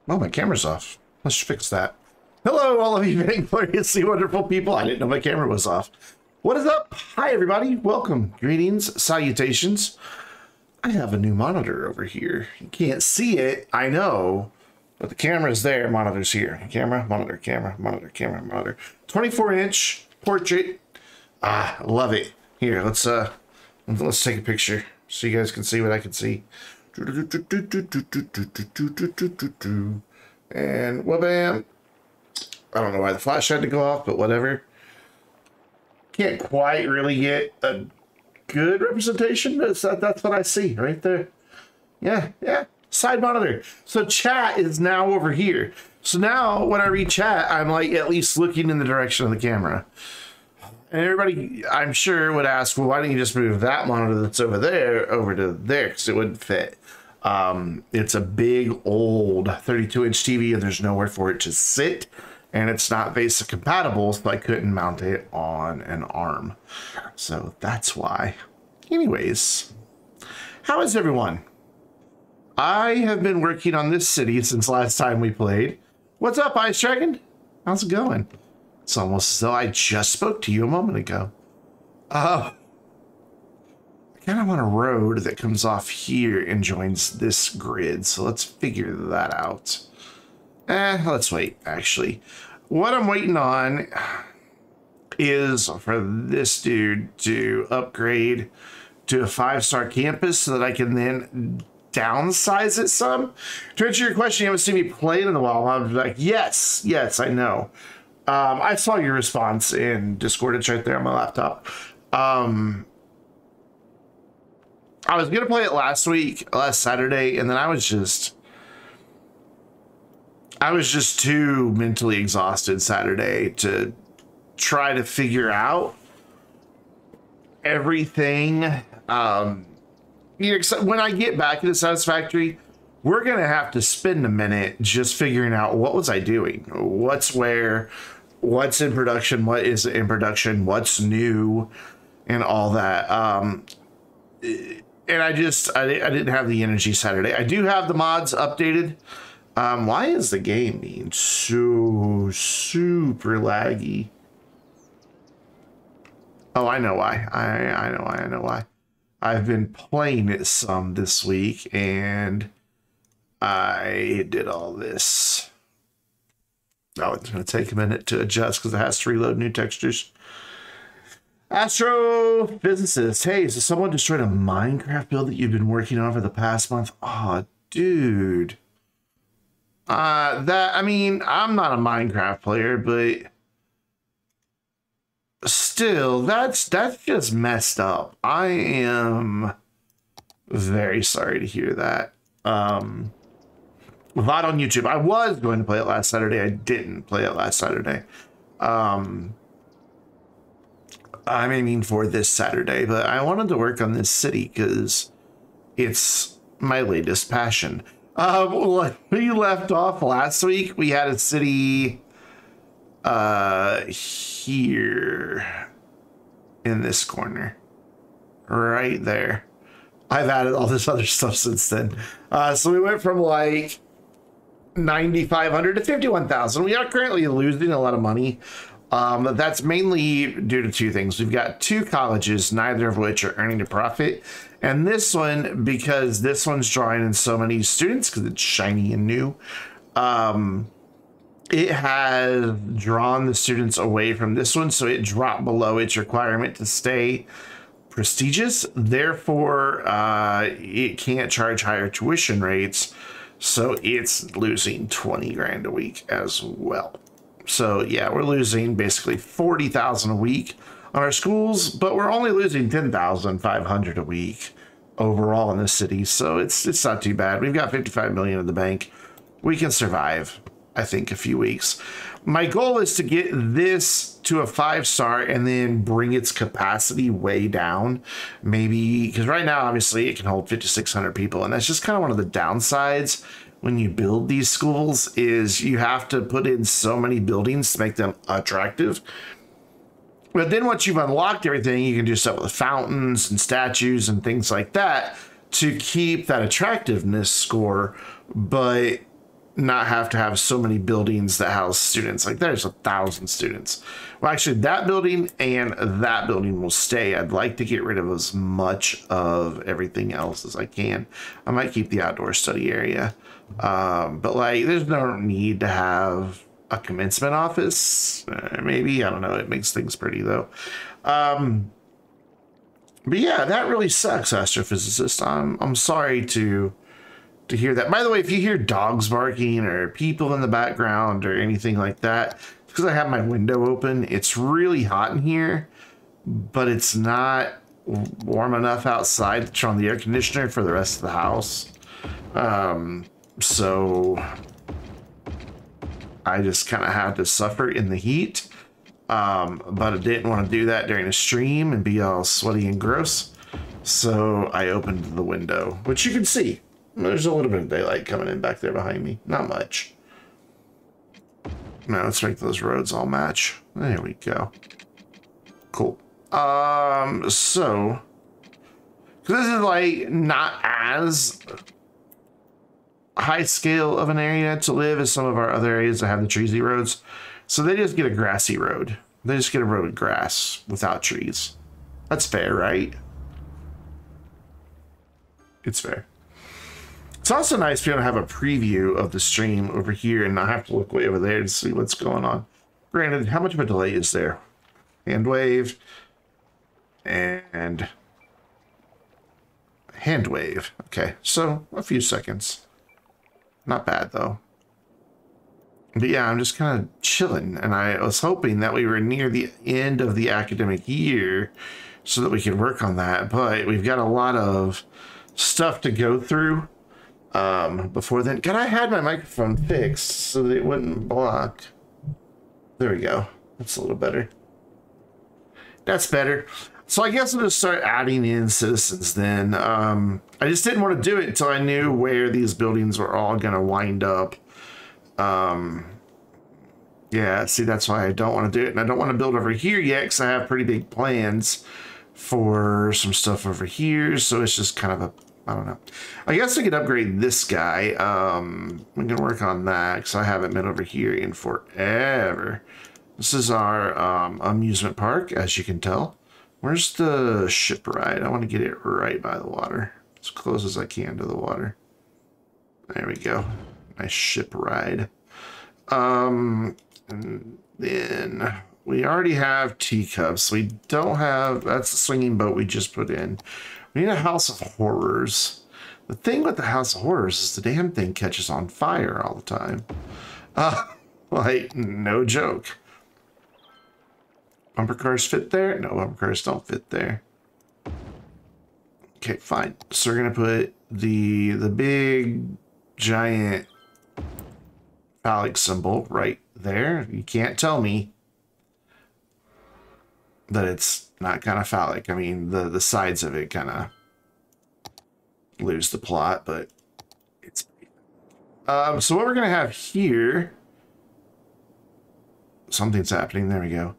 Oh, my camera's off. Let's fix that. Hello, all of you vaingloriously wonderful people. I didn't know my camera was off. What is up? Hi, everybody. Welcome. Greetings, salutations. I have a new monitor over here. You can't see it, I know, but the camera's there. Monitor's here. Camera, monitor, camera, monitor, camera, monitor. 24-inch portrait. Ah, love it. Here, let's take a picture so you guys can see what I can see. And wha-bam. I don't know why the flash had to go off, but whatever. Can't quite really get a good representation. That's what I see right there. Yeah. Side monitor. So chat is now over here. So now when I read chat, I'm like at least looking in the direction of the camera. And everybody, I'm sure, would ask, well, why don't you just move that monitor that's over there over to there? Because it wouldn't fit. It's a big old 32-inch TV and there's nowhere for it to sit. And it's not basic compatible, so I couldn't mount it on an arm. So that's why. Anyways, how is everyone? I have been working on this city since last time we played. What's up, Ice Dragon? How's it going? It's almost as though I just spoke to you a moment ago. I kind of want a road that comes off here and joins this grid, so let's figure that out. Let's wait, actually. What I'm waiting on is for this dude to upgrade to a 5-star campus so that I can then downsize it some. To answer your question, you haven't seen me play it in a while. I'm like, yes, I know. I saw your response in Discord. It's right there on my laptop. I was going to play it last Saturday, and then I was just too mentally exhausted Saturday to try to figure out everything. When I get back into Satisfactory, we're going to have to spend a minute just figuring out what was I doing? What's where? What's in production? What is in production? What's new? And all that. And I didn't have the energy Saturday. I do have the mods updated. Why is the game being so super laggy? Oh, I know why. I know why. I've been playing it some this week, and I did all this. Oh, it's going to take a minute to adjust because it has to reload new textures. Astrophysicist. Hey, so someone destroyed a Minecraft build that you've been working on for the past month? Oh, dude. I'm not a Minecraft player, but still, that's just messed up. I am very sorry to hear that. VOD on YouTube. I was going to play it last Saturday. I didn't play it last Saturday. I'm aiming for this Saturday, but I wanted to work on this city because it's my latest passion. We left off last week. We had a city here in this corner right there. I've added all this other stuff since then. So we went from like 9,500 to 51,000. We are currently losing a lot of money. That's mainly due to two things. We've got two colleges, neither of which are earning a profit. And this one, because this one's drawing in so many students because it's shiny and new, it has drawn the students away from this one. So it dropped below its requirement to stay prestigious. Therefore, it can't charge higher tuition rates. So it's losing 20 grand a week as well. So yeah, we're losing basically 40,000 a week on our schools, but we're only losing 10,500 a week overall in this city. So it's not too bad. We've got 55 million in the bank. We can survive, I think, a few weeks. My goal is to get this to a 5-star and then bring its capacity way down. Maybe, because right now, obviously, it can hold 5,600 people. And that's just kind of one of the downsides when you build these schools is you have to put in so many buildings to make them attractive. But then once you've unlocked everything, you can do stuff with fountains and statues and things like that to keep that attractiveness score. But not have to have so many buildings that house students. Like there's 1,000 students. Well, actually that building and that building will stay. I'd like to get rid of as much of everything else as I can. I might keep the outdoor study area. But like there's no need to have a commencement office. Maybe, I don't know. It makes things pretty though. But yeah, that really sucks, astrophysicist. I'm sorry to hear that. By the way, if you hear dogs barking or people in the background or anything like that, it's because I have my window open. It's really hot in here, but it's not warm enough outside to turn on the air conditioner for the rest of the house. So I just kind of had to suffer in the heat. But I didn't want to do that during a stream and be all sweaty and gross. So I opened the window, which you can see. There's a little bit of daylight coming in back there behind me. Not much. Now let's make those roads all match. There we go. Cool. So this is like not as high scale of an area to live as some of our other areas that have the treesy roads. So they just get a grassy road. They just get a road with grass without trees. That's fair, right? It's fair. It's also nice to be able to have a preview of the stream over here and not have to look way over there to see what's going on. Granted, how much of a delay is there? Hand wave and hand wave. Okay, so a few seconds. Not bad though. But yeah, I'm just kind of chilling, and I was hoping that we were near the end of the academic year so that we could work on that, but we've got a lot of stuff to go through before then. God, I had my microphone fixed so that it wouldn't block. There we go. That's a little better. That's better. So I guess I'll just start adding in citizens then. I just didn't want to do it until I knew where these buildings were all going to wind up. Yeah, see, that's why I don't want to do it. And I don't want to build over here yet because I have pretty big plans for some stuff over here. So it's just kind of a, I don't know. I guess I could upgrade this guy. We can work on that because I haven't been over here in forever. This is our amusement park, as you can tell. Where's the ship ride? I want to get it right by the water. As close as I can to the water. There we go. Nice ship ride. And then we already have teacups. We don't have, that's the swinging boat we just put in. We need a house of horrors. The thing with the house of horrors is the damn thing catches on fire all the time. Like, no joke. Bumper cars fit there? No, bumper cars don't fit there. Okay, fine. So we're gonna put the big giant phallic symbol right there. You can't tell me that it's not kind of phallic. I mean, the sides of it kind of lose the plot, but it's so what we're gonna have here, something's happening, there we go,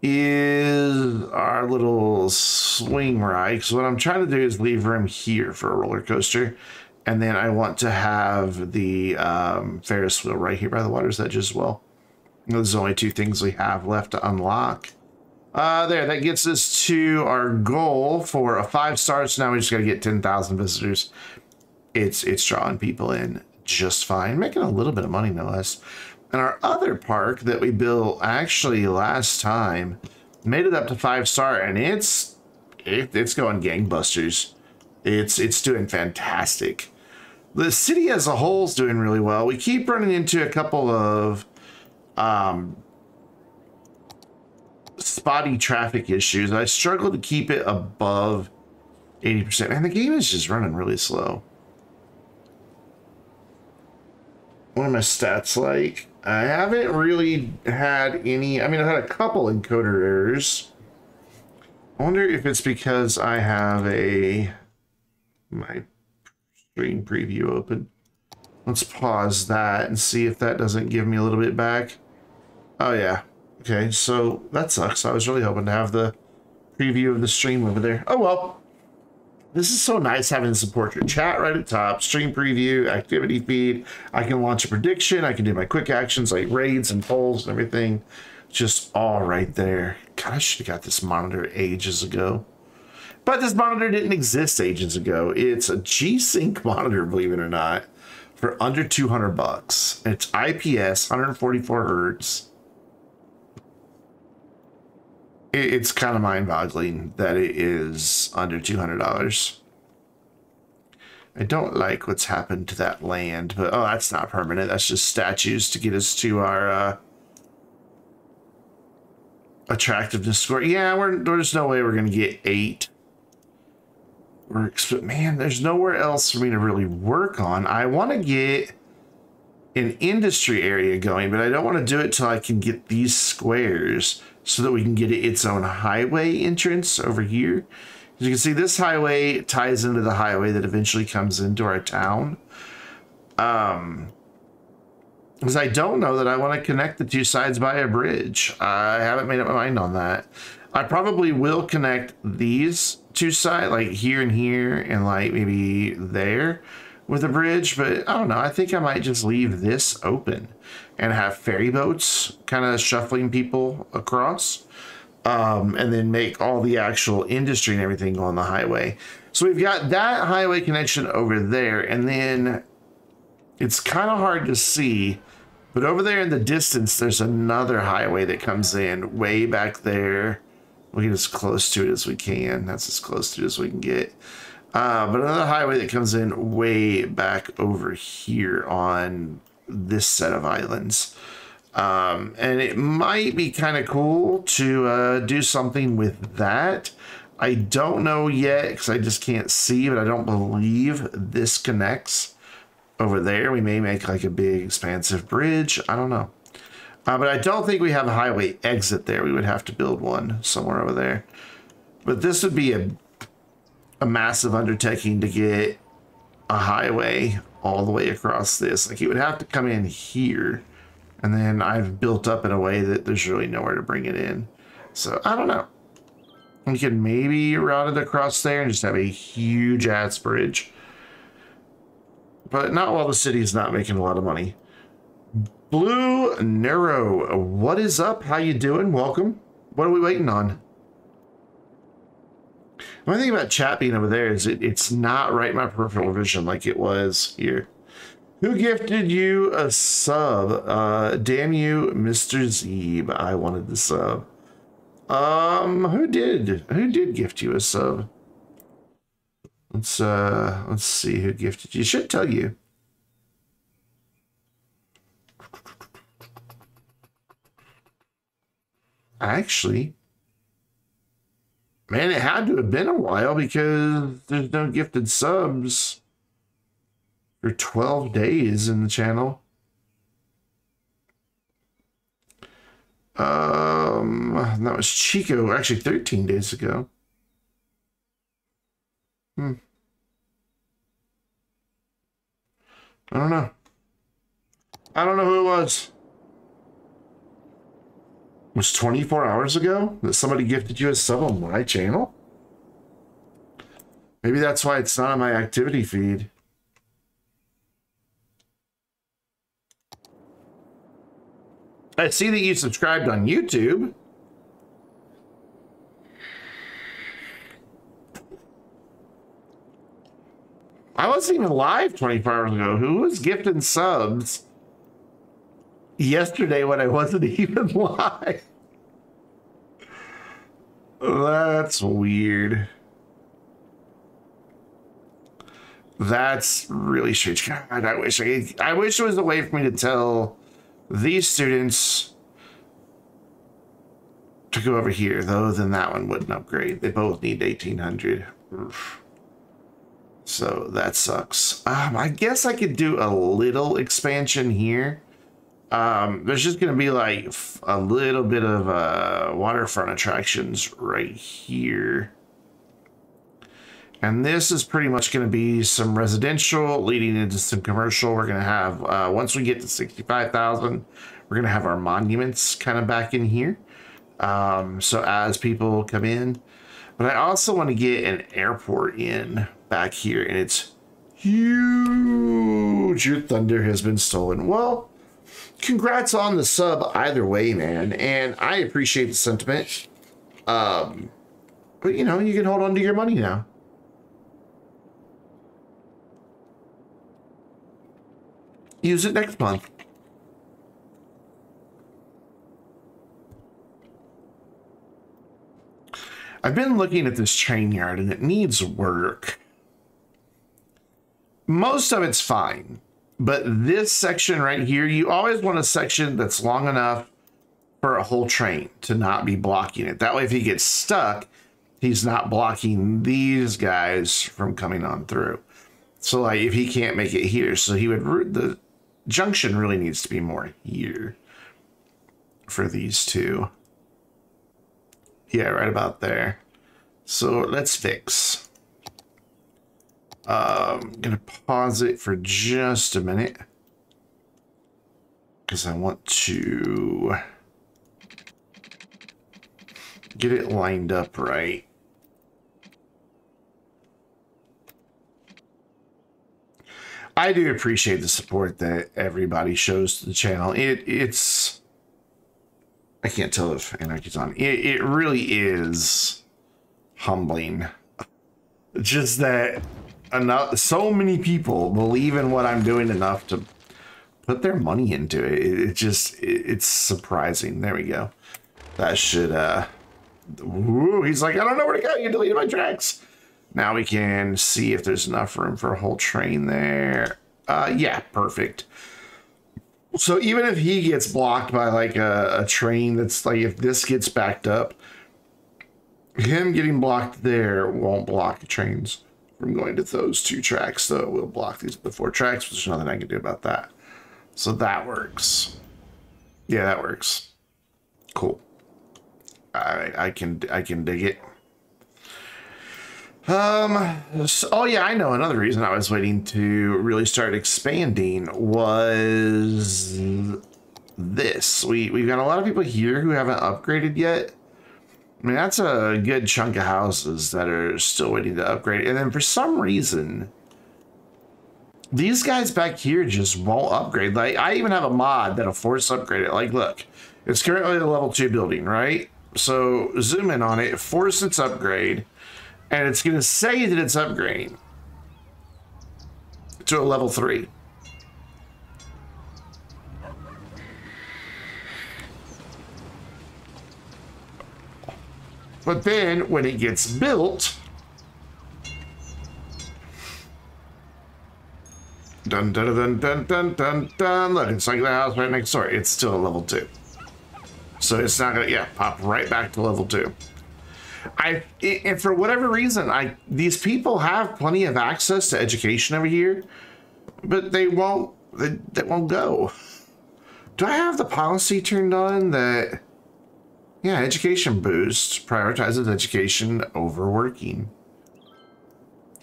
is our little swing ride. So what I'm trying to do is leave room here for a roller coaster. And then I want to have the Ferris wheel right here by the water's edge as well. Those are the only two things we have left to unlock. There, that gets us to our goal for a 5 stars. So now we just got to get 10,000 visitors. It's drawing people in just fine, making a little bit of money, no less. And our other park that we built actually last time made it up to 5 star, and it's going gangbusters. It's doing fantastic. The city as a whole is doing really well. We keep running into a couple of spotty traffic issues. I struggle to keep it above 80%. And the game is just running really slow. What are my stats like? I haven't really had any. I mean, I've had a couple encoder errors. I wonder if it's because I have my screen preview open. Let's pause that and see if that doesn't give me a little bit back. Oh yeah. Okay, so that sucks. I was really hoping to have the preview of the stream over there. Oh well. This is so nice having the support your chat right at top, stream preview, activity feed. I can launch a prediction. I can do my quick actions like raids and polls and everything. Just all right there. God, I should have got this monitor ages ago. But this monitor didn't exist ages ago. It's a G-Sync monitor, believe it or not, for under 200 bucks. It's IPS, 144 hertz. It's kind of mind-boggling that it is under $200. I don't like what's happened to that land, but oh, that's not permanent. That's just statues to get us to our attractiveness score. Yeah, there's no way we're going to get 8 works, but man, there's nowhere else for me to really work on. I want to get an industry area going, but I don't want to do it till I can get these squares so that we can get its own highway entrance over here. As you can see, this highway ties into the highway that eventually comes into our town. Because I don't know that I want to connect the two sides by a bridge. I haven't made up my mind on that. I probably will connect these two sides, like here and here, and like maybe there with a bridge, but I don't know. I think I might just leave this open and have ferry boats kind of shuffling people across, and then make all the actual industry and everything go on the highway. So we've got that highway connection over there, and then it's kind of hard to see, but over there in the distance, there's another highway that comes in way back there. We'll get as close to it as we can. That's as close to it as we can get. But another highway that comes in way back over here on this set of islands. And it might be kind of cool to do something with that. I don't know yet because I just can't see, but I don't believe this connects over there. We may make like a big expansive bridge. I don't know. But I don't think we have a highway exit there. We would have to build one somewhere over there. But this would be a massive undertaking to get a highway all the way across this. Like, you would have to come in here, and then I've built up in a way that there's really nowhere to bring it in. So I don't know. We can maybe route it across there and just have a huge ass bridge, but not while the city is not making a lot of money. Blue Neuro, what is up? How you doing? Welcome. What are we waiting on? The only thing about chat being over there is it's not right in my peripheral vision like it was here. Who gifted you a sub? Damn you, Mr. Zeeb. I wanted the sub. Who did gift you a sub? Let's see who gifted you. It should tell you. Actually, man, it had to have been a while because there's no gifted subs for 12 days in the channel. That was Chico, actually 13 days ago. I don't know. I don't know who it was. It was 24 hours ago that somebody gifted you a sub on my channel? Maybe that's why it's not on my activity feed. I see that you subscribed on YouTube. I wasn't even live 24 hours ago. Who was gifting subs yesterday when I wasn't even live? That's weird. That's really strange. God, I wish there was a way for me to tell these students to go over here, though. Then that one wouldn't upgrade. They both need 1800. Oof. So that sucks. I guess I could do a little expansion here. There's just going to be like a little bit of waterfront attractions right here. And this is pretty much going to be some residential leading into some commercial. We're going to have, once we get to 65,000, we're going to have our monuments kind of back in here. So as people come in. But I also want to get an airport in back here, and it's huge. Your thunder has been stolen. Well, congrats on the sub either way, man. And I appreciate the sentiment. But, you know, you can hold on to your money now. Use it next month. I've been looking at this train yard, and it needs work. Most of it's fine. But this section right here, you always want a section that's long enough for a whole train to not be blocking it. That way, if he gets stuck, he's not blocking these guys from coming on through. So, like, if he can't make it here, so he would... The junction really needs to be more here for these two. Yeah, right about there. So, let's fix. I'm going to pause it for just a minute. Because I want to get it lined up right. I do appreciate the support that everybody shows to the channel. It's... I can't tell if Anarchy's on. It really is humbling. Just that so many people believe in what I'm doing enough to put their money into it. It's surprising. There we go. That should, woo, he's like, I don't know where to go. You deleted my tracks. Now we can see if there's enough room for a whole train there. Yeah, perfect. So even if he gets blocked by like a train that's like, if this gets backed up, him getting blocked there won't block the trains from going to those two tracks, though. We'll block these before tracks, but there's nothing I can do about that. So that works. Yeah, that works. Cool. I can dig it. Oh yeah, I know another reason I was waiting to really start expanding was this. We've got a lot of people here who haven't upgraded yet. I mean, that's a good chunk of houses that are still waiting to upgrade. And then for some reason, these guys back here just won't upgrade. Like, I even have a mod that'll force upgrade it. Like, look, it's currently a level 2 building, right? So zoom in on it, force its upgrade, and it's going to say that it's upgrading to a level 3. But then when it gets built, dun dun dun dun dun dun dun. Look, it's like the house right next door. It's still a level 2. So it's not gonna, yeah, pop right back to level 2. And for whatever reason, these people have plenty of access to education over here, but they won't go. Do I have the policy turned on that? Yeah, education boost prioritizes education over working.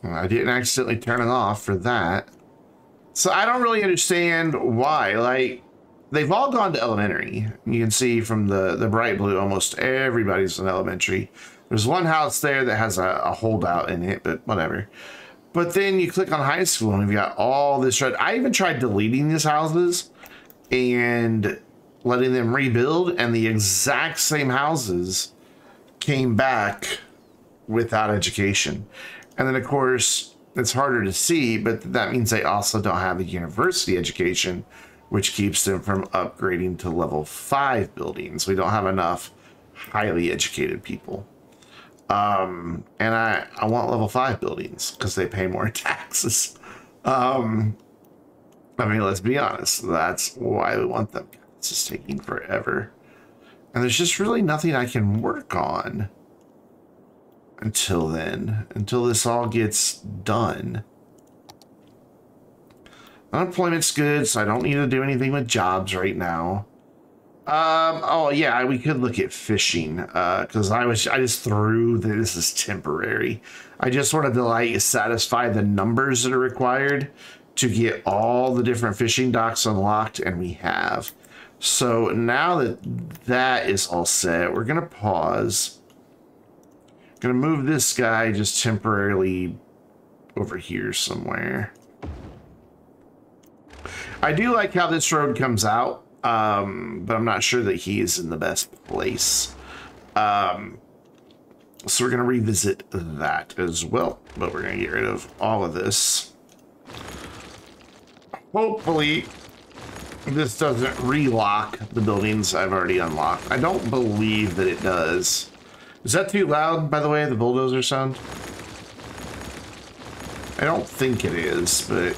Well, I didn't accidentally turn it off for that. So I don't really understand why. Like, they've all gone to elementary. You can see from the bright blue, almost everybody's in elementary. There's one house there that has a holdout in it, but whatever. But then you click on high school and we've got all this red. I even tried deleting these houses and letting them rebuild, and the exact same houses came back without education. And then, of course, it's harder to see, but that means they also don't have a university education, which keeps them from upgrading to level 5 buildings. We don't have enough highly educated people. And I want level 5 buildings because they pay more taxes. I mean, let's be honest. That's why we want them. It's just taking forever. And there's just really nothing I can work on until then. Until this all gets done. Unemployment's good, so I don't need to do anything with jobs right now. Oh yeah, we could look at fishing, because I just threw that this is temporary. I just wanted to like satisfy the numbers that are required to get all the different fishing docks unlocked, and we have. So now that that is all set, we're gonna pause. Gonna move this guy just temporarily over here somewhere. I do like how this road comes out, but I'm not sure that he is in the best place. So we're going to revisit that as well, but we're going to get rid of all of this. Hopefully, this doesn't relock the buildings I've already unlocked. I don't believe that it does. Is that too loud, by the way, the bulldozer sound? I don't think it is, but...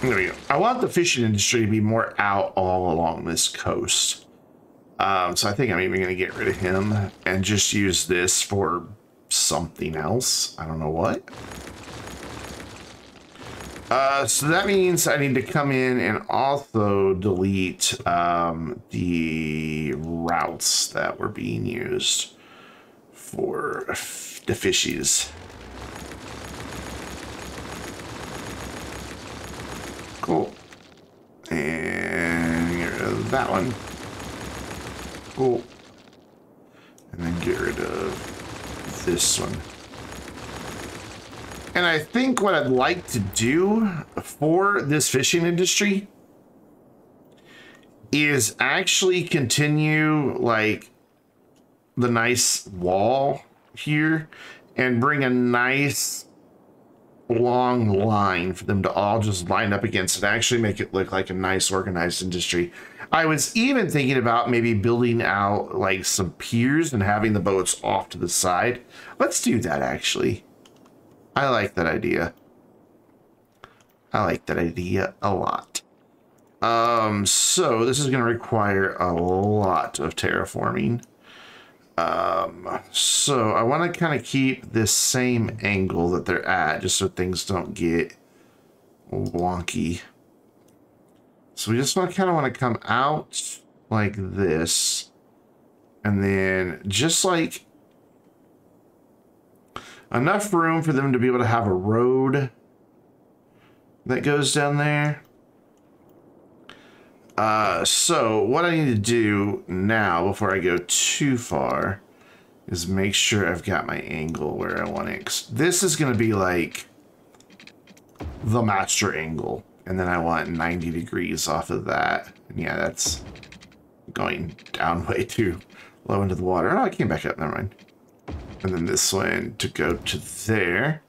There we go. I want the fishing industry to be more out all along this coast. So I think I'm even going to get rid of him and just use this for something else. I don't know what. So that means I need to come in and also delete the routes that were being used for the fishies. Cool. And get rid of that one. Cool. And then get rid of this one. And I think what I'd like to do for this fishing industry is actually continue like the nice wall here and bring a nice long line for them to all just line up against and actually make it look like a nice organized industry. I was even thinking about maybe building out like some piers and having the boats off to the side. Let's do that actually. I like that idea. I like that idea a lot. So this is going to require a lot of terraforming. So I want to kind of keep this same angle that they're at, just so things don't get wonky. So we just kind of want to come out like this, and then just like enough room for them to be able to have a road that goes down there. So what I need to do now before I go too far is make sure I've got my angle where I want it. This is going to be like the master angle, and then I want 90 degrees off of that. And yeah, that's going down way too low into the water. Oh, I came back up, never mind. And then this one to go to there.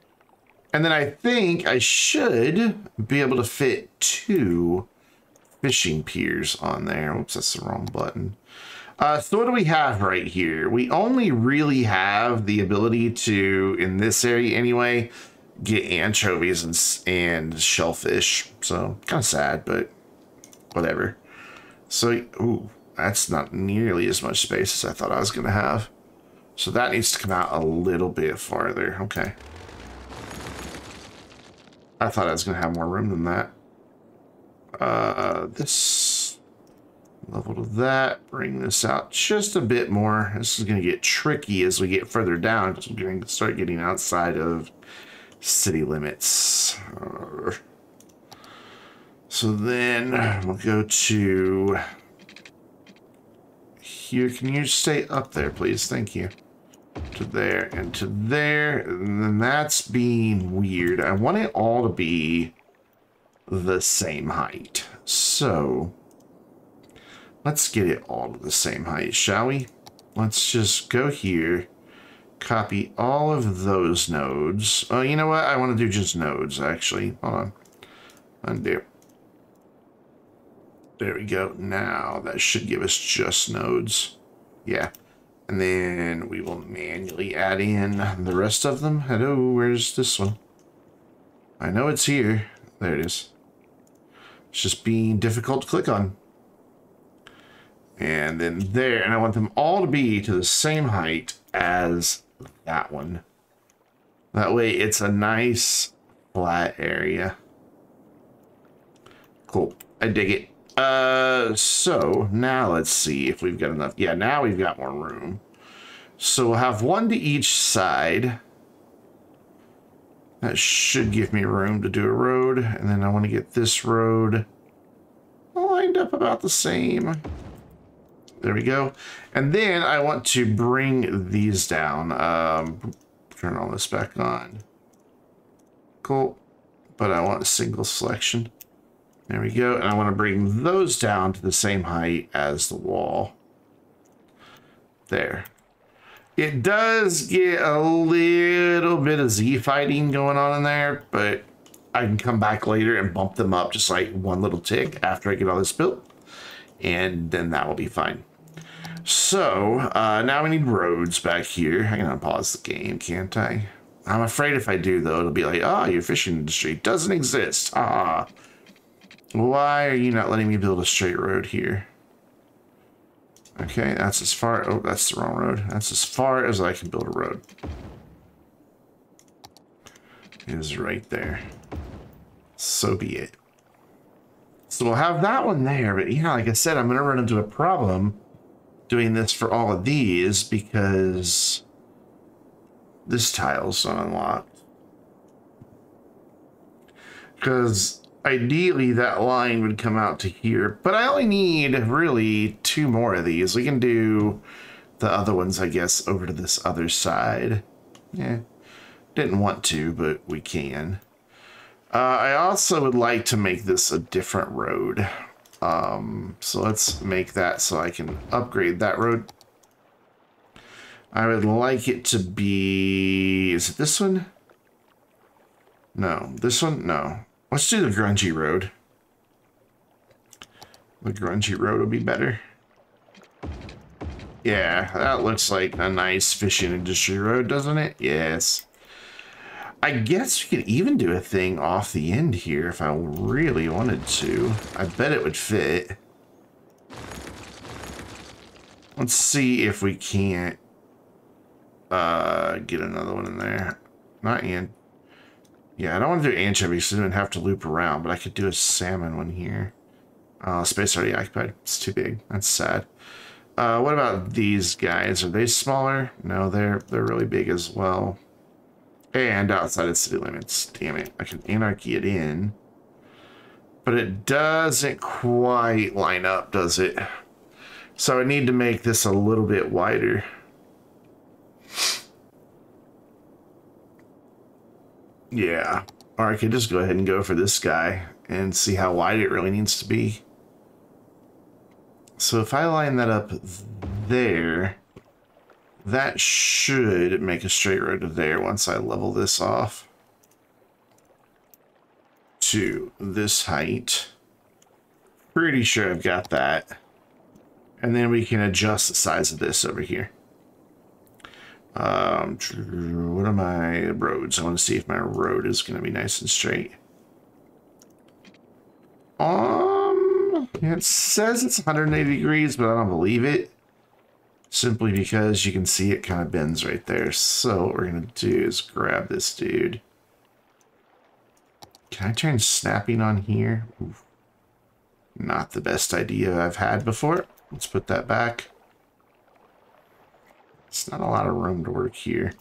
And then I think I should be able to fit 2 fishing piers on there. Oops, that's the wrong button. So what do we have right here? We only really have the ability to, in this area anyway, get anchovies and shellfish. So kind of sad, but whatever. So, ooh, that's not nearly as much space as I thought I was going to have. So that needs to come out a little bit farther. Okay. I thought I was going to have more room than that. This level to that, bring this out just a bit more. This is going to get tricky as we get further down because we're going to start getting outside of city limits. So then we'll go to here. Can you stay up there, please? Thank you. To there and to there. And then that's being weird. I want it all to be the same height. So let's get it all to the same height, shall we? Let's just go here, copy all of those nodes. Oh, you know what? I want to do just nodes, actually. Hold on. Undo. There we go. Now that should give us just nodes. Yeah. And then we will manually add in the rest of them. Hello, where's this one? I know it's here. There it is. It's just being difficult to click on. And then there, and I want them all to be to the same height as that one. That way it's a nice flat area. Cool. I dig it. So now let's see if we've got enough. Yeah, now we've got more room. So we'll have one to each side. That should give me room to do a road. And then I want to get this road lined up about the same. There we go. And then I want to bring these down. Turn all this back on. Cool. But I want a single selection. There we go. And I want to bring those down to the same height as the wall. There. It does get a little bit of Z fighting going on in there, but I can come back later and bump them up just like one little tick after I get all this built. And then that will be fine. So, now we need roads back here. I can unpause the game, can't I? I'm afraid if I do, though, it'll be like, oh, your fishing industry doesn't exist. Ah. Why are you not letting me build a straight road here? Okay, that's as far... Oh, that's the wrong road. That's as far as I can build a road. It is right there. So be it. So we'll have that one there, but yeah, like I said, I'm going to run into a problem doing this for all of these because this tile's not unlocked. Because ideally that line would come out to here, but I only need really 2 more of these. We can do the other ones, I guess, over to this other side. Yeah, didn't want to, but we can. I also would like to make this a different road. So let's make that so I can upgrade that road. I would like it to be... Is it this one? No. This one? No. Let's do the grungy road. The grungy road will be better. Yeah, that looks like a nice fishing industry road, doesn't it? Yes. I guess we could even do a thing off the end here if I really wanted to. I bet it would fit. Let's see if we can't get another one in there. Not in. Yeah, I don't want to do anchovies so I don't have to loop around, but I could do a salmon one here. Space already occupied. It's too big. That's sad. What about these guys? Are they smaller? No, they're really big as well. And outside of city limits. Damn it. I can anarchy it in. But it doesn't quite line up, does it? So I need to make this a little bit wider. Yeah. Or I could just go ahead and go for this guy and see how wide it really needs to be. So if I line that up there, that should make a straight road to there once I level this off to this height. Pretty sure I've got that. And then we can adjust the size of this over here. What are my roads? I want to see if my road is going to be nice and straight. It says it's 180 degrees, but I don't believe it. Simply because you can see it kind of bends right there. So what we're going to do is grab this dude. Can I turn snapping on here? Oof. Not the best idea I've had before. Let's put that back. It's not a lot of room to work here.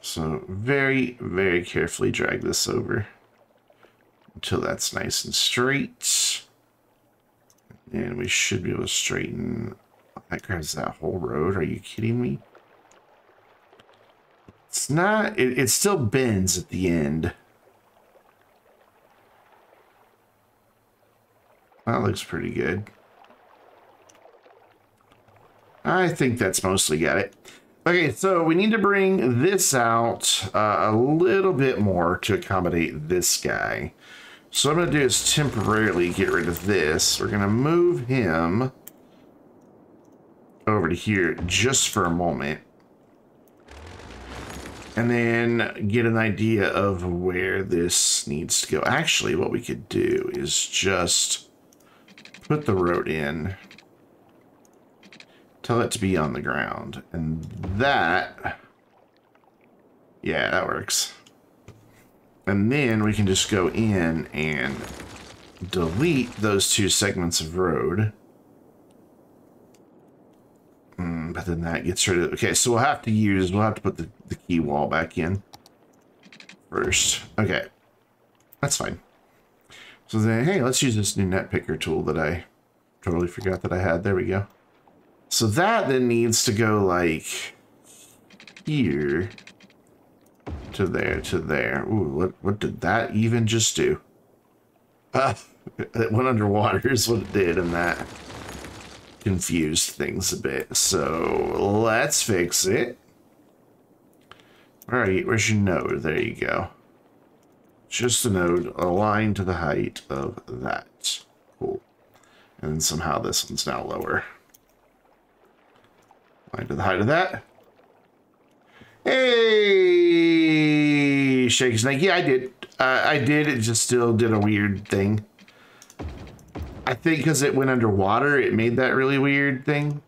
So very, very carefully drag this over until that's nice and straight. And we should be able to straighten. That grabs that whole road. Are you kidding me? It's not. It still bends at the end. That looks pretty good. I think that's mostly got it. Okay, so we need to bring this out a little bit more to accommodate this guy. So what I'm going to do is temporarily get rid of this. We're going to move him over to here just for a moment. And then get an idea of where this needs to go. Actually, what we could do is just put the road in. Tell it to be on the ground. And that... Yeah, that works. And then we can just go in and delete those 2 segments of road. But then that gets rid of... Okay, so we'll have to put the key wall back in first. Okay. That's fine. So then, hey, let's use this new net picker tool that I totally forgot that I had. There we go. So that then needs to go like here to there to there. Ooh, what did that even just do? It went underwater is what it did, and that confused things a bit. So let's fix it. All right, where's your node? There you go. Just a node aligned to the height of that. Cool. And then somehow this one's now lower. Aligned to the height of that. Hey, Shake Snake. Yeah, I did. I did. It just still did a weird thing. I think because it went underwater, it made that really weird thing.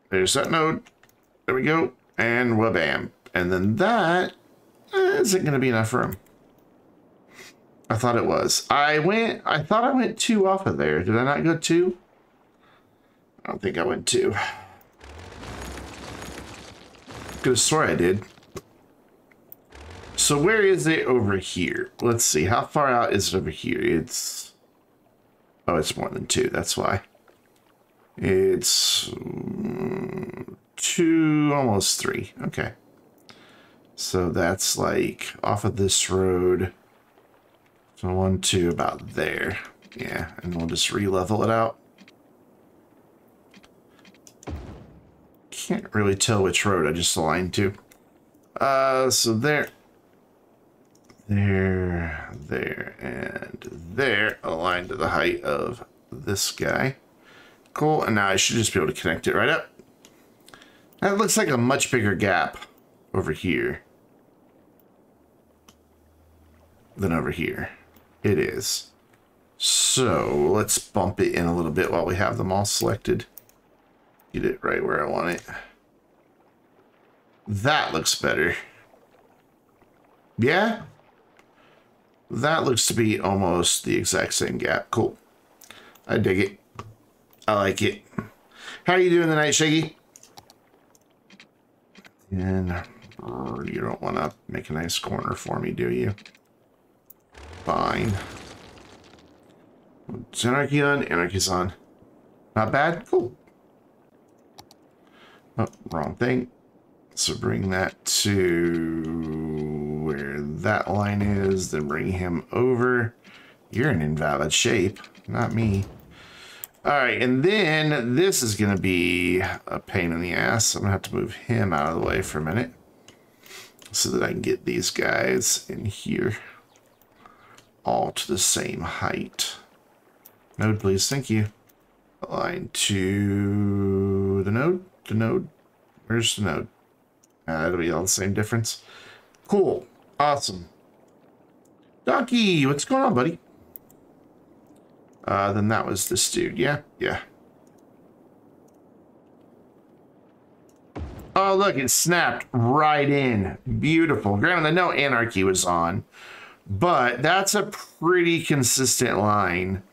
There's that node. There we go. And wha-bam. And then that isn't going to be enough room. I thought it was. I thought I went 2 off of there. Did I not go 2? I don't think I went 2. Could have swore I did. So where is it over here? Let's see. How far out is it over here? It's... Oh, it's more than 2. That's why. It's 2, almost 3. Okay. So that's like off of this road. So 1, 2, about there. Yeah, and we'll just re-level it out. Can't really tell which road I just aligned to. So there, and there, aligned to the height of this guy. Cool, and now I should just be able to connect it right up. That looks like a much bigger gap over here than over here. It is. So let's bump it in a little bit while we have them all selected. Get it right where I want it. That looks better. Yeah. That looks to be almost the exact same gap. Cool. I dig it. I like it. How are you doing tonight, Shaggy? And you don't want to make a nice corner for me, do you? Fine. Is anarchy on? Anarchy's on. Not bad? Cool. Oh, wrong thing. So bring that to where that line is, then bring him over. You're in invalid shape, not me. All right, and then this is going to be a pain in the ass. I'm going to have to move him out of the way for a minute so that I can get these guys in here all to the same height. Node, please. Thank you. Align to the node. The node. Where's the node? It'll be all the same difference. Cool. Awesome. Donkey, what's going on, buddy? Then that was this dude. Yeah? Yeah. Oh, look, it snapped right in. Beautiful. Granted, I know Anarchy was on, but that's a pretty consistent line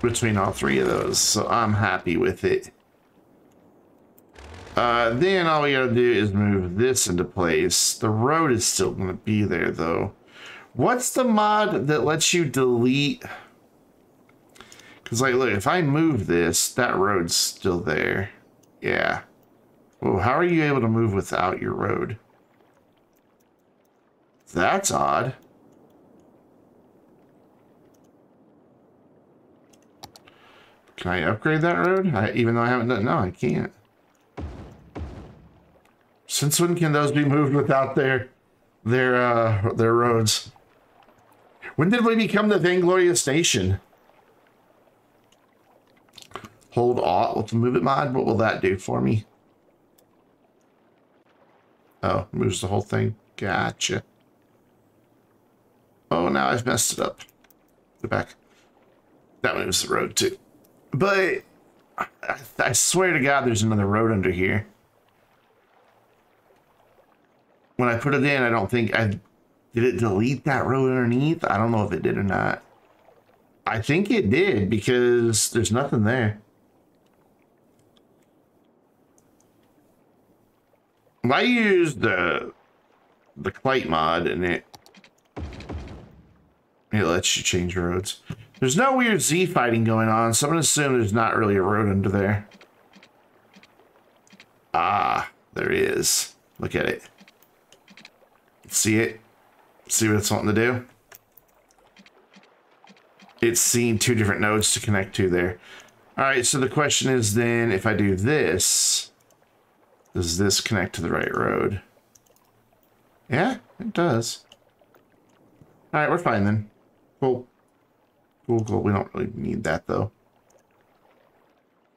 between all 3 of those, so I'm happy with it. Then all we gotta do is move this into place. The road is still gonna be there, though. What's the mod that lets you delete? Because, like, look, if I move this, that road's still there. Yeah. Well, how are you able to move without your road? That's odd. Can I upgrade that road? Even though I haven't done... No, I can't. Since when can those be moved without their roads? When did we become the Vainglorious Nation? Hold Alt with the Move It mod. What will that do for me? Oh, moves the whole thing. Gotcha. Oh, now I've messed it up. Go back. That moves the road too. But I swear to God, there's another road under here. When I put it in, I don't think did it delete that road underneath? I don't know if it did or not. I think it did because there's nothing there. I used the Clyte mod and it It lets you change roads. There's no weird Z fighting going on, so I'm going to assume there's not really a road under there. Ah, there is. Look at it. See it? See what it's wanting to do? It's seeing two different nodes to connect to there. All right, so the question is then, if I do this, does this connect to the right road? Yeah, it does. All right, we're fine then. Cool. Cool, cool. We don't really need that, though.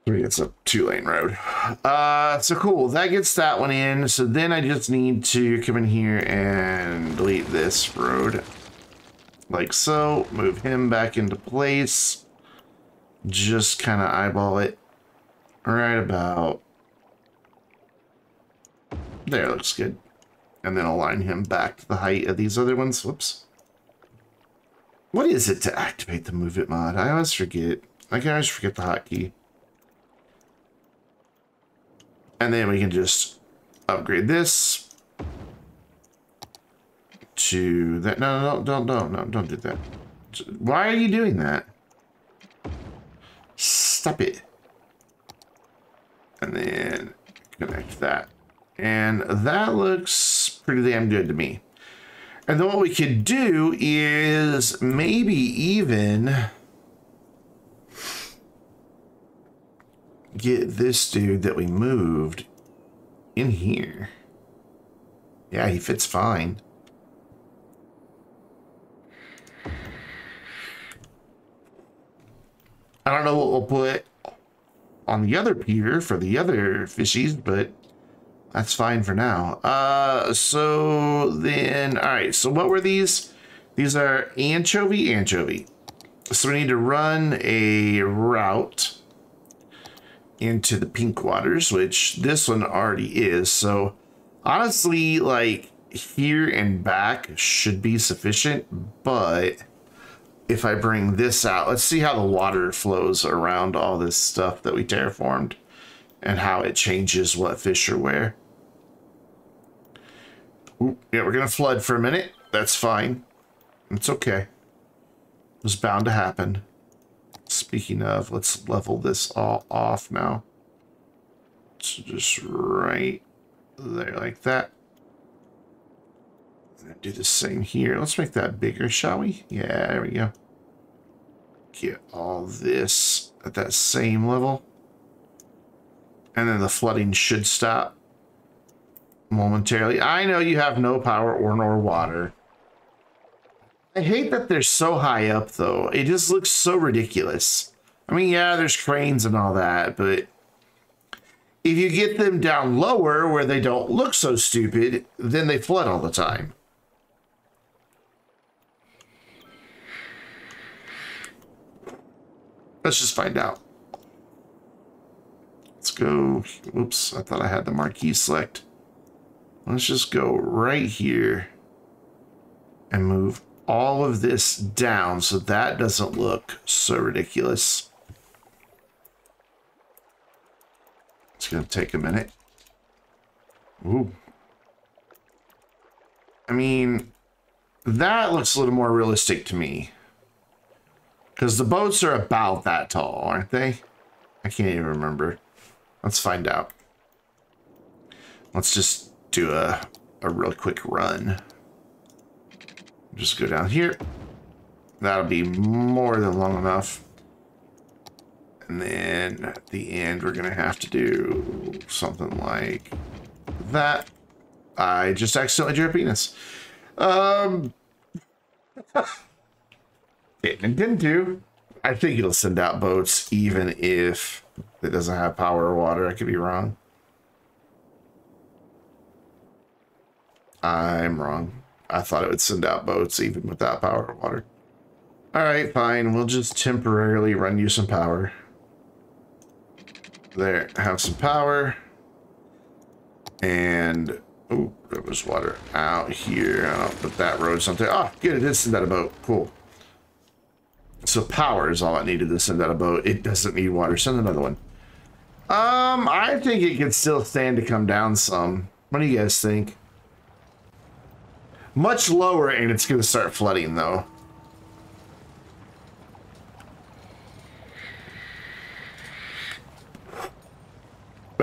It's a 2-lane road. So cool. That gets that one in. So then I just need to come in here and delete this road. Like so. Move him back into place. Just kind of eyeball it. Right about there. Looks good. And then align him back to the height of these other ones. Whoops. What is it to activate the Move It mod? I always forget. I can always forget the hotkey. And then we can just upgrade this to that. No, don't do that. Why are you doing that? Stop it. And then connect that. And that looks pretty damn good to me. And then what we could do is maybe even get this dude that we moved in here. Yeah, he fits fine. I don't know what we'll put on the other pier for the other fishies, but that's fine for now. So then, all right, so what were these? These are anchovy. So we need to run a route into the pink waters, which this one already is. So honestly, like here and back should be sufficient, but if I bring this out, let's see how the water flows around all this stuff that we terraformed and how it changes what fish are where. Ooh, yeah, we're gonna flood for a minute. That's fine. It's okay. It was bound to happen. Speaking of, let's level this all off now. So just right there like that. And do the same here. Let's make that bigger, shall we? Yeah, there we go. Get all this at that same level. And then the flooding should stop momentarily. I know you have no power or nor water. I hate that they're so high up, though. It just looks so ridiculous. I mean, yeah, there's cranes and all that, but if you get them down lower where they don't look so stupid, then they flood all the time. Let's just find out. Let's go. Oops, I thought I had the marquee select. Let's just go right here and move all of this down so that doesn't look so ridiculous. It's going to take a minute. Ooh. I mean, that looks a little more realistic to me. Because the boats are about that tall, aren't they? I can't even remember. Let's find out. Let's just do a real quick run. Just go down here. That'll be more than long enough. And then at the end, we're going to have to do something like that. I just accidentally drew a penis. It didn't do. I think it'll send out boats even if it doesn't have power or water. I could be wrong. I'm wrong. I thought it would send out boats even without power or water. All right, fine. We'll just temporarily run you some power. There, have some power. And, oh, there was water out here. I'll put that road something. Oh, good, it did send out a boat. Cool. So power is all I needed to send out a boat. It doesn't need water. Send another one. I think it can still stand to come down some. What do you guys think? Much lower, and it's going to start flooding, though.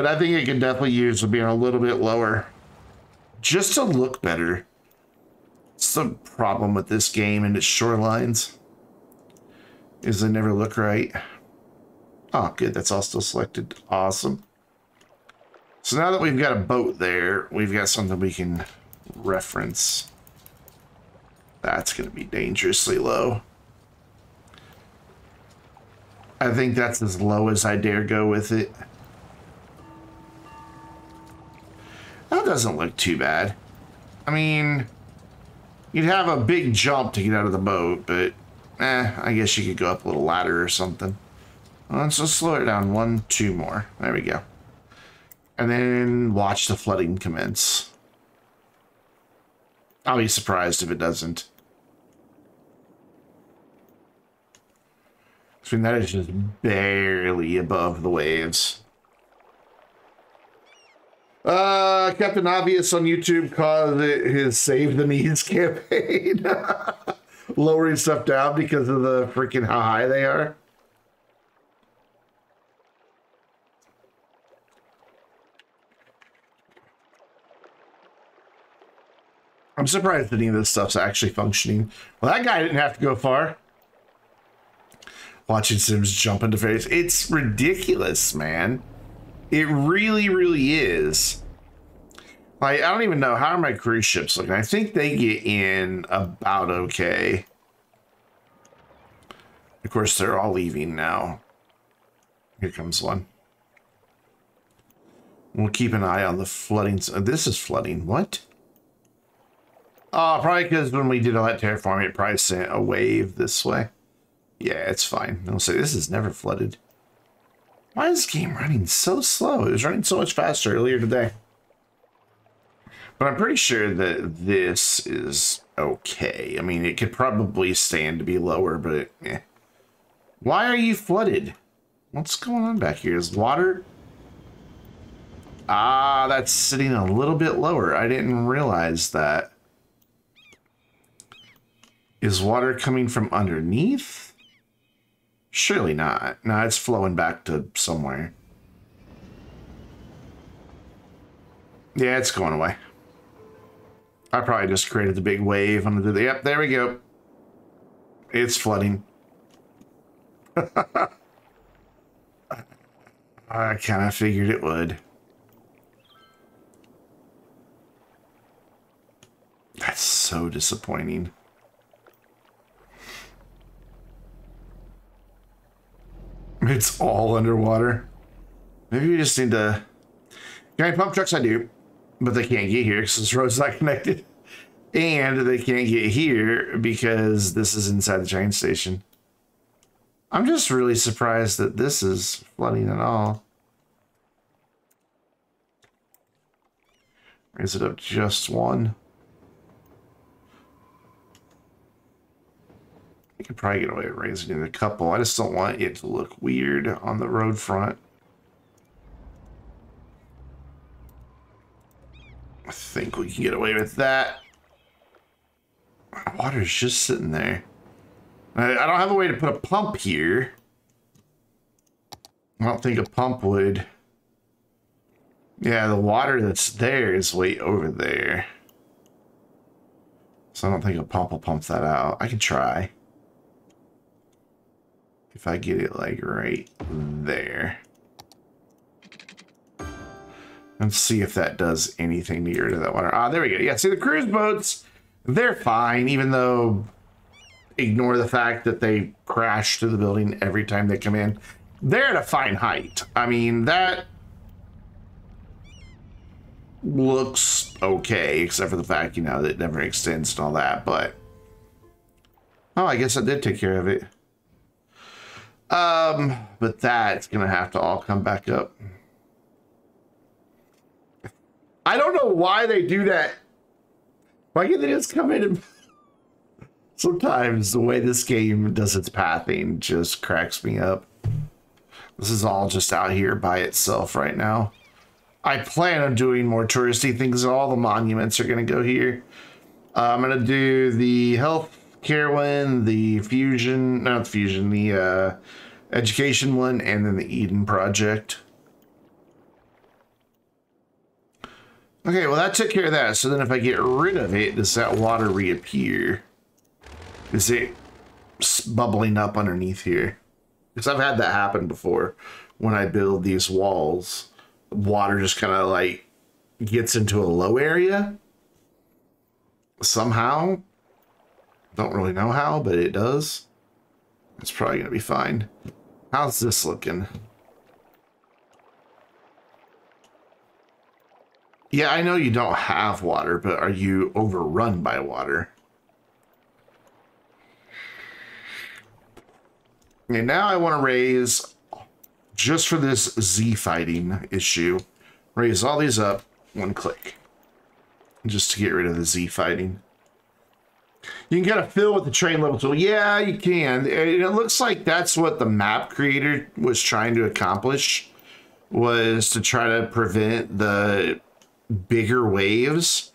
but I think it could definitely use being a little bit lower just to look better. It's the problem with this game and its shorelines is they never look right. Oh, good. That's all still selected. Awesome. So now that we've got a boat there, we've got something we can reference. That's going to be dangerously low. I think that's as low as I dare go with it. That doesn't look too bad. I mean, you'd have a big jump to get out of the boat, but I guess you could go up a little ladder or something. Let's just slow it down 1, 2 more. There we go. And then watch the flooding commence. I'll be surprised if it doesn't. I mean, that is just barely above the waves. Captain Obvious on YouTube called it his Save the Needs campaign. Lowering stuff down because of the freaking how high they are. I'm surprised that any of this stuff's actually functioning. Well, that guy didn't have to go far. Watching Sims jump into face. It's ridiculous, man. It really, really is. Like, I don't even know. How are my cruise ships looking? I think they get in about okay. Of course, they're all leaving now. Here comes one. We'll keep an eye on the flooding. This is flooding. What? Oh, probably because when we did all that terraforming, it probably sent a wave this way. Yeah, it's fine. I'll say this is never flooded. Why is this game running so slow? It was running so much faster earlier today. But I'm pretty sure that this is okay. I mean, it could probably stand to be lower, but Why are you flooded? What's going on back here? Is water? Ah, that's sitting a little bit lower. I didn't realize that. Is water coming from underneath? Surely not. No, it's flowing back to somewhere. Yeah, it's going away. I probably just created the big wave under the... Yep, there we go. It's flooding. I kind of figured it would. That's so disappointing. It's all underwater. Maybe we just need to... Can I pump trucks? I do. But they can't get here because this road's not connected. And they can't get here because this is inside the train station. I'm just really surprised that this is flooding at all. Raise it up just 1. I could probably get away with raising it a couple. I just don't want it to look weird on the road front. I think we can get away with that. Water's just sitting there. I don't have a way to put a pump here. I don't think a pump would. Yeah, the water that's there is way over there. So I don't think a pump will pump that out. I can try. If I get it like right there. Let's see if that does anything to get rid of that water. Ah, there we go. Yeah, see the cruise boats, they're fine, even though ignore the fact that they crash through the building every time they come in. They're at a fine height. I mean, that looks okay, except for the fact, you know, that it never extends and all that, but... Oh, I guess I did take care of it. But that's gonna have to all come back up. I don't know why they do that. Why can't they just come in and... Sometimes the way this game does its pathing just cracks me up. This is all just out here by itself right now. I plan on doing more touristy things. All the monuments are going to go here. I'm going to do the healthcare one, the fusion, not the fusion, the education one, and then the Eden project. Okay, well that took care of that. So then if I get rid of it, does that water reappear? Is it bubbling up underneath here? Because I've had that happen before. When I build these walls, water just kind of like gets into a low area. Somehow. Don't really know how, but it does. It's probably going to be fine. How's this looking? Yeah, I know you don't have water, but are you overrun by water? Okay, now I want to raise, just for this Z fighting issue, raise all these up, one click. Just to get rid of the Z fighting. You can kind of fill with the train level tool. Yeah, you can. And it looks like that's what the map creator was trying to accomplish, was to try to prevent the bigger waves.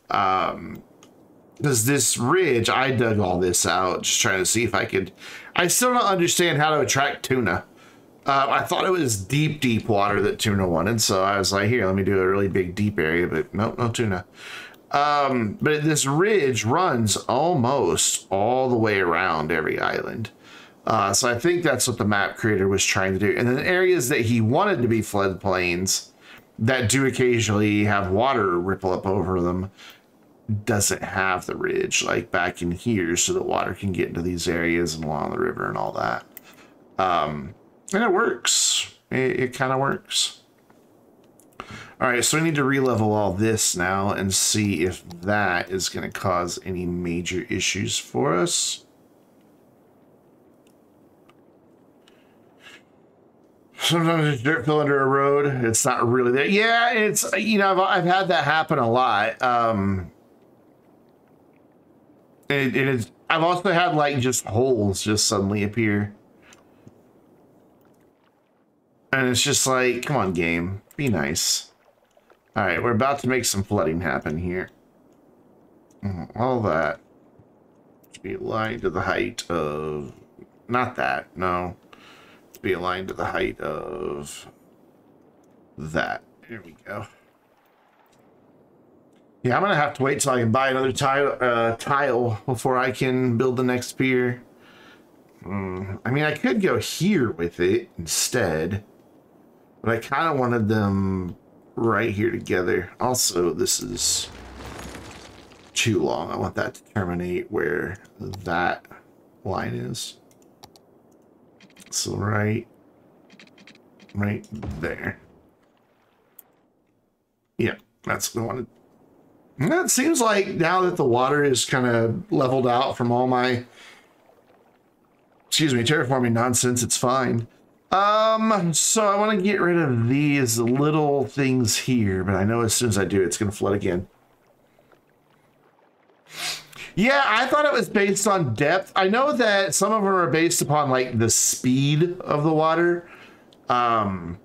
Because this ridge, I dug all this out, just trying to see if I could. I still don't understand how to attract tuna. I thought it was deep, deep water that tuna wanted, so I was like, here, let me do a really big, deep area, but nope, no tuna. But this ridge runs almost all the way around every island. So I think that's what the map creator was trying to do. And then areas that he wanted to be floodplains that do occasionally have water ripple up over them doesn't have the ridge like back in here, so that water can get into these areas and along the river and all that. And it works. It kind of works. All right, so we need to re-level all this now and see if that is going to cause any major issues for us. Sometimes there's dirt fill under a road. It's not really there. Yeah, it's, you know, I've had that happen a lot. It is. I've also had like just holes just suddenly appear. And it's just like, come on, game, be nice. All right, we're about to make some flooding happen here. All that to be aligned to the height of, not that, no. To be aligned to the height of that. There we go. Yeah, I'm gonna have to wait till I can buy another tile before I can build the next pier. I mean, I could go here with it instead, but I kind of wanted them right here together. Also, this is too long. I want that to terminate where that line is. So right there. Yeah, that's what I wanted. And that seems like now that the water is kind of leveled out from all my, excuse me, terraforming nonsense, it's fine. So I want to get rid of these little things here, but I know as soon as I do, it's going to flood again. Yeah, I thought it was based on depth. I know that some of them are based upon like the speed of the water. But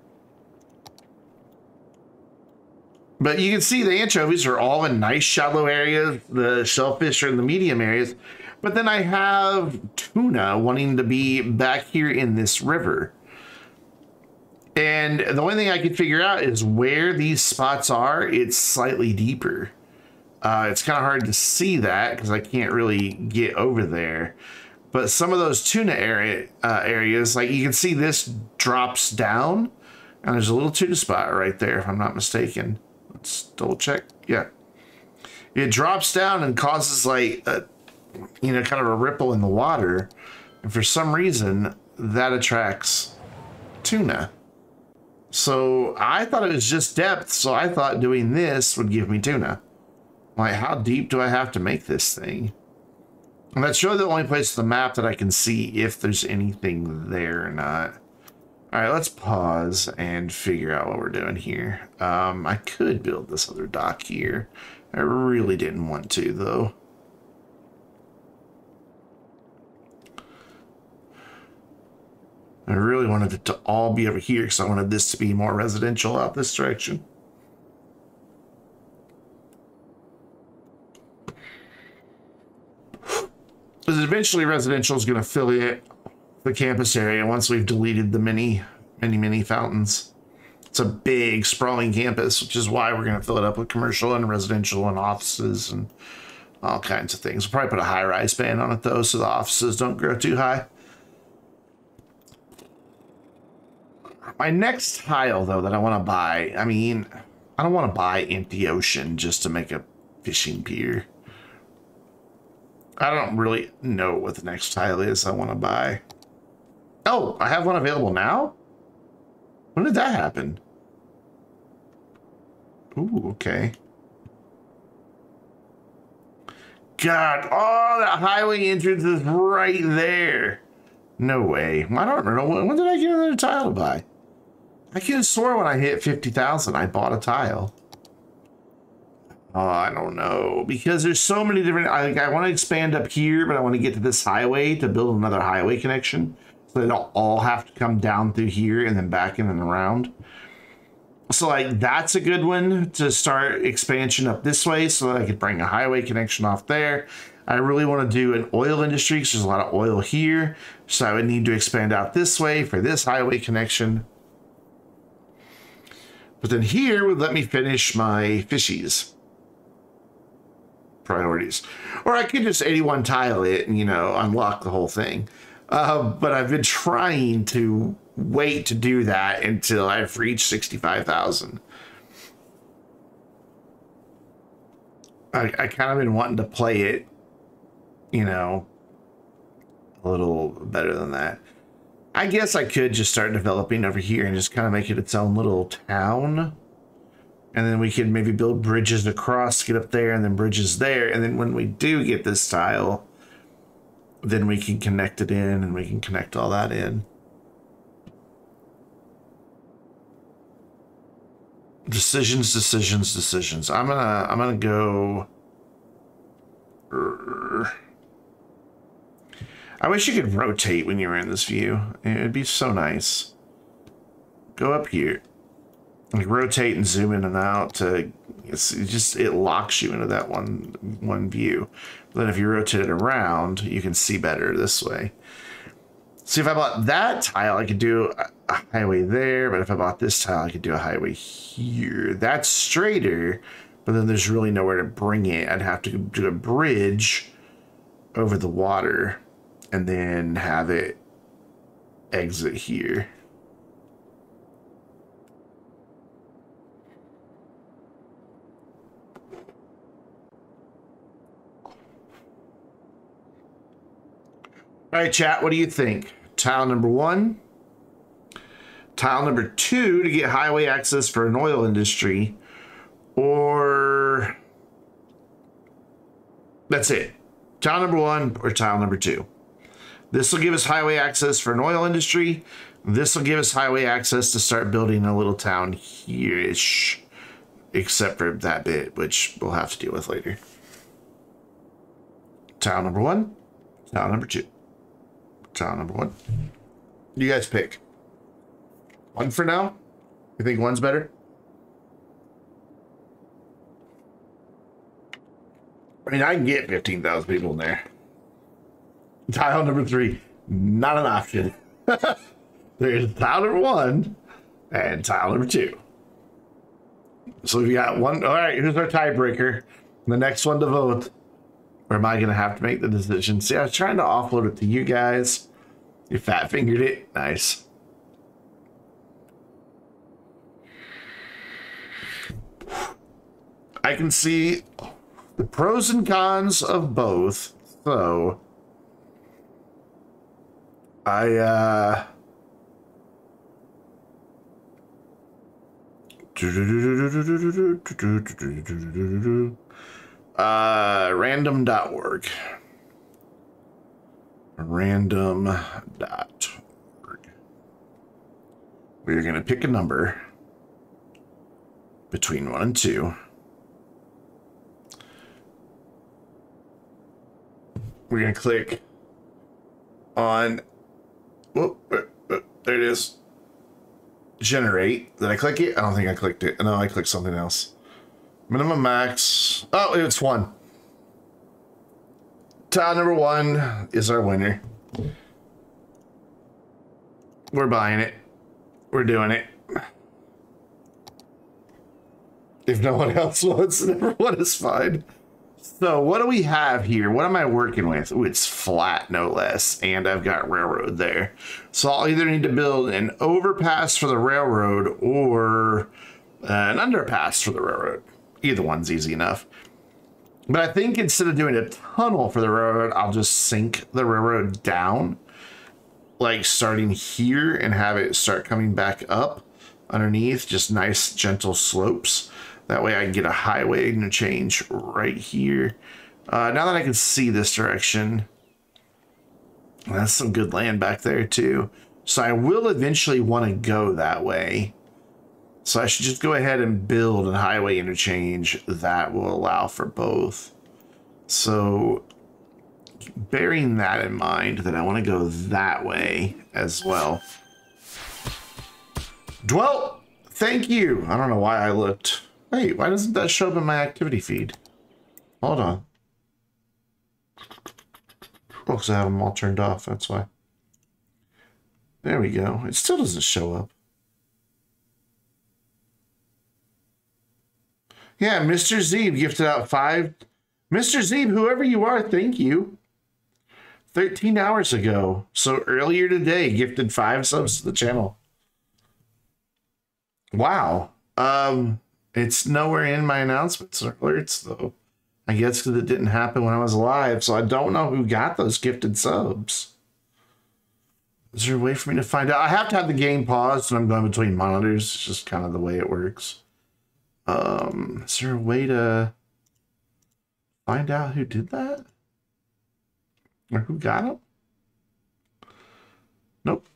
you can see the anchovies are all in nice shallow areas. The shellfish are in the medium areas. But then I have tuna wanting to be back here in this river. And the only thing I could figure out is where these spots are, it's slightly deeper. It's kind of hard to see that because I can't really get over there. But some of those tuna areas, like you can see this drops down. And there's a little tuna spot right there, if I'm not mistaken. Let's double check. Yeah. It drops down and causes like a, you know, kind of a ripple in the water. And for some reason, that attracts tuna. So I thought it was just depth. So I thought doing this would give me tuna. Like, how deep do I have to make this thing? And that's really the only place on the map that I can see if there's anything there or not. All right, let's pause and figure out what we're doing here. I could build this other dock here. I really didn't want to, though. I really wanted it to all be over here because I wanted this to be more residential out this direction. Because eventually residential is going to fill in the campus area once we've deleted the many fountains. It's a big, sprawling campus, which is why we're going to fill it up with commercial and residential and offices and all kinds of things. We'll probably put a high-rise band on it, though, so the offices don't grow too high. My next tile, though, that I want to buy, I mean, I don't want to buy empty ocean just to make a fishing pier. I don't really know what the next tile is I want to buy. Oh, I have one available now? When did that happen? Ooh, okay. God, oh, that highway entrance is right there. No way. I don't know. When did I get another tile to buy? I could have swore when I hit 50,000, I bought a tile. Oh, I don't know. Because there's so many different... I want to expand up here, but I want to get to this highway to build another highway connection. So they don't all have to come down through here and then back in and around. So, like, that's a good one to start expansion up this way so that I could bring a highway connection off there. I really want to do an oil industry because there's a lot of oil here. So I would need to expand out this way for this highway connection. But then here would let me finish my fishies priorities. Or I could just 81 tile it and, you know, unlock the whole thing. But I've been trying to wait to do that until I've reached 65,000. I kind of been wanting to play it, you know, a little better than that. I guess I could just start developing over here and just kind of make it its own little town. And then we could maybe build bridges across, get up there, and then bridges there. And then when we do get this tile, then we can connect it in and we can connect all that in. Decisions, decisions, decisions. I'm gonna go. I wish you could rotate when you were in this view. It'd be so nice. Go up here. Like rotate and zoom in and out to it locks you into that one view. But then if you rotate it around, you can see better this way. See, if I bought that tile, I could do a highway there, but if I bought this tile, I could do a highway here. That's straighter, but then there's really nowhere to bring it. I'd have to do a bridge over the water and then have it exit here. All right, chat, what do you think? Tile number 1. Tile number 2 to get highway access for an oil industry. Or that's it. Tile number 1 or tile number 2. This will give us highway access for an oil industry. This will give us highway access to start building a little town here-ish. Except for that bit, which we'll have to deal with later. Tile number 1. Tile number 2. Tile number 1. You guys pick. 1 for now? You think 1's better? I mean, I can get 15,000 people in there. Tile number 3, not an option. There's tile number 1 and tile number 2. So we got one. All right, who's our tiebreaker? The next one to vote. Or am I going to have to make the decision? See, I was trying to offload it to you guys. You fat fingered it. Nice. I can see the pros and cons of both. So random.org. Random.org. We're going to pick a number between 1 and 2. We're going to click on, whoop, there it is. Generate. Did I click it? I don't think I clicked it. No, I clicked something else. Minimum max. Oh, it's 1. Tile number 1 is our winner. We're buying it. We're doing it. If no one else wants, then everyone is fine. So what do we have here? What am I working with? Ooh, it's flat, no less. And I've got railroad there. So I'll either need to build an overpass for the railroad or an underpass for the railroad. Either one's easy enough. But I think instead of doing a tunnel for the railroad, I'll just sink the railroad down. Like starting here and have it start coming back up underneath. Just nice, gentle slopes. That way I can get a highway interchange right here. Now that I can see this direction, that's some good land back there too. So I will eventually want to go that way. So I should just go ahead and build a highway interchange that will allow for both. So bearing that in mind, that I want to go that way as well. Dwell, thank you. I don't know why I looked. Wait, why doesn't that show up in my activity feed? Hold on. Oh, because I have them all turned off, that's why. There we go. It still doesn't show up. Yeah, Mr. Zeeb gifted out 5. Mr. Zeeb, whoever you are, thank you. 13 hours ago. So earlier today, gifted 5 subs to the channel. Wow. It's nowhere in my announcements or alerts, though. I guess because it didn't happen when I was live, so I don't know who got those gifted subs. Is there a way for me to find out? I have to have the game paused when I'm going between monitors. It's just kind of the way it works. Is there a way to find out who did that? Or who got them? Nope.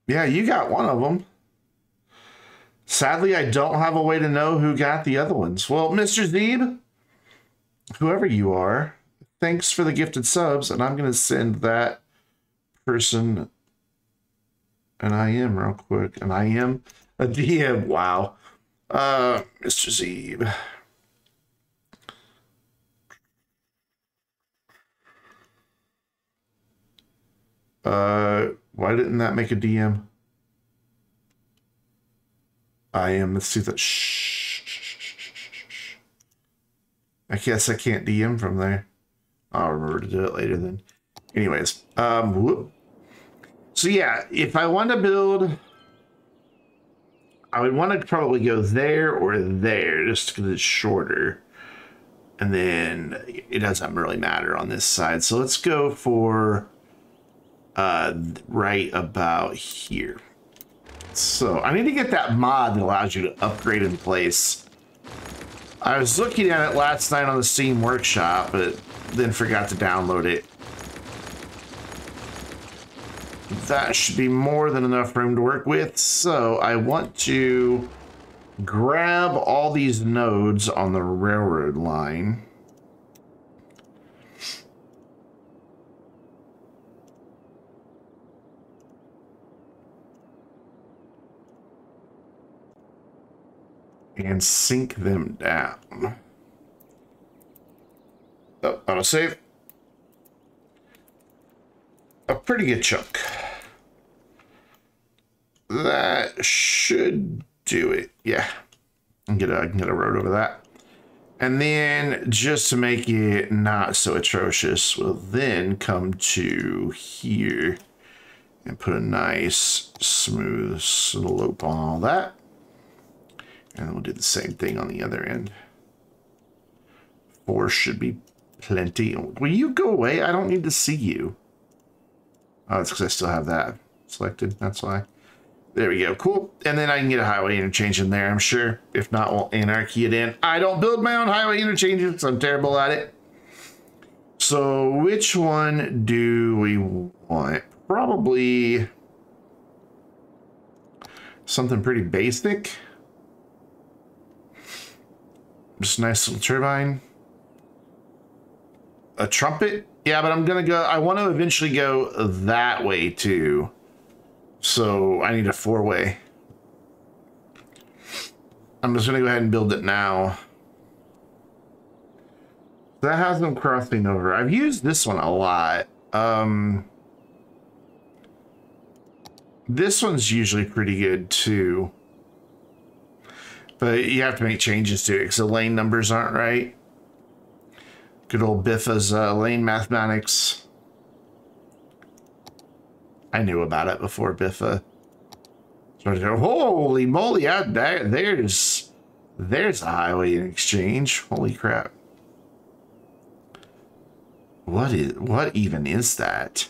Yeah, you got one of them. Sadly, I don't have a way to know who got the other ones. Well, Mr. Zeeb, whoever you are, thanks for the gifted subs, and I'm going to send that person an IM real quick. An IM? A DM. Wow. Mr. Zeeb. Why didn't that make a DM? Let's see that. Shh. I guess I can't DM from there. I'll remember to do it later then. Anyways, whoop. So yeah, if I want to build, I would want to probably go there or there, just because it's shorter. And then it doesn't really matter on this side. So let's go for right about here. So I need to get that mod that allows you to upgrade in place. I was looking at it last night on the Steam Workshop, but then forgot to download it. That should be more than enough room to work with. So I want to grab all these nodes on the railroad line. And sink them down. Oh, autosave. A pretty good chunk. That should do it. Yeah. I can get a road over that. And then just to make it not so atrocious, we'll then come to here and put a nice smooth slope on all that. And then we'll do the same thing on the other end. 4 should be plenty. Will you go away? I don't need to see you. Oh, it's because I still have that selected. That's why. There we go. Cool. And then I can get a highway interchange in there, I'm sure. If not, we'll anarchy it in. I don't build my own highway interchanges because I'm terrible at it. So which one do we want? Probably something pretty basic. Just a nice little turbine. A trumpet? Yeah, but I'm going to go... I want to eventually go that way, too. So I need a 4-way. I'm just going to go ahead and build it now. That has them crossing over. I've used this one a lot. This one's usually pretty good, too. But you have to make changes to it because the lane numbers aren't right. Good old Biffa's lane mathematics. I knew about it before Biffa. So I go, holy moly, out there, there's a highway in exchange. Holy crap. What even is that?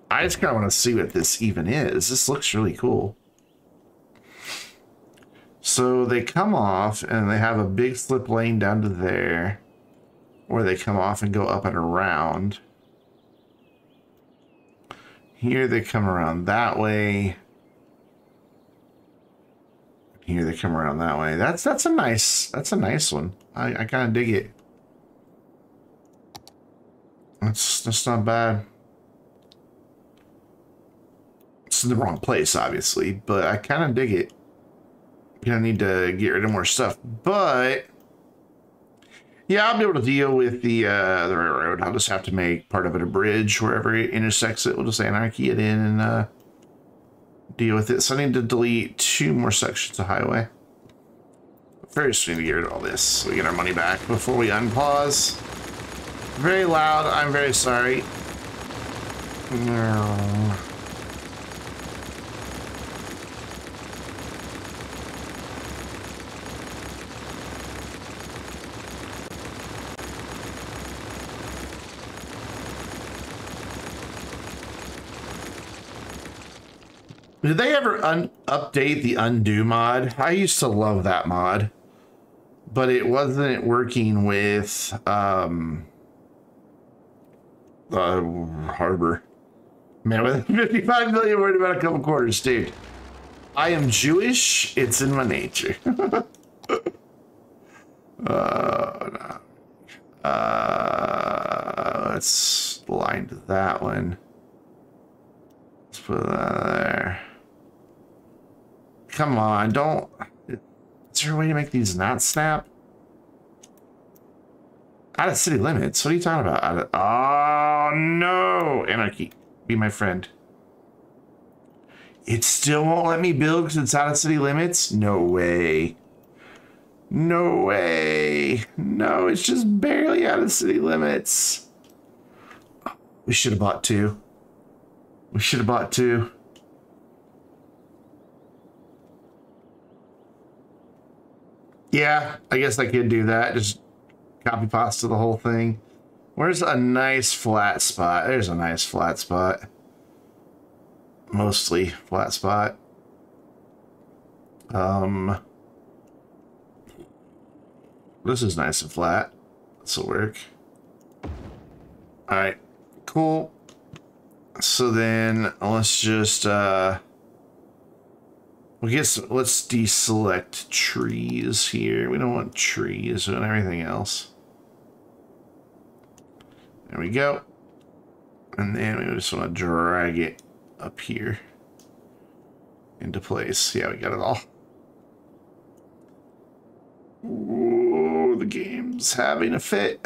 I just kind of want to see what this even is. This looks really cool. So they come off and they have a big slip lane down to there, or they come off and go up and around. Here they come around that way. Here they come around that way. That's a nice one. I kind of dig it. That's not bad. It's in the wrong place, obviously, but I kind of dig it. Gonna need to get rid of more stuff, but yeah, I'll be able to deal with the railroad. I'll just have to make part of it a bridge wherever it intersects it. We'll just anarchy it in and deal with it. So I need to delete 2 more sections of highway. First, we need to get rid of all this so we get our money back before we unpause. Very loud. I'm very sorry. No. Did they ever update the undo mod? I used to love that mod, but it wasn't working with Harbor. Man, with 55 million, worried about a couple quarters, dude. I am Jewish. It's in my nature. No. Let's line to that one. Let's put that there. Come on, don't. Is there a way to make these not snap? Out of city limits? What are you talking about? Oh no! Anarchy, be my friend. It still won't let me build because it's out of city limits? No way. No way. No, it's just barely out of city limits. We should have bought 2. We should have bought 2. Yeah, I guess I could do that. Just copy pasta the whole thing. Where's a nice flat spot? There's a nice flat spot. Mostly flat spot. This is nice and flat. This will work. All right, cool. So then let's just let's deselect trees here. We don't want trees and everything else. There we go. And then we just want to drag it up here into place. Yeah, we got it all. Ooh, the game's having a fit.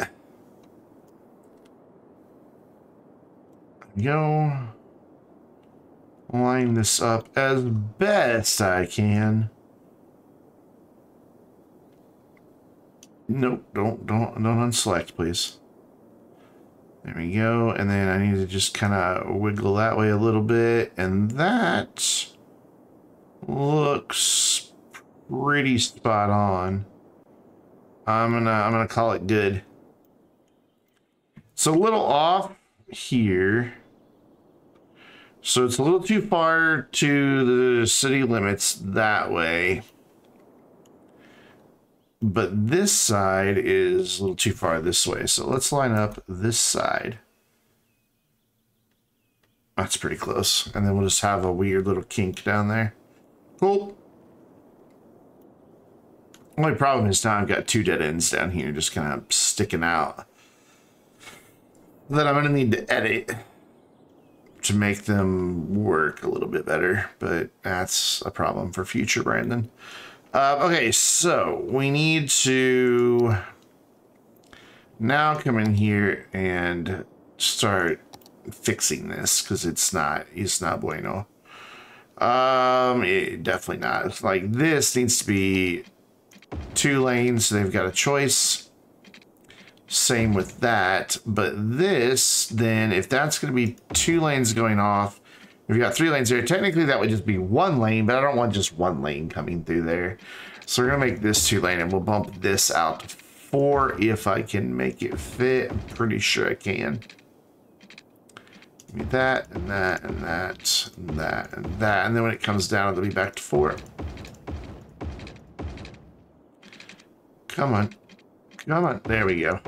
Go. Line this up as best I can. Nope, don't unselect, please. There we go, and then I need to just kind of wiggle that way a little bit, and that looks pretty spot on. I'm gonna call it good. So a little off here. So it's a little too far to the city limits that way. But this side is a little too far this way. So let's line up this side. That's pretty close. And then we'll just have a weird little kink down there. Cool. Only problem is now I've got 2 dead ends down here just kind of sticking out that I'm going to need to edit to make them work a little bit better, but that's a problem for future Brandon. Okay, so we need to now come in here and start fixing this because it's not bueno. Definitely not. It's like this needs to be 2 lanes, so they've got a choice. Same with that, but this, then, if that's going to be 2 lanes going off, we've got 3 lanes there. Technically, that would just be 1 lane, but I don't want just 1 lane coming through there. So we're going to make this 2 lane, and we'll bump this out to 4 if I can make it fit. I'm pretty sure I can. Give me that, and that, and that, and that, and that. And then when it comes down, it'll be back to 4. Come on. Come on. There we go.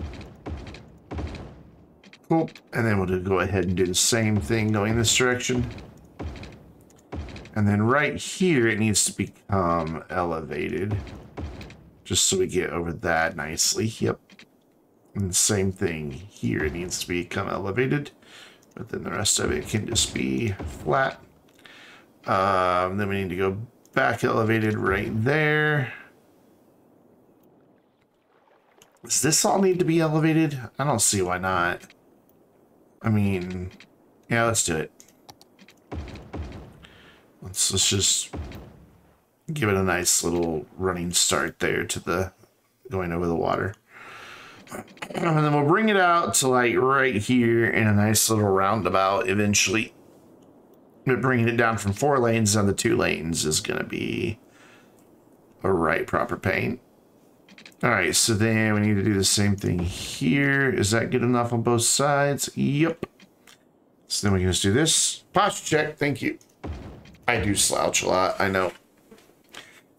Cool. And then we'll just go ahead and do the same thing going this direction. And then right here, it needs to become elevated. Just so we get over that nicely. Yep. And the same thing here. It needs to become elevated. But then the rest of it can just be flat. Then we need to go back elevated right there. Does this all need to be elevated? I don't see why not. I mean, yeah, let's do it. Let's just give it a nice little running start there to the going over the water. And then we'll bring it out to like right here in a nice little roundabout eventually. But bringing it down from 4 lanes down to 2 lanes is going to be a right proper pain. All right, so then we need to do the same thing here. Is that good enough on both sides? Yep. So then we can just do this. Posture check, thank you. I do slouch a lot, I know.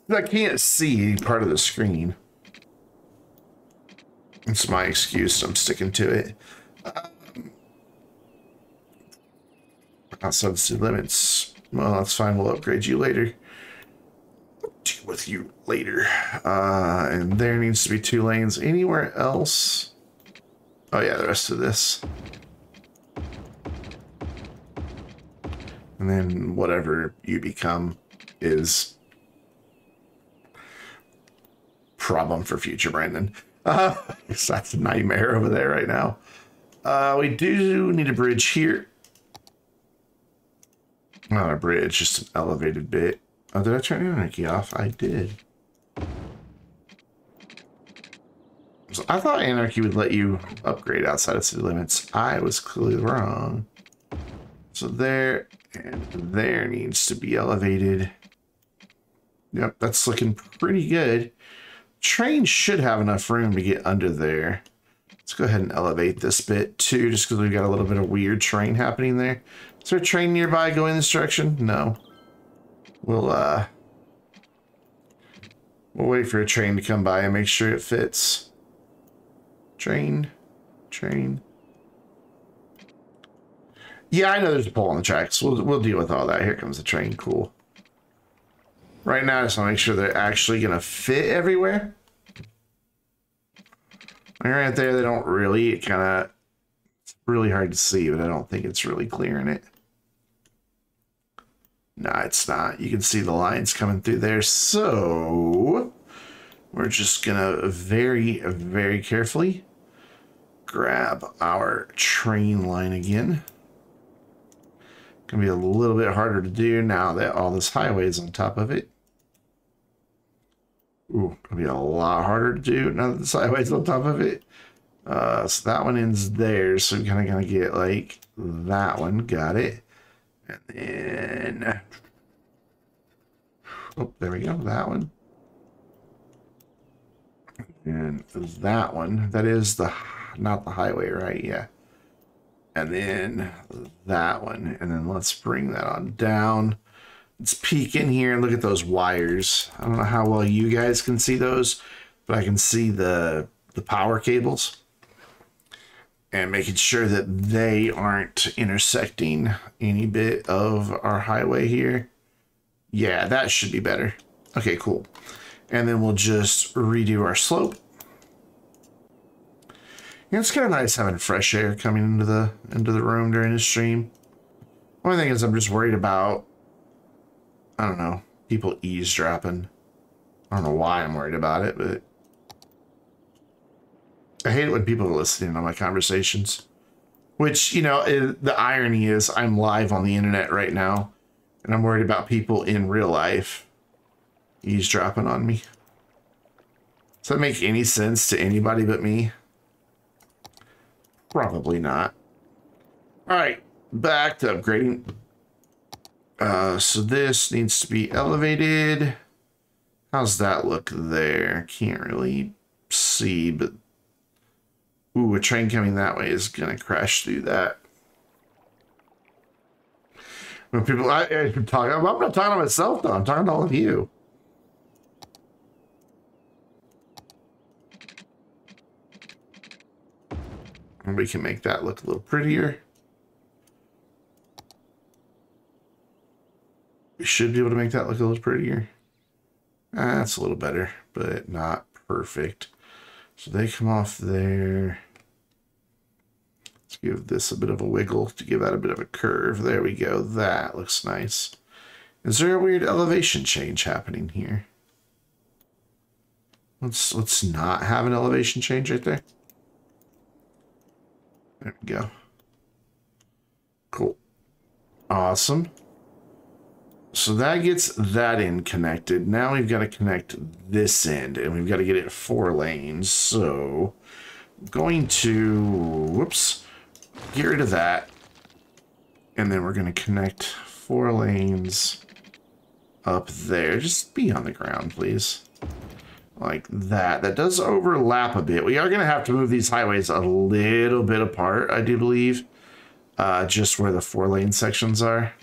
I can't see part of the screen. It's my excuse, I'm sticking to it. Outside the city limits. Well, that's fine, we'll upgrade you later. Deal with you later. And there needs to be 2 lanes. Anywhere else? Oh yeah, the rest of this. And then whatever you become is problem for future Brandon. That's a nightmare over there right now. We do need a bridge here. Not a bridge, just an elevated bit. Oh, did I turn anarchy off? I did. So I thought anarchy would let you upgrade outside of city limits. I was clearly wrong. So there and there needs to be elevated. Yep, that's looking pretty good. Train should have enough room to get under there. Let's go ahead and elevate this bit too, just because we've got a little bit of weird terrain happening there. Is there a train nearby going this direction? No. We'll wait for a train to come by and make sure it fits. Train. Yeah, I know there's a pole on the tracks. We'll deal with all that. Here comes the train. Cool. Right now, I just want to make sure they're actually going to fit everywhere. Like right there, they don't really. It's really hard to see, but I don't think it's really clear in it. No, it's not. You can see the lines coming through there. So we're just going to very, very carefully grab our train line again. Gonna be a little bit harder to do now that all this highway is on top of it. Ooh, gonna be a lot harder to do now that this highway is on top of it. So that one ends there. So we're kind of gonna get like that one. Got it. And then, oh, there we go. That one. And that one. That is the not the highway, right? Yeah. And then that one. And then let's bring that on down. Let's peek in here and look at those wires. I don't know how well you guys can see those, but I can see the power cables. And making sure that they aren't intersecting any bit of our highway here. Yeah, that should be better. Okay, cool. And then we'll just redo our slope. Yeah, it's kind of nice having fresh air coming into the room during the stream. Only thing is I'm just worried about, I don't know, people eavesdropping. I don't know why I'm worried about it, but I hate it when people are listening to my conversations. Which, you know, the irony is I'm live on the internet right now. And I'm worried about people in real life eavesdropping on me. Does that make any sense to anybody but me? Probably not. All right, back to upgrading. So this needs to be elevated. How's that look there? Can't really see, but ooh, a train coming that way is gonna crash through that. When people, I'm not talking to myself though. I'm talking to all of you. And we can make that look a little prettier. We should be able to make that look a little prettier. That's a little better, but not perfect. So they come off there. Let's give this a bit of a wiggle to give that a bit of a curve. There we go. That looks nice. Is there a weird elevation change happening here? Let's not have an elevation change right there. There we go. Cool. Awesome. So that gets that end connected. Now we've got to connect this end, and we've got to get it 4 lanes. So I'm going to, whoops, get rid of that. And then we're going to connect 4 lanes up there. Just be on the ground, please. Like that. That does overlap a bit. We are going to have to move these highways a little bit apart, I do believe. Just where the 4 lane sections are.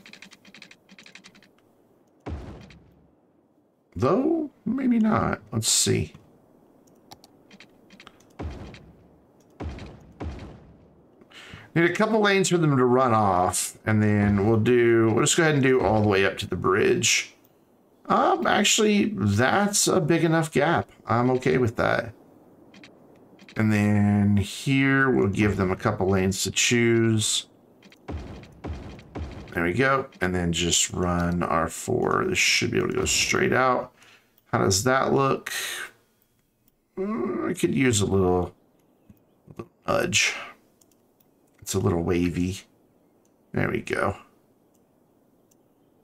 Though, maybe not. Let's see. Need a couple lanes for them to run off, and then we'll just go ahead and do all the way up to the bridge. Actually, that's a big enough gap. I'm okay with that. And then here, we'll give them a couple lanes to choose. There we go. And then just run our 4. This should be able to go straight out. How does that look? I could use a little nudge. It's a little wavy. There we go.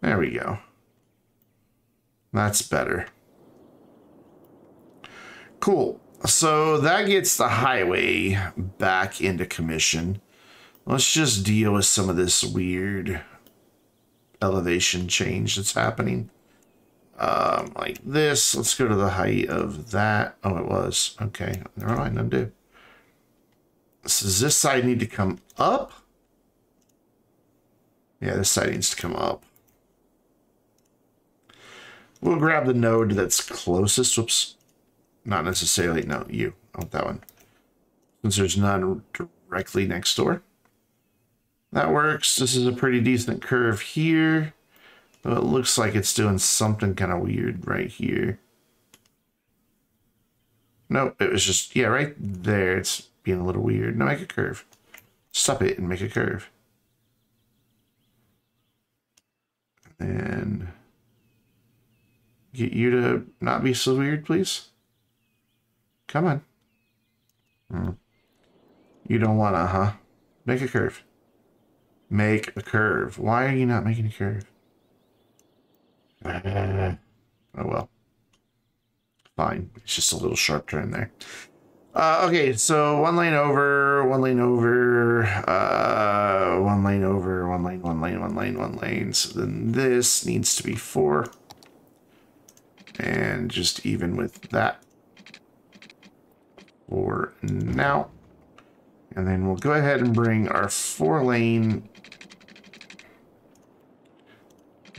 There we go. That's better. Cool. So that gets the highway back into commission. Let's just deal with some of this weird elevation change that's happening. Like this. Let's go to the height of that. Oh, it was. Okay. Never mind. Undo. So does this side need to come up? Yeah, this side needs to come up. We'll grab the node that's closest. Whoops. Not necessarily. No, you. I want that one. Since there's none directly next door. That works. This is a pretty decent curve here. But it looks like it's doing something kind of weird right here. Nope, it was just, yeah, right there. It's being a little weird. No, make a curve. Stop it and make a curve. And get you to not be so weird, please. Come on. You don't want to, huh? Make a curve. Make a curve. Why are you not making a curve? Oh, well. Fine. It's just a little sharp turn there. Okay, so 1 lane over, 1 lane over, 1 lane over, 1 lane, 1 lane, 1 lane, 1 lane. So then this needs to be 4. And just even with that for now. And then we'll go ahead and bring our 4 lane.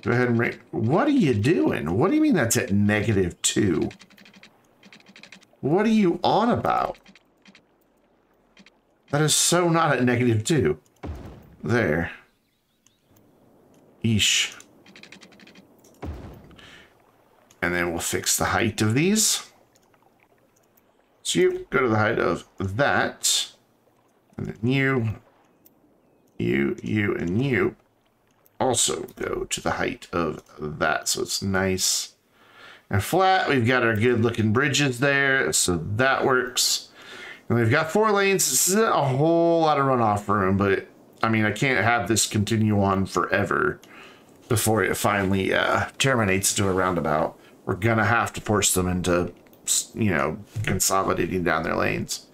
Go ahead and bring. What are you doing? What do you mean that's at -2? What are you on about? That is so not at -2. There. Eesh. And then we'll fix the height of these. So you go to the height of that. And then you, and you also go to the height of that. So it's nice and flat. We've got our good looking bridges there. So that works. And we've got 4 lanes. This isn't a whole lot of runoff room, but I mean, I can't have this continue on forever. before it finally terminates to a roundabout. We're going to have to force them into, you know, consolidating down their lanes.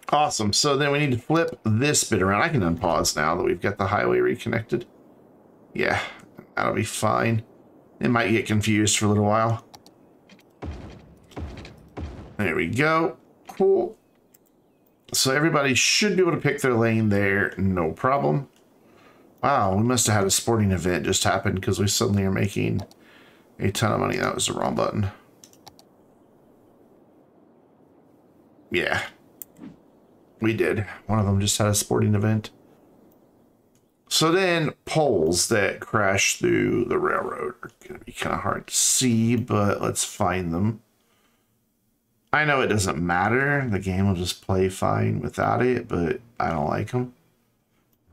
Awesome. So then we need to flip this bit around. I can unpause now that we've got the highway reconnected. Yeah, that'll be fine. It might get confused for a little while. There we go. Cool. So everybody should be able to pick their lane there. No problem. Wow, we must have had a sporting event just happen because we suddenly are making a ton of money. That was the wrong button. Yeah. We did. One of them just had a sporting event. So then poles that crash through the railroad are going to be kind of hard to see, but let's find them. I know it doesn't matter. The game will just play fine without it, but I don't like them.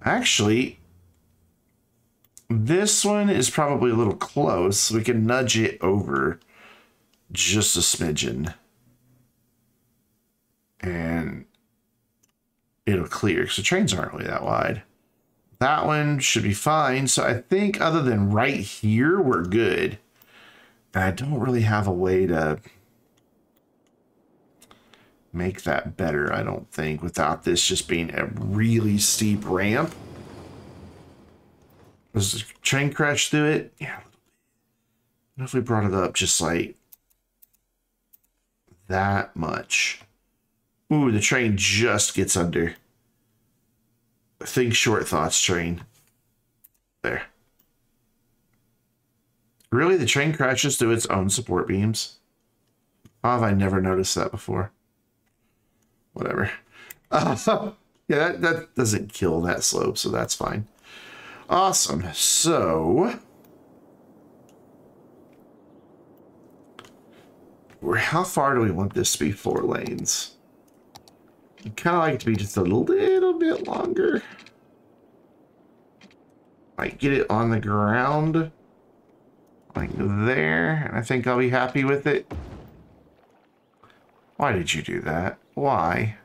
Actually, this one is probably a little close. We can nudge it over just a smidgen. And it'll clear because the trains aren't really that wide. That one should be fine. So I think other than right here, we're good. And I don't really have a way to make that better, I don't think, without this just being a really steep ramp. Does the train crash through it? Yeah. What if we brought it up just like that much? Ooh, the train just gets under. Think short thoughts, train. There. Really? The train crashes through its own support beams? How have I never noticed that before? Whatever. Yeah, that doesn't kill that slope, so that's fine. Awesome. So, how far do we want this to be? 4 lanes. I kind of like it to be just a little bit longer. Like get it on the ground like there, and I think I'll be happy with it. Why did you do that? Why?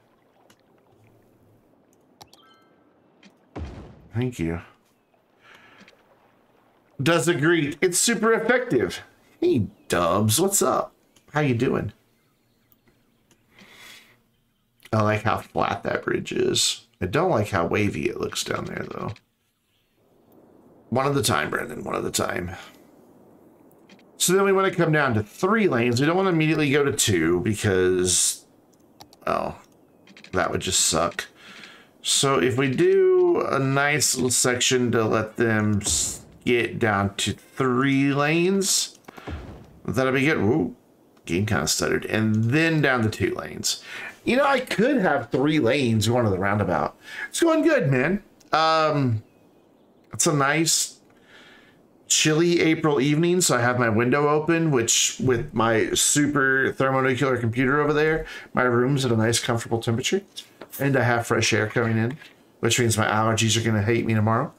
Thank you. Does agree. It's super effective. Hey, Dubs, what's up? How you doing? I like how flat that bridge is. I don't like how wavy it looks down there, though. One at a time, Brendan. One at a time. So then we want to come down to 3 lanes. We don't want to immediately go to 2 because, well, that would just suck. So if we do a nice little section to let them get down to 3 lanes, that'll be good. Ooh, game kind of stuttered. And then down to 2 lanes. You know, I could have 3 lanes going to the roundabout. It's going good, man. It's a nice chilly April evening, so I have my window open, which with my super thermonuclear computer over there, my room's at a nice comfortable temperature. And I have fresh air coming in, which means my allergies are going to hate me tomorrow.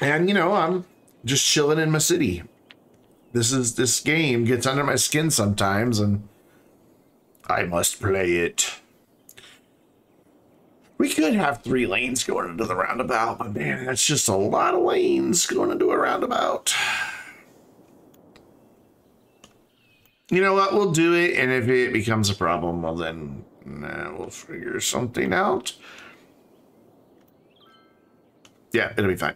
And, you know, I'm just chilling in my city. This game gets under my skin sometimes, and I must play it. We could have 3 lanes going into the roundabout, but man, that's just a lot of lanes going into a roundabout. You know what? We'll do it, and if it becomes a problem, well then we'll figure something out. Yeah, it'll be fine.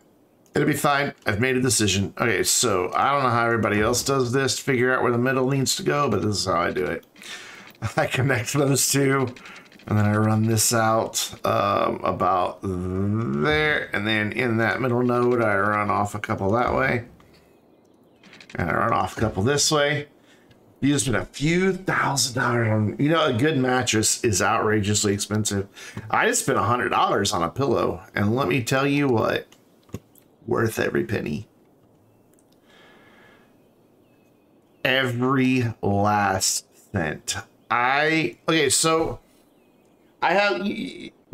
It'll be fine. I've made a decision. Okay, so I don't know how everybody else does this to figure out where the middle needs to go, but this is how I do it. I connect those 2, and then I run this out about there, and then in that middle node, I run off a couple that way, and I run off a couple this way. You spend a few $1,000s on, you know, a good mattress is outrageously expensive. I just spent $100 on a pillow, and let me tell you what, worth every penny. Every last cent. Okay, so I have,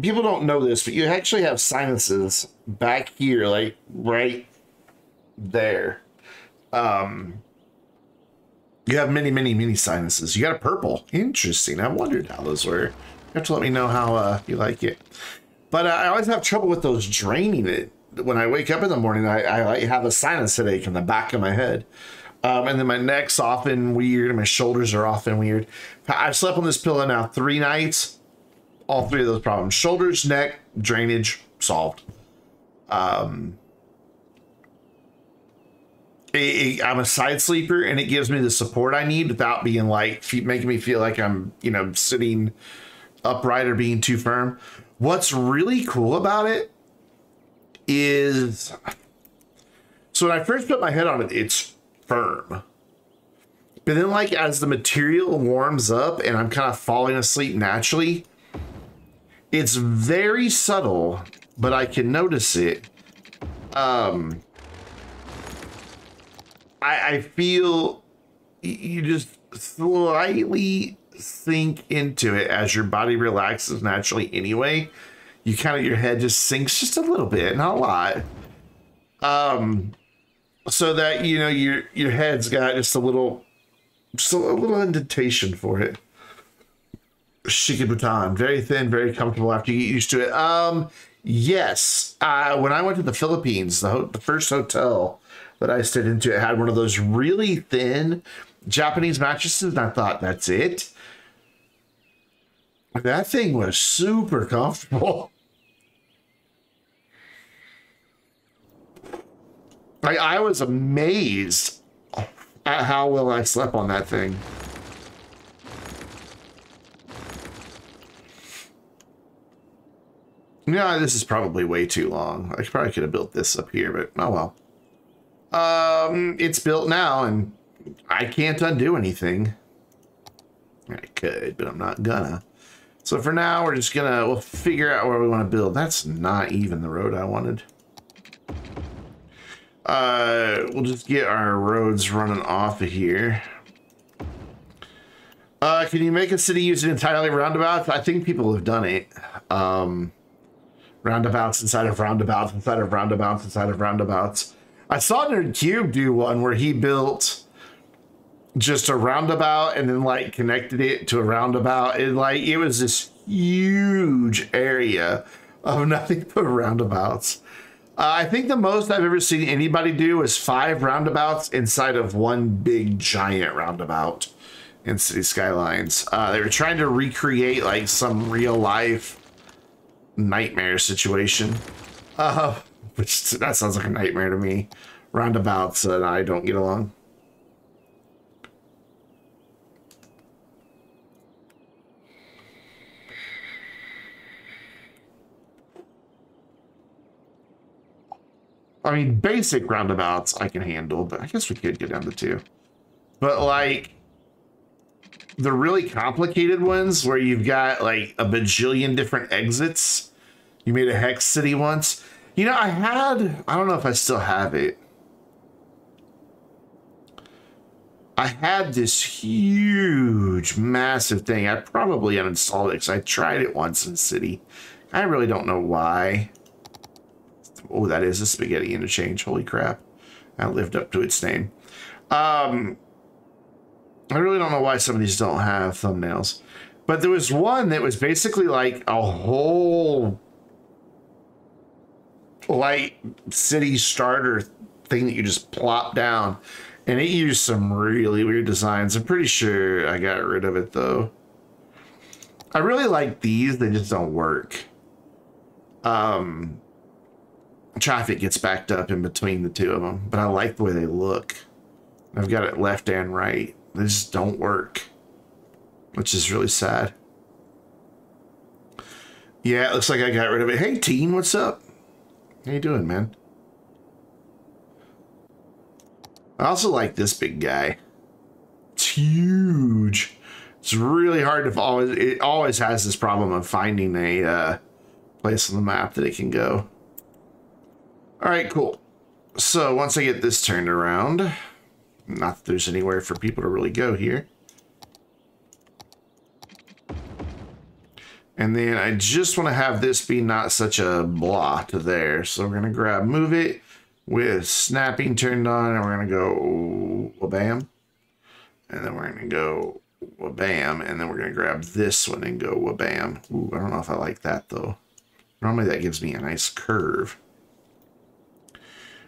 people don't know this, but you actually have sinuses back here, like right there. You have many, many, many sinuses. You got a purple. Interesting. I wondered how those were. have to let me know how you like it. But I always have trouble with those draining it. When I wake up in the morning, I like have a sinus headache in the back of my head. And then my neck's often weird, and my shoulders are often weird. I've slept on this pillow now 3 nights. All 3 of those problems. Shoulders, neck, drainage, solved. I'm a side sleeper, and it gives me the support I need without being like making me feel like I'm, you know, sitting upright or being too firm. What's really cool about it is, so when I first put my head on it, it's firm. But then, like, as the material warms up and I'm kind of falling asleep naturally, it's very subtle, but I can notice it. I feel you just slightly sink into it as your body relaxes naturally anyway. You kind of, your head just sinks just a little bit, not a lot. So that, you know, your head's got just a little indentation for it. Shikibutan, very thin, very comfortable after you get used to it. Yes, when I went to the Philippines, the first hotel that I stayed into, it had one of those really thin Japanese mattresses, and I thought, that's it. That thing was super comfortable. I was amazed at how well I slept on that thing. Yeah, this is probably way too long. I probably could have built this up here, but oh well. It's built now, and I can't undo anything. I could, but I'm not gonna. So for now, we'll figure out where we want to build. That's not even the road I wanted. We'll just get our roads running off of here. Can you make a city using entirely roundabouts? I think people have done it. Roundabouts inside of roundabouts inside of roundabouts inside of roundabouts. I saw Nerd Cube do one where he built just a roundabout and then like connected it to a roundabout. And like it was this huge area of nothing but roundabouts. I think the most I've ever seen anybody do is 5 roundabouts inside of one big giant roundabout in City Skylines. They were trying to recreate like some real life nightmare situation. Which that sounds like a nightmare to me. Roundabouts and I don't get along. I mean, basic roundabouts I can handle, but I guess we could get down to 2. But like the really complicated ones where you've got like a bajillion different exits. You made a hex city once. You know, I don't know if I still have it. I had this huge, massive thing. I probably uninstalled it because I tried it once in City. I really don't know why. Oh, that is a spaghetti interchange. Holy crap. That lived up to its name. I really don't know why some of these don't have thumbnails. But there was one that was basically like a whole light city starter thing that you just plop down. And it used some really weird designs. I'm pretty sure I got rid of it, though. I really like these. They just don't work. Traffic gets backed up in between the 2 of them, but I like the way they look. I've got it left and right. They just don't work, which is really sad. Yeah, it looks like I got rid of it. Hey, Teen, what's up? How you doing, man? I also like this big guy. It's huge. It's really hard to follow. It always has this problem of finding a place on the map that it can go. All right, cool. So once I get this turned around, not that there's anywhere for people to really go here. And then I just want to have this be not such a blah to there. So we're going to move it with snapping turned on, and we're going to go bam. And then we're going to go Wabam. And then we're going to grab this one and go wabam. Ooh, I don't know if I like that, though. Normally that gives me a nice curve.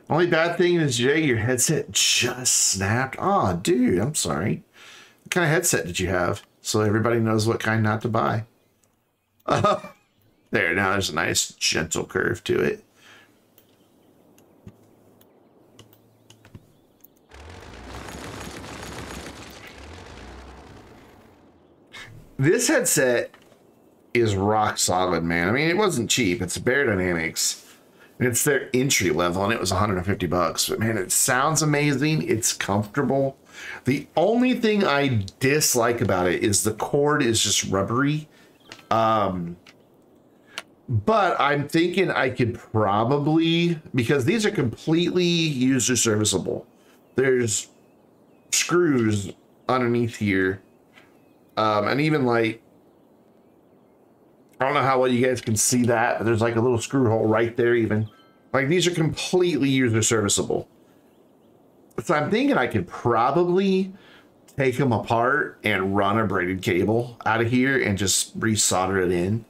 Only bad thing is, Jay, your headset just snapped. Oh, dude, I'm sorry. What kind of headset did you have? So everybody knows what kind not to buy. There, now there's a nice gentle curve to it. This headset is rock solid, man. I mean, it wasn't cheap. It's Bear Dynamics. It's their entry level, and it was 150 bucks. But man, it sounds amazing. It's comfortable. The only thing I dislike about it is the cord is just rubbery. But I'm thinking I could probably, because these are completely user serviceable. There's screws underneath here. And even like, I don't know how well you guys can see that, but there's like a little screw hole right there even. Like these are completely user serviceable. So I'm thinking I could probably take them apart and run a braided cable out of here and just re-solder it in.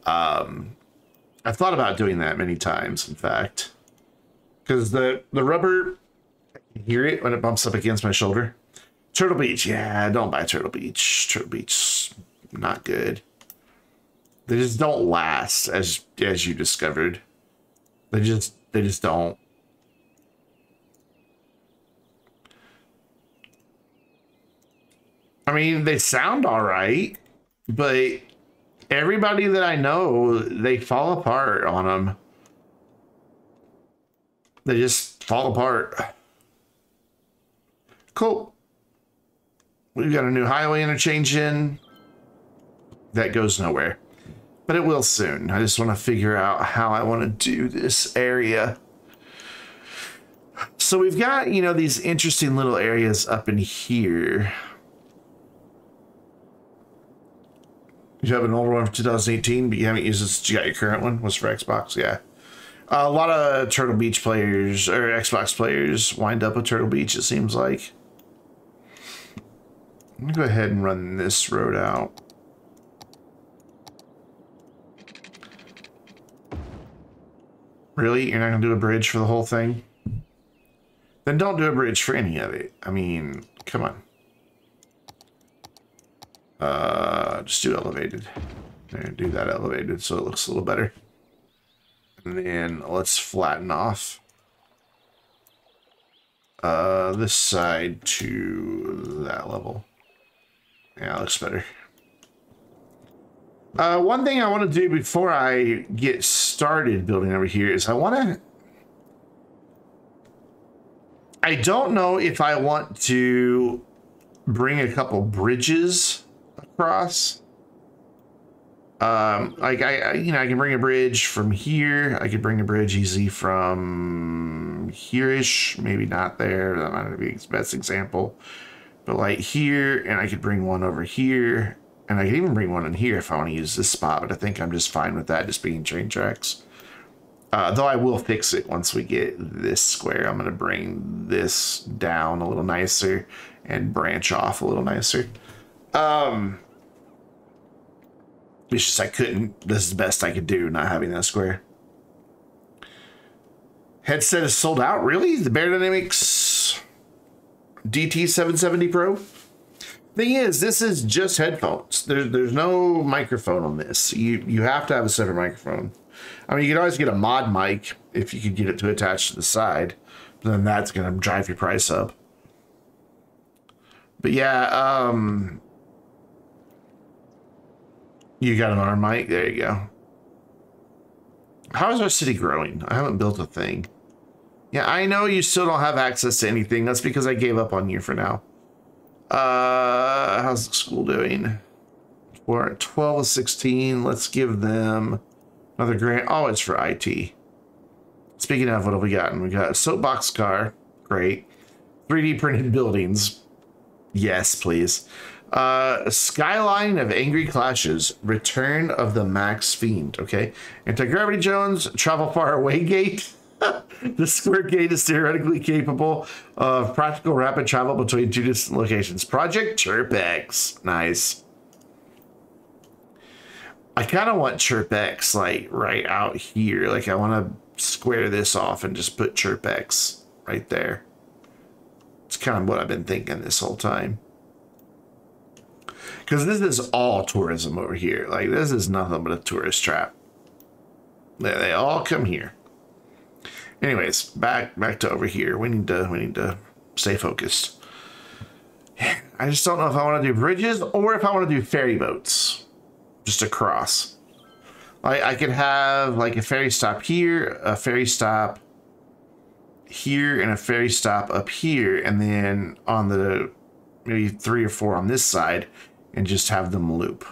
I've thought about doing that many times, in fact. Because the rubber, I can hear it when it bumps up against my shoulder. Turtle Beach, yeah, don't buy Turtle Beach. Turtle Beach, not good. They just don't last, as you discovered. They just don't. I mean, they sound all right, but everybody that I know, they fall apart on them. They just fall apart. Cool. We've got a new highway interchange in. That goes nowhere. But it will soon. I just want to figure out how I want to do this area. So we've got, you know, these interesting little areas up in here. You have an older one from 2018, but you haven't used this. You got your current one? Was for Xbox? Yeah. A lot of Turtle Beach players, or Xbox players, wind up with Turtle Beach, it seems like. I'm going to go ahead and run this road out. Really? You're not going to do a bridge for the whole thing? Then don't do a bridge for any of it. I mean, come on. Just do elevated. And do that elevated so it looks a little better. And then let's flatten off this side to that level. Yeah, it looks better. One thing I want to do before I get started building over here is I don't know if I want to bring a couple bridges across. Like you know, I can bring a bridge from here. I could bring a bridge easy from here-ish. Maybe not there. That might not be the best example. But like here, and I could bring one over here. And I can even bring one in here if I want to use this spot. But I think I'm just fine with that, just being train tracks. Though I will fix it once we get this square. I'm going to bring this down a little nicer and branch off a little nicer. It's just I couldn't. This is the best I could do, not having that square. Headset is sold out? Really? The Bear Dynamics DT770 Pro? Thing is, this is just headphones. There's no microphone on this. You have to have a separate microphone. I mean, you can always get a mod mic if you could get it to attach to the side. But then that's going to drive your price up. But yeah, you got an arm mic? There you go. How is our city growing? I haven't built a thing. Yeah, I know you still don't have access to anything. That's because I gave up on you for now. How's the school doing? We're at 12 of 16. Let's give them another grant. Oh, it's for IT. Speaking of, what have we gotten? We got a soapbox car. Great. 3D printed buildings. Yes, please. Skyline of Angry Clashes. Return of the Max Fiend. Okay. Anti-Gravity Jones. Travel Far Away Gate. The square gate is theoretically capable of practical rapid travel between two distant locations. Project Chirpex. Nice. I kind of want Chirpex like right out here. Like I want to square this off and just put Chirpex right there. It's kind of what I've been thinking this whole time. Because this is all tourism over here. Like this is nothing but a tourist trap. They all come here. Anyways, back to over here. We need to stay focused. I just don't know if I want to do bridges or if I want to do ferry boats. Just across. I could have like a ferry stop here, a ferry stop here, and a ferry stop up here, and then on the maybe 3 or 4 on this side, and just have them loop.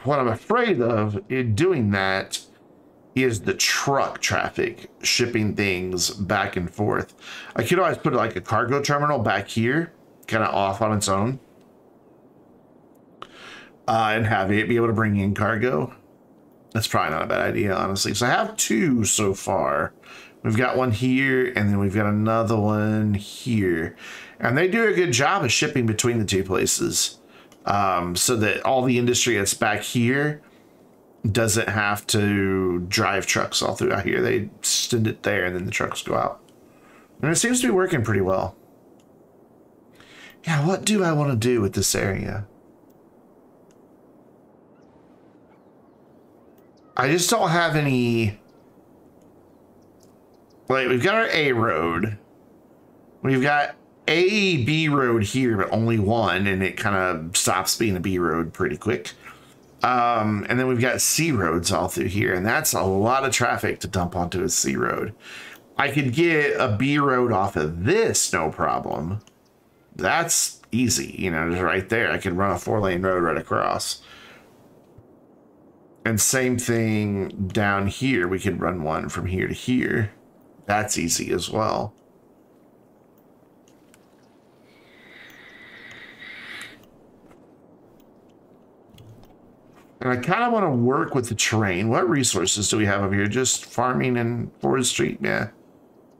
What I'm afraid of in doing that is the truck traffic shipping things back and forth. I could always put like a cargo terminal back here, kind of off on its own, and have it be able to bring in cargo. That's probably not a bad idea, honestly. So I have 2 so far. We've got one here, and then we've got another one here. And they do a good job of shipping between the 2 places. So that all the industry that's back here doesn't have to drive trucks all throughout here. They send it there, and then the trucks go out. And it seems to be working pretty well. Yeah, what do I want to do with this area? I just don't have any... Like, we've got our A road. We've got a B road here, but only one, and it kind of stops being a B road pretty quick. And then we've got C roads all through here, and that's a lot of traffic to dump onto a C road. I could get a B road off of this, no problem. That's easy, you know, just right there. I could run a 4-lane road right across. And same thing down here. We could run one from here to here. That's easy as well. And I kind of want to work with the terrain. What resources do we have up here? Just farming and forestry? Yeah.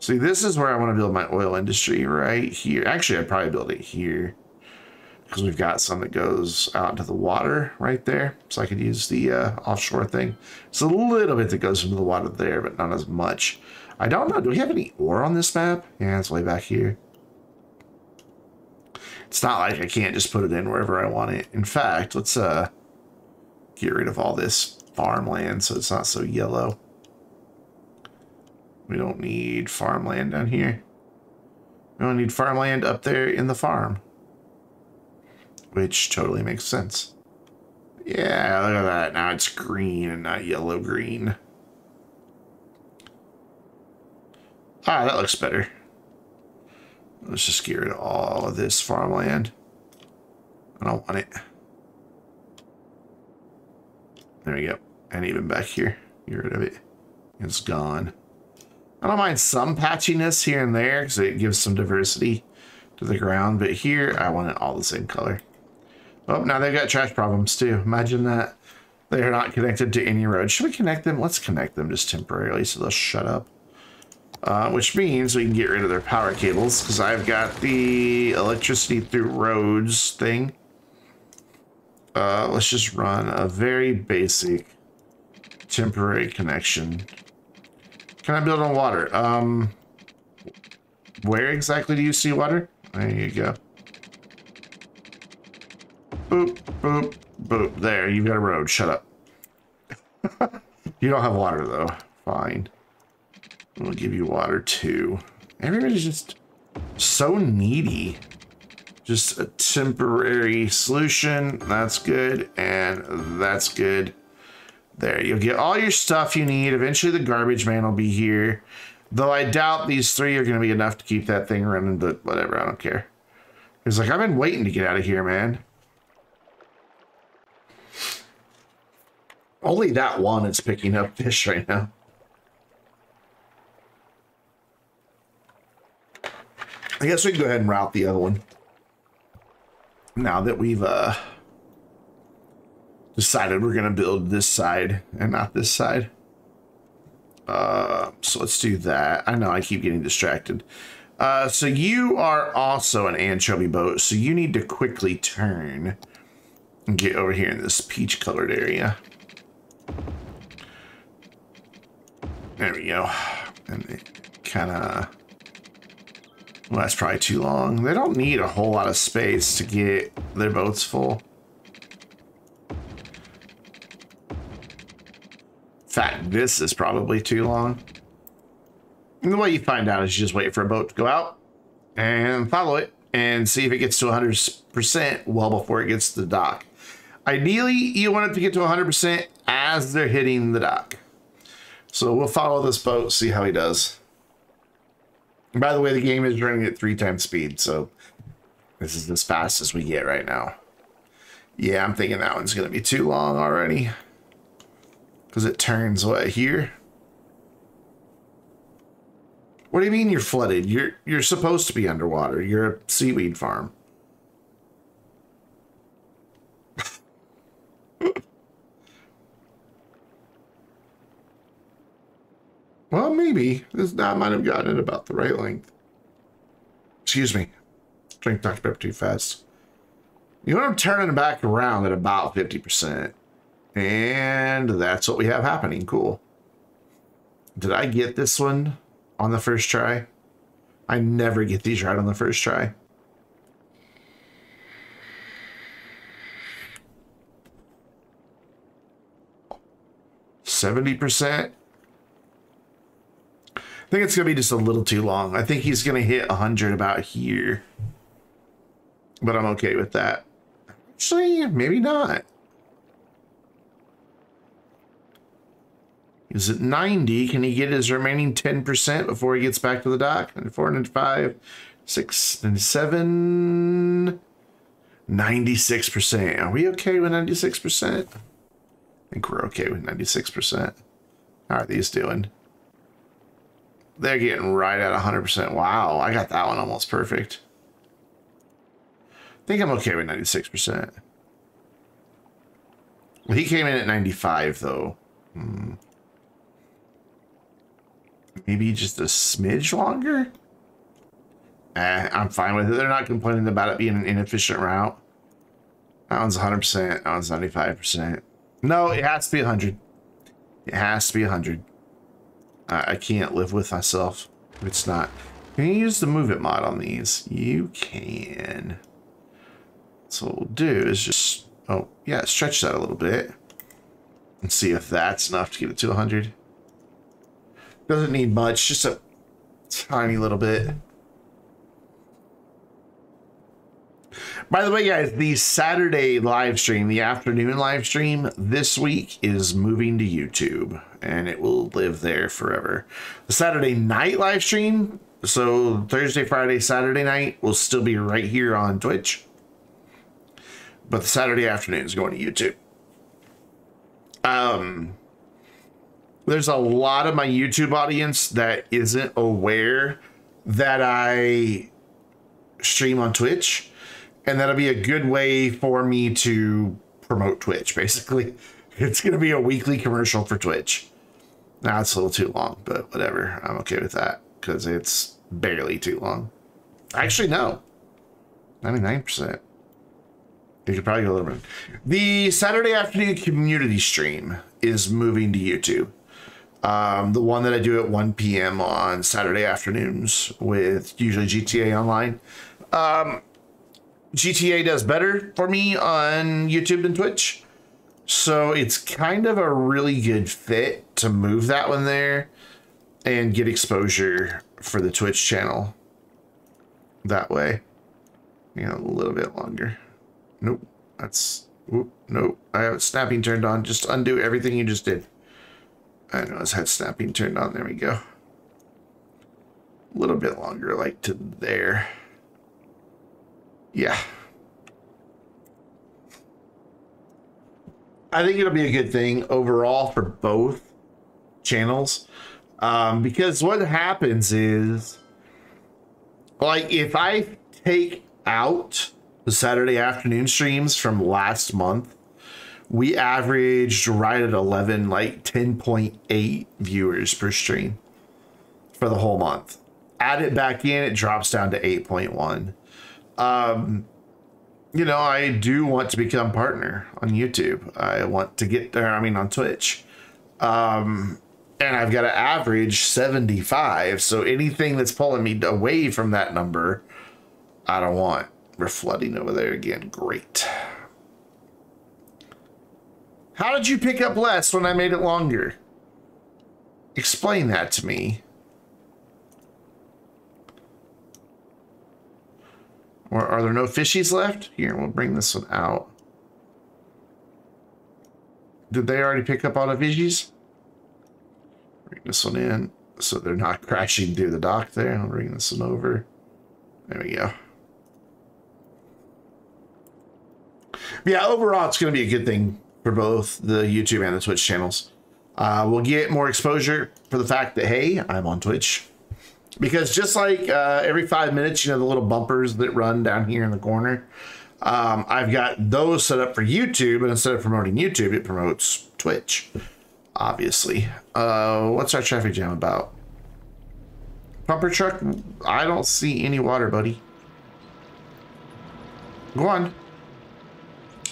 See, this is where I want to build my oil industry, right here. Actually, I'd probably build it here, because we've got some that goes out into the water right there. So I could use the offshore thing. It's a little bit that goes into the water there, but not as much. I don't know. Do we have any ore on this map? Yeah, it's way back here. It's not like I can't just put it in wherever I want it. In fact, let's get rid of all this farmland so it's not so yellow. We don't need farmland down here. We don't need farmland up there in the farm. Which totally makes sense. Yeah, look at that. Now it's green and not yellow-green. Ah, that looks better. Let's just get rid of all of this farmland. I don't want it. There we go. And even back here, get rid of it. It's gone. I don't mind some patchiness here and there because it gives some diversity to the ground. But here, I want it all the same color. Oh, now they've got trash problems too. Imagine that. They are not connected to any road. Should we connect them? Let's connect them just temporarily so they'll shut up. Which means we can get rid of their power cables because I've got the electricity through roads thing. Let's just run a very basic temporary connection. Can I build on water? Where exactly do you see water? There you go. Boop, boop, boop. There, you've got a road. Shut up. You don't have water, though. Fine. We'll give you water, too. Everybody's just so needy. Just a temporary solution. That's good. And that's good. There, you'll get all your stuff you need. Eventually, the garbage man will be here. Though I doubt these 3 are going to be enough to keep that thing running, but whatever. I don't care. It's like, I've been waiting to get out of here, man. Only that one is picking up fish right now. I guess we can go ahead and route the other one. Now that we've decided we're gonna build this side and not this side. So let's do that. I know I keep getting distracted. So you are also an anchovy boat, so you need to quickly turn and get over here in this peach colored area. There we go. And it kind of, well, that's probably too long. They don't need a whole lot of space to get their boats full. In fact, this is probably too long. And the way you find out is you just wait for a boat to go out and follow it and see if it gets to 100% well before it gets to the dock. Ideally, you want it to get to 100% as they're hitting the dock. So we'll follow this boat, see how he does. And by the way, the game is running at 3 times speed, so this is as fast as we get right now. Yeah, I'm thinking that one's going to be too long already. Because it turns, what, here? What do you mean you're flooded? You're supposed to be underwater. You're a seaweed farm. Well, maybe. I might have gotten it about the right length. Excuse me. Drink Dr. Pepper too fast. You want to turn it back around at about 50%. And that's what we have happening. Cool. Did I get this one on the first try? I never get these right on the first try. %. I think it's going to be just a little too long. I think he's going to hit 100 about here. But I'm okay with that. Actually, maybe not. Is it 90? Can he get his remaining 10% before he gets back to the dock? 94, 95, 6, 97, 96%. Are we okay with 96%? I think we're okay with 96%. How are these doing? They're getting right at 100%. Wow, I got that one almost perfect. I think I'm okay with 96%. Well, he came in at 95, though. Maybe just a smidge longer? I'm fine with it. They're not complaining about it being an inefficient route. That one's 100%. That one's 95%. No, it has to be 100. It has to be 100. I can't live with myself if it's not. Can you use the move it mod on these? You can. So what we'll do is just, oh yeah, stretch that a little bit and see if that's enough to get it to 100. Doesn't need much, just a tiny little bit. By the way, guys, the Saturday live stream, the afternoon live stream this week is moving to YouTube, and it will live there forever. The Saturday night live stream, so Thursday, Friday, Saturday night, will still be right here on Twitch. But the Saturday afternoon is going to YouTube. There's a lot of my YouTube audience that isn't aware that I stream on Twitch. And that'll be a good way for me to promote Twitch, basically. It's going to be a weekly commercial for Twitch. Now, it's a little too long, but whatever. I'm okay with that because it's barely too long. Actually, no. 99%. You could probably go a little bit. The Saturday afternoon community stream is moving to YouTube. The one that I do at 1 p.m. on Saturday afternoons with usually GTA Online. GTA does better for me on YouTube than Twitch. So it's kind of a really good fit to move that one there and get exposure for the Twitch channel that way. You know, a little bit longer. Nope. That's, whoop, nope. I have snapping turned on. Just undo everything you just did. I know it's had snapping turned on. There we go. A little bit longer, like to there. Yeah. I think it'll be a good thing overall for both channels. Because what happens is, like, if I take out the Saturday afternoon streams from last month, we averaged right at 11, like 10.8 viewers per stream for the whole month. Add it back in, it drops down to 8.1. You know, I do want to become partner on YouTube. I want to get there, I mean, on Twitch. And I've got to average 75. So anything that's pulling me away from that number, I don't want. We're flooding over there again. Great. How did you pick up less when I made it longer? Explain that to me. Or are there no fishies left? Here, we'll bring this one out. Did they already pick up all the fishies? Bring this one in so they're not crashing through the dock there. I'll bring this one over. There we go. Yeah, overall, it's going to be a good thing for both the YouTube and the Twitch channels. We'll get more exposure for the fact that, hey, I'm on Twitch. Because just like every 5 minutes, you know, the little bumpers that run down here in the corner, I've got those set up for YouTube, and instead of promoting YouTube, it promotes Twitch, obviously. What's our traffic jam about? Pumper truck? I don't see any water, buddy. Go on.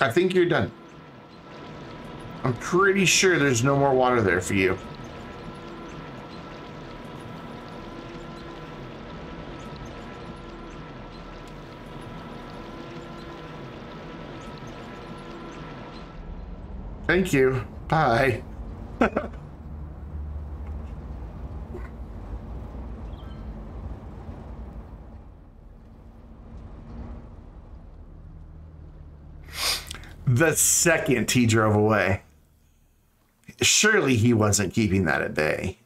I think you're done. I'm pretty sure there's no more water there for you. Thank you. Bye. The second he drove away. Surely he wasn't keeping that at bay.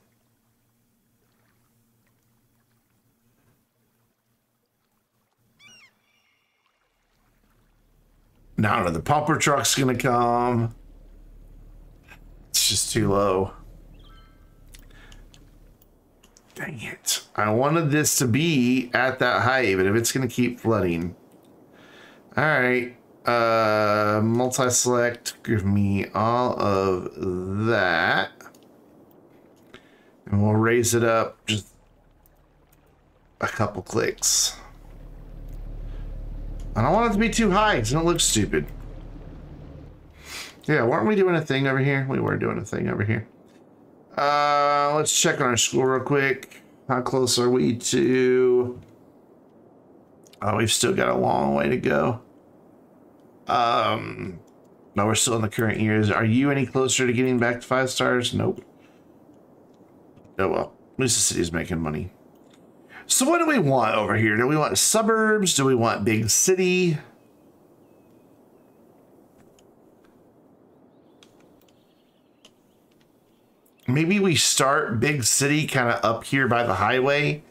Now the pumper truck's gonna come. It's just too low. Dang it. I wanted this to be at that height, but if it's going to keep flooding. All right. Multi-select. Give me all of that. And we'll raise it up just a couple clicks. I don't want it to be too high because it looks stupid. Yeah, weren't we doing a thing over here? We were doing a thing over here. Let's check on our school real quick. How close are we to... Oh, we've still got a long way to go. No, we're still in the current years. Are you any closer to getting back to 5 stars? Nope. Oh, well. At least the city's making money. So what do we want over here? Do we want suburbs? Do we want big city? Maybe we start big city kind of up here by the highway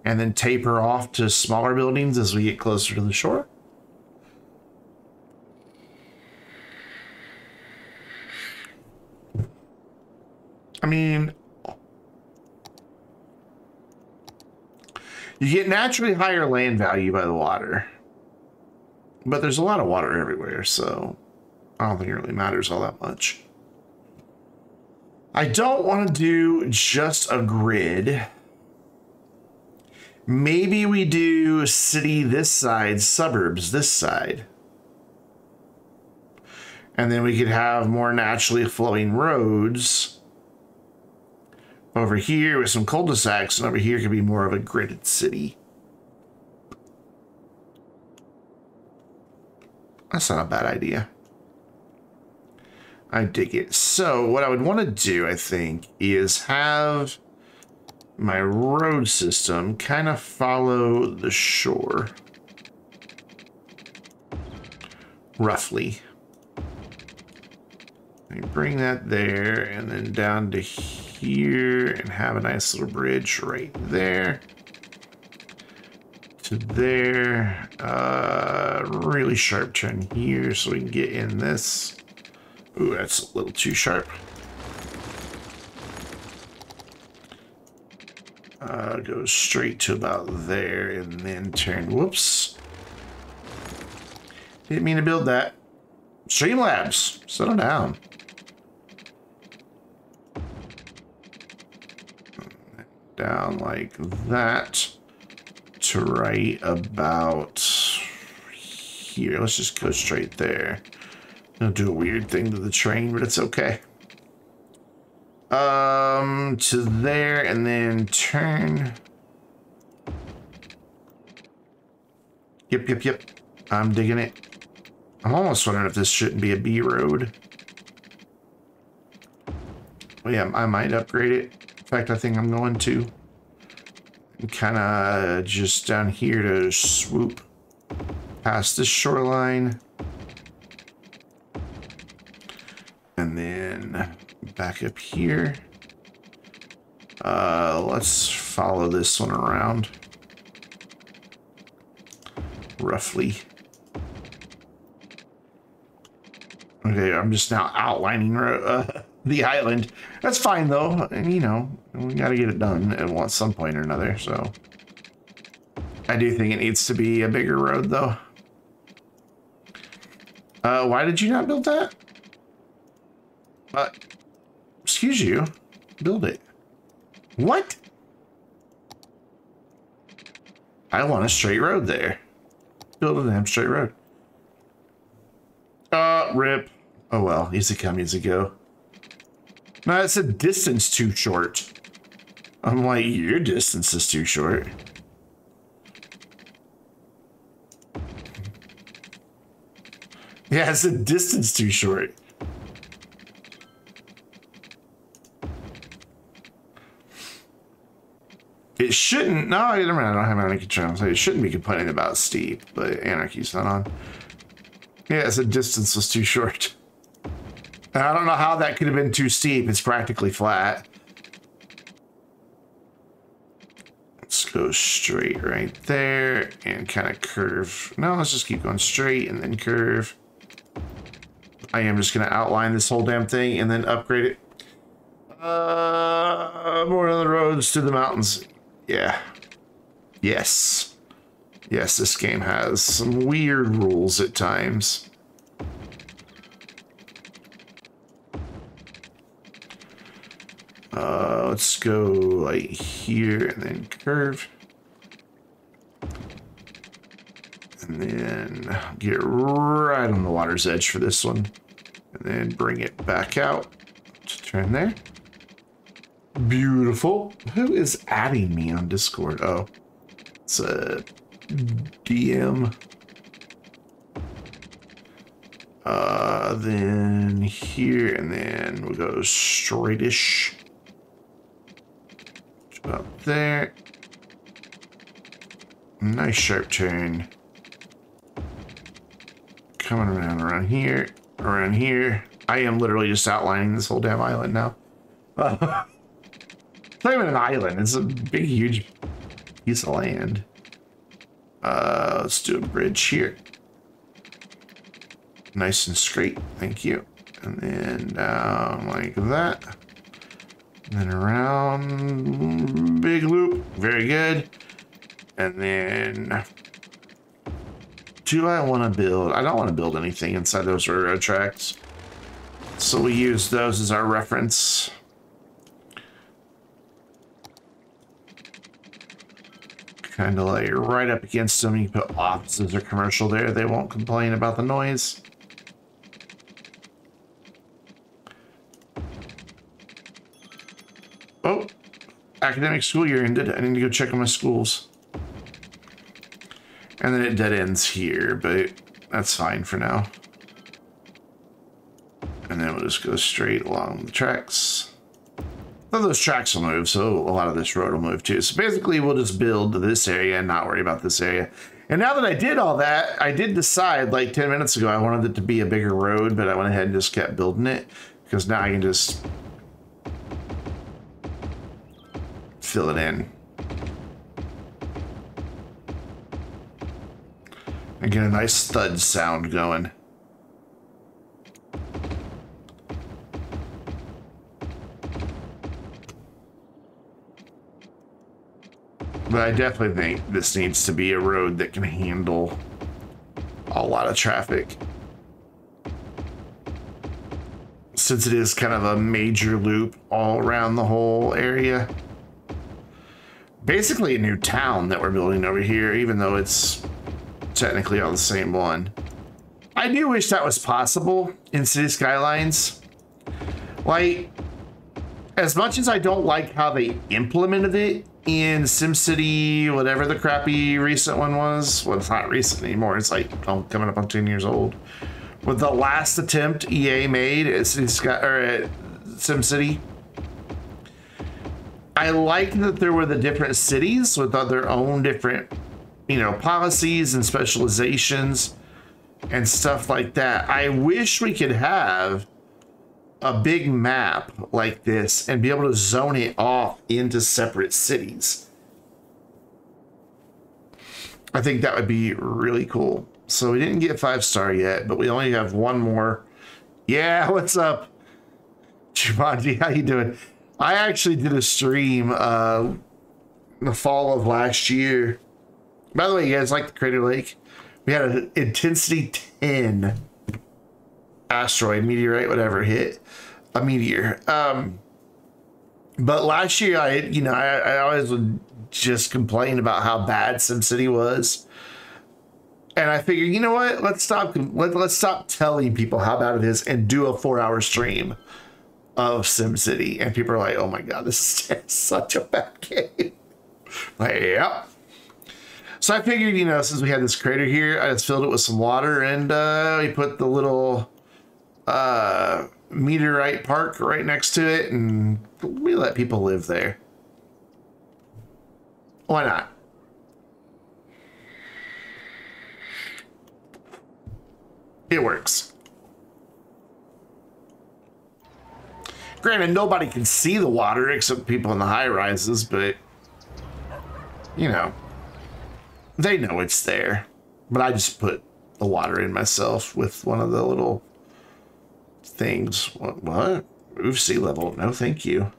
and then taper off to smaller buildings as we get closer to the shore. I mean, you get naturally higher land value by the water, but there's a lot of water everywhere, so I don't think it really matters all that much. I don't want to do just a grid. Maybe we do city this side, suburbs this side. And then we could have more naturally flowing roads over here with some cul-de-sacs, and over here could be more of a gridded city. That's not a bad idea. I dig it. So what I would want to do, I think, is have my road system kind of follow the shore. Roughly. I bring that there and then down to here and have a nice little bridge right there. To there. Really sharp turn here so we can get in this. Ooh, that's a little too sharp. Go straight to about there and then turn. Whoops. Didn't mean to build that. Streamlabs, settle down. Down like that to right about here. Let's just go straight there. I'll do a weird thing to the train, but it's okay. To there and then turn. Yep. I'm digging it. I'm almost wondering if this shouldn't be a B road. Well, yeah, I might upgrade it. In fact, I think I'm going to. Kind of just down here to swoop past this shoreline. And then back up here. Let's follow this one around. Roughly. Okay, I'm just now outlining the island. That's fine though. And you know, we gotta get it done at some point or another, so. I do think it needs to be a bigger road though. Why did you not build that? Excuse you. Build it. What? I want a straight road there. Build a damn straight road. Rip. Oh well, easy come, easy go. No, it's a distance too short. I'm like, your distance is too short. Yeah, it's a distance too short. It shouldn't. No, I don't have anarchy terms. It shouldn't be complaining about steep, but anarchy's not on. Yeah, the distance was too short. And I don't know how that could have been too steep. It's practically flat. Let's go straight right there and kind of curve. No, let's just keep going straight and then curve. I am just going to outline this whole damn thing and then upgrade it. More on the roads to the mountains. Yeah. Yes. Yes, this game has some weird rules at times. Let's go like here and then curve. And then get right on the water's edge for this one. And then bring it back out to turn there. Beautiful. Who is adding me on Discord? Oh, it's a DM. Then here, and then we'll go straightish. About there. Nice sharp turn. Coming around here, around here. I am literally just outlining this whole damn island now. It's not even an island. It's a big, huge piece of land. Let's do a bridge here. Nice and straight. Thank you. And then down like that. And then around. Big loop. Very good. And then... do I want to build? I don't want to build anything inside those railroad tracks. So we use those as our reference. Kind of like right up against them. You put offices or commercial there. They won't complain about the noise. Oh, academic school year ended. I need to go check on my schools. And then it dead ends here, but that's fine for now. And then we'll just go straight along the tracks. Well, those tracks will move, so a lot of this road will move too. So basically, we'll just build this area and not worry about this area. And now that I did all that, I did decide like 10 minutes ago I wanted it to be a bigger road, but I went ahead and just kept building it because now I can just fill it in. And get a nice thud sound going. But I definitely think this needs to be a road that can handle a lot of traffic. Since it is kind of a major loop all around the whole area. Basically a new town that we're building over here, even though it's technically on the same one. I do wish that was possible in City Skylines. Like, as much as I don't like how they implemented it in SimCity, whatever the crappy recent one was. Well, it's not recent anymore. It's like coming up on 10 years old. With the last attempt EA made at SimCity, I like that there were the different cities with their own different, you know, policies and specializations and stuff like that. I wish we could have a big map like this and be able to zone it off into separate cities. I think that would be really cool. So we didn't get 5-star yet, but we only have one more. Yeah, what's up, Jumanji? How you doing? I actually did a stream in the fall of last year. By the way, you guys like the Crater Lake? We had an intensity 10 asteroid, meteorite, whatever, hit a meteor. But last year, I always would just complain about how bad SimCity was. And I figured, you know what? Let's stop telling people how bad it is and do a 4-hour stream of SimCity. And people are like, oh my God, this is such a bad game. Like, yep. So I figured, you know, since we had this crater here, I just filled it with some water and we put the little meteorite park right next to it and we let people live there. Why not? It works. Granted, nobody can see the water except people in the high rises, but you know, they know it's there. But I just put the water in myself with one of the little things. What? Move sea level. No, thank you.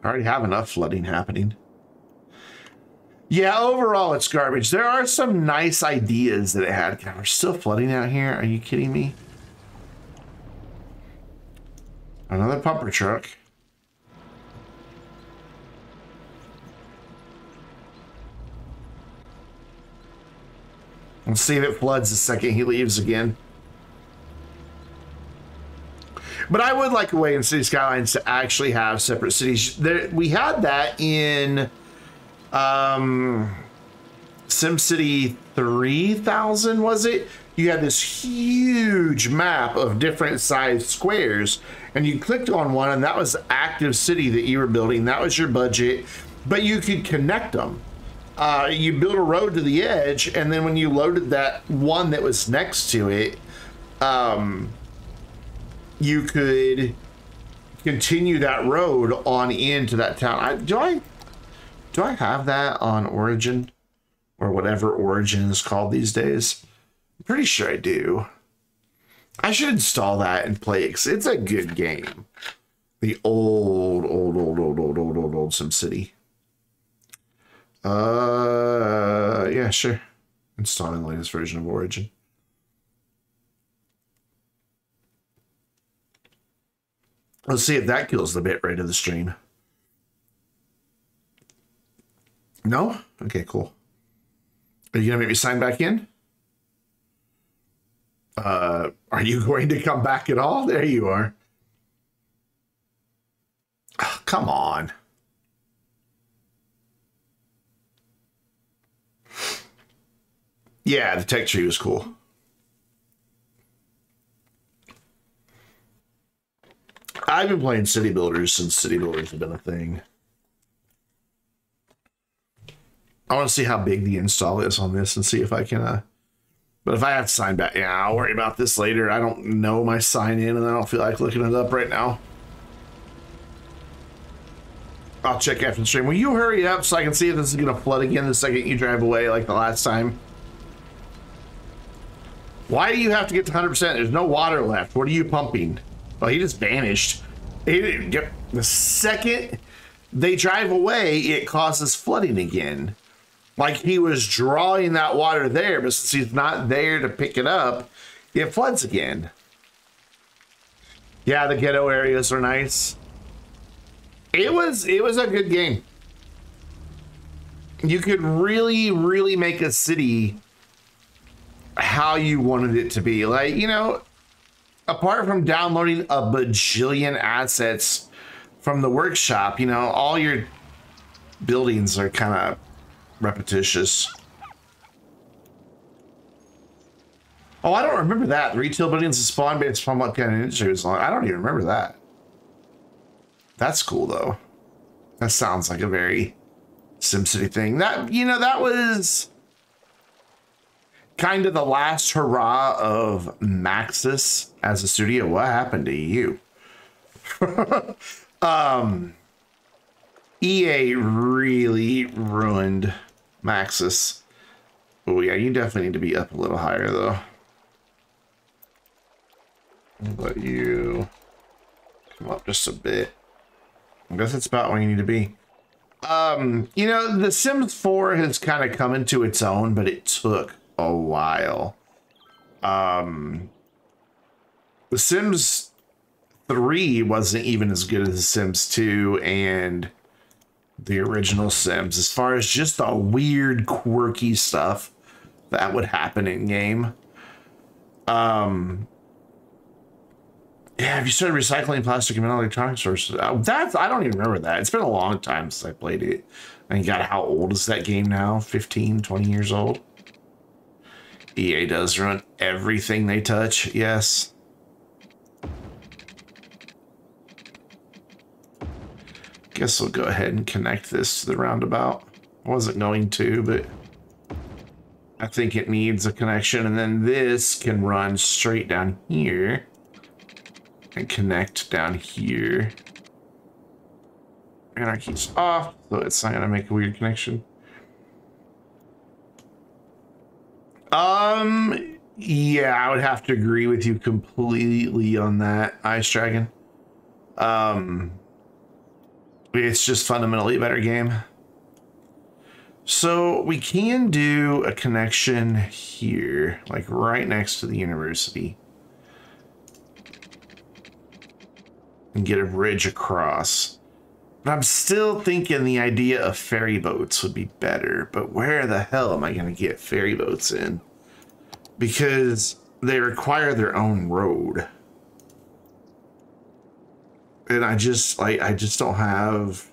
I already have enough flooding happening. Yeah, overall it's garbage. There are some nice ideas that it had. God, we're still flooding out here. Are you kidding me? Another pumper truck. Let's see if it floods the second he leaves again. But I would like a way in City Skylines to actually have separate cities. There, we had that in SimCity 3000, was it? You had this huge map of different sized squares, and you clicked on one, and that was the active city that you were building. That was your budget, but you could connect them. You built a road to the edge, and then when you loaded that one that was next to it, you could continue that road on into that town. Do I have that on Origin, or whatever Origin is called these days? I'm pretty sure I do. I should install that and play it, 'cause it's a good game. The old SimCity. Yeah, sure. Installing the latest version of Origin. Let's see if that kills the bitrate of the stream. No? Okay, cool. Are you gonna make me sign back in? Are you going to come back at all? There you are. Oh, come on. Yeah, the tech tree was cool. I've been playing City Builders since City Builders have been a thing. I want to see how big the install is on this and see if I can, but if I have to sign back, yeah, I'll worry about this later. I don't know my sign in and I don't feel like looking it up right now. I'll check after the stream. Will you hurry up so I can see if this is going to flood again the second you drive away like the last time? Why do you have to get to 100%? There's no water left. What are you pumping? Well, he just vanished. The second they drive away, it causes flooding again. Like he was drawing that water there, but since he's not there to pick it up, it floods again. Yeah, the ghetto areas are nice. It was a good game. You could really make a city how you wanted it to be. Like, you know, apart from downloading a bajillion assets from the workshop, you know, all your buildings are kind of repetitious. Oh, I don't remember that. The retail buildings and spawn based from what kind of industry was on. I don't even remember that. That's cool though. That sounds like a very SimCity thing. That, you know, that was kind of the last hurrah of Maxis as a studio. What happened to you? EA really ruined Maxis. Oh yeah, you definitely need to be up a little higher though. But you come up just a bit. I guess that's about where you need to be. You know, The Sims 4 has kind of come into its own, but it took a while. The Sims 3 wasn't even as good as The Sims 2 and the original Sims, as far as just the weird, quirky stuff that would happen in game. Yeah, have you started recycling plastic and metal electronic sources? I don't even remember that. It's been a long time since I played it. And God, how old is that game now? 15, 20 years old? EA does run everything they touch, yes. Guess we'll go ahead and connect this to the roundabout. I wasn't going to, but I think it needs a connection. And then this can run straight down here and connect down here. Anarchy's off, so it's not gonna make a weird connection. Yeah, I would have to agree with you completely on that, Ice Dragon. It's just fundamentally a better game. So we can do a connection here, like right next to the university, and get a bridge across. But I'm still thinking the idea of ferry boats would be better. But where the hell am I going to get ferry boats in? Because they require their own road. And I just don't have...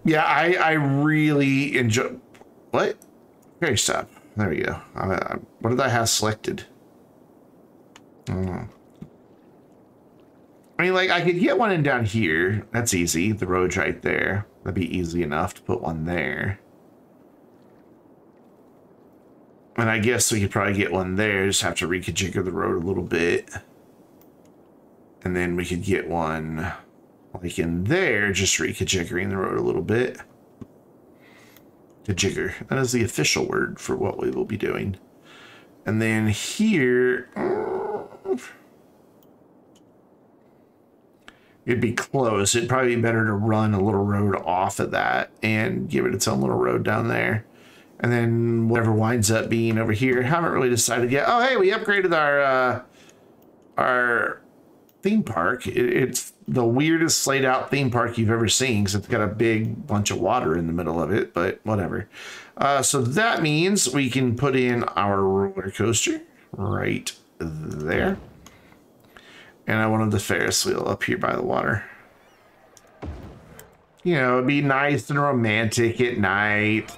Yeah, I really enjoy... What? Okay, stop. There we go. What did I have selected? I don't know. I mean, like, I could get one in down here. That's easy. The road's right there. That'd be easy enough to put one there. And I guess we could probably get one there. Just have to reconfigure the road a little bit. And then we could get one, like, in there, just reconfiguring the road a little bit. Jigger. That is the official word for what we will be doing. And then here, it'd be close. It'd probably be better to run a little road off of that and give it its own little road down there. And then whatever winds up being over here, haven't really decided yet. Oh, hey, we upgraded our theme park. It's the weirdest laid out theme park you've ever seen, because it's got a big bunch of water in the middle of it, but whatever. So that means we can put in our roller coaster right there. And I wanted the Ferris wheel up here by the water. You know, it'd be nice and romantic at night.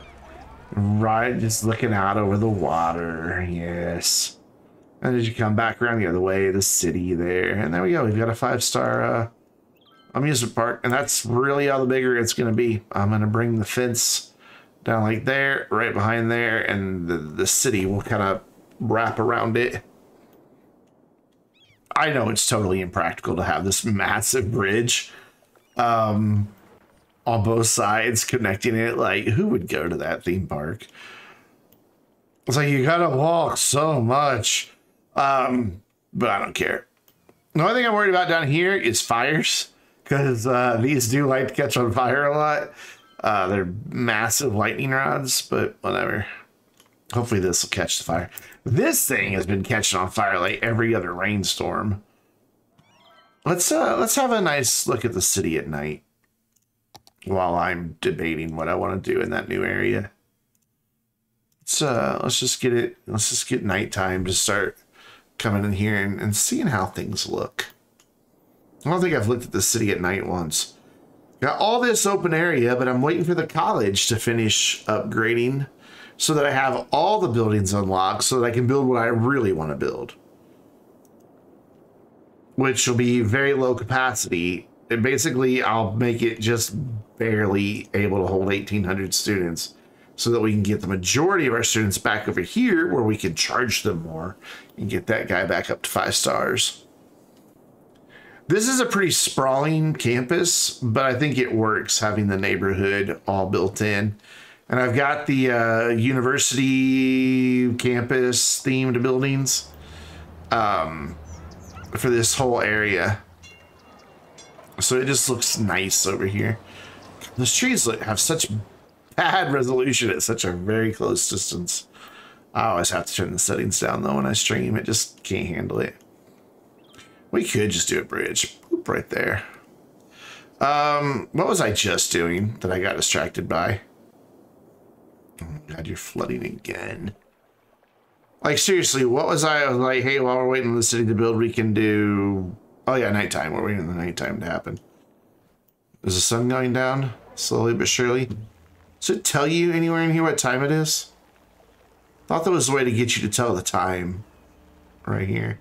Right, just looking out over the water. Yes. And as you come back around the other way, the city there. And there we go. We've got a 5-star amusement park. And that's really all the bigger it's going to be. I'm going to bring the fence down like there, right behind there. And the city will kind of wrap around it. I know it's totally impractical to have this massive bridge on both sides connecting it. Like, who would go to that theme park? It's like, you gotta walk so much. But I don't care. The only thing I'm worried about down here is fires. because these do like to catch on fire a lot. They're massive lightning rods, but whatever. Hopefully this will catch the fire. This thing has been catching on fire like every other rainstorm. Let's have a nice look at the city at night while I'm debating what I want to do in that new area. Let's just get it. Let's just get nighttime to start coming in here and seeing how things look. I don't think I've looked at the city at night once. Got all this open area, but I'm waiting for the college to finish upgrading so that I have all the buildings unlocked so that I can build what I really want to build. Which will be very low capacity. And basically, I'll make it just barely able to hold 1,800 students so that we can get the majority of our students back over here where we can charge them more and get that guy back up to 5 stars. This is a pretty sprawling campus, but I think it works having the neighborhood all built in. And I've got the university campus themed buildings for this whole area. So it just looks nice over here. Those trees have such bad resolution at such a very close distance. I always have to turn the settings down though when I stream. It just can't handle it. We could just do a bridge. Boop, right there. What was I just doing that I got distracted by? Oh God, you're flooding again. Like, seriously, what was I was like, hey, while we're waiting on the city to build, we can do... Oh, yeah, nighttime. We're waiting for the nighttime to happen. Is the sun going down? Slowly but surely. Does it tell you anywhere in here what time it is? Thought there was a way to get you to tell the time. Right here.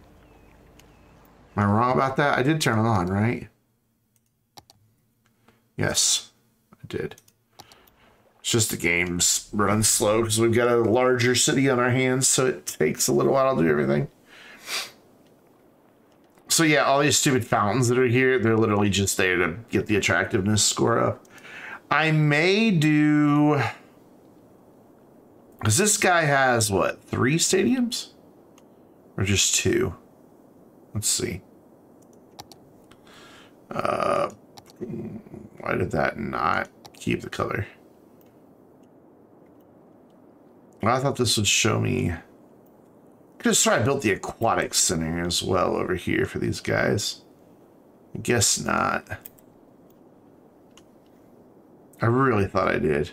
Am I wrong about that? I did turn it on, right? Yes, I did. It's just the game's run slow because we've got a larger city on our hands, so it takes a little while to do everything. So yeah, all these stupid fountains that are here, they're literally just there to get the attractiveness score up. I may do... Because this guy has, what, 3 stadiums? Or just 2? Let's see. Why did that not keep the color? Well, I thought this would show me... I could have sworn I built the aquatic center as well over here for these guys. I guess not. I really thought I did.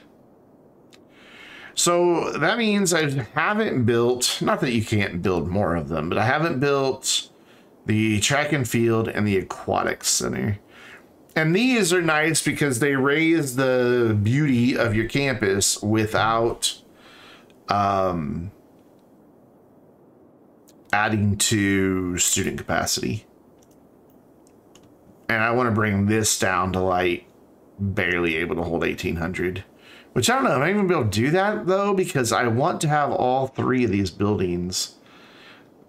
So that means I haven't built, not that you can't build more of them, but I haven't built the track and field and the aquatic center. And these are nice because they raise the beauty of your campus without adding to student capacity. And I want to bring this down to like barely able to hold 1,800. Which I don't know, am I even able to do that though? Because I want to have all 3 of these buildings.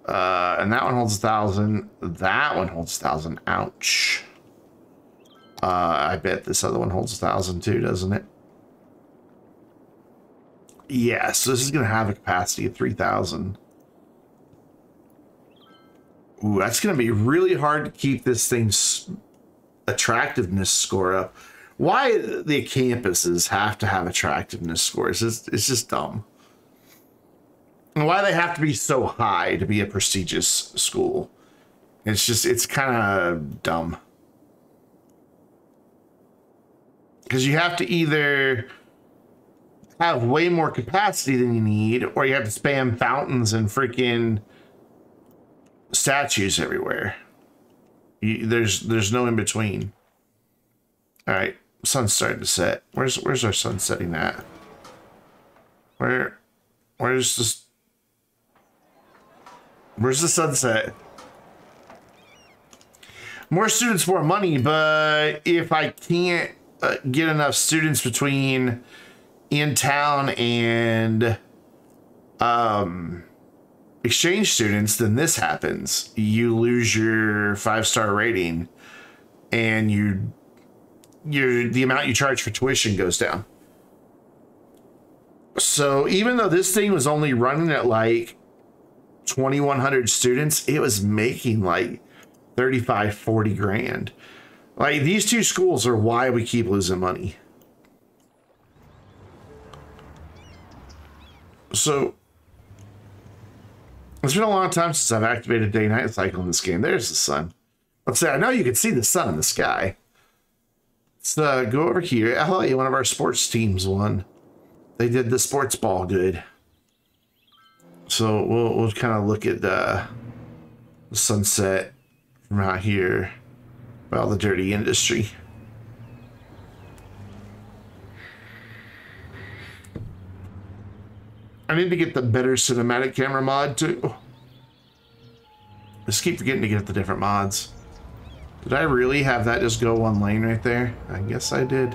And that one holds 1,000. That one holds 1,000. Ouch. I bet this other one holds 1,000 too, doesn't it? Yeah, so this is going to have a capacity of 3,000. Ooh, that's going to be really hard to keep this thing's attractiveness score up. Why the campuses have to have attractiveness scores is it's just dumb. And why they have to be so high to be a prestigious school. It's kind of dumb. Because you have to either have way more capacity than you need, or you have to spam fountains and freaking statues everywhere. There's no in between. All right, sun's starting to set. Where's our sun setting at? Where's the sunset? More students, more money, but if I can't get enough students between in town and exchange students, then this happens. You lose your 5-star rating, and the amount you charge for tuition goes down. So even though this thing was only running at like 2,100 students, it was making like 35, 40 grand. Like, these two schools are why we keep losing money. So, it's been a long time since I've activated day-night cycle in this game. There's the sun. Let's say, I know you can see the sun in the sky. Let's go over here. Oh, one of our sports teams won. They did the sports ball good. So we'll kind of look at the sunset from out here. Well, the dirty industry. I need to get the better cinematic camera mod too. Just keep forgetting to get the different mods. Did I really have that just go one lane right there? I guess I did.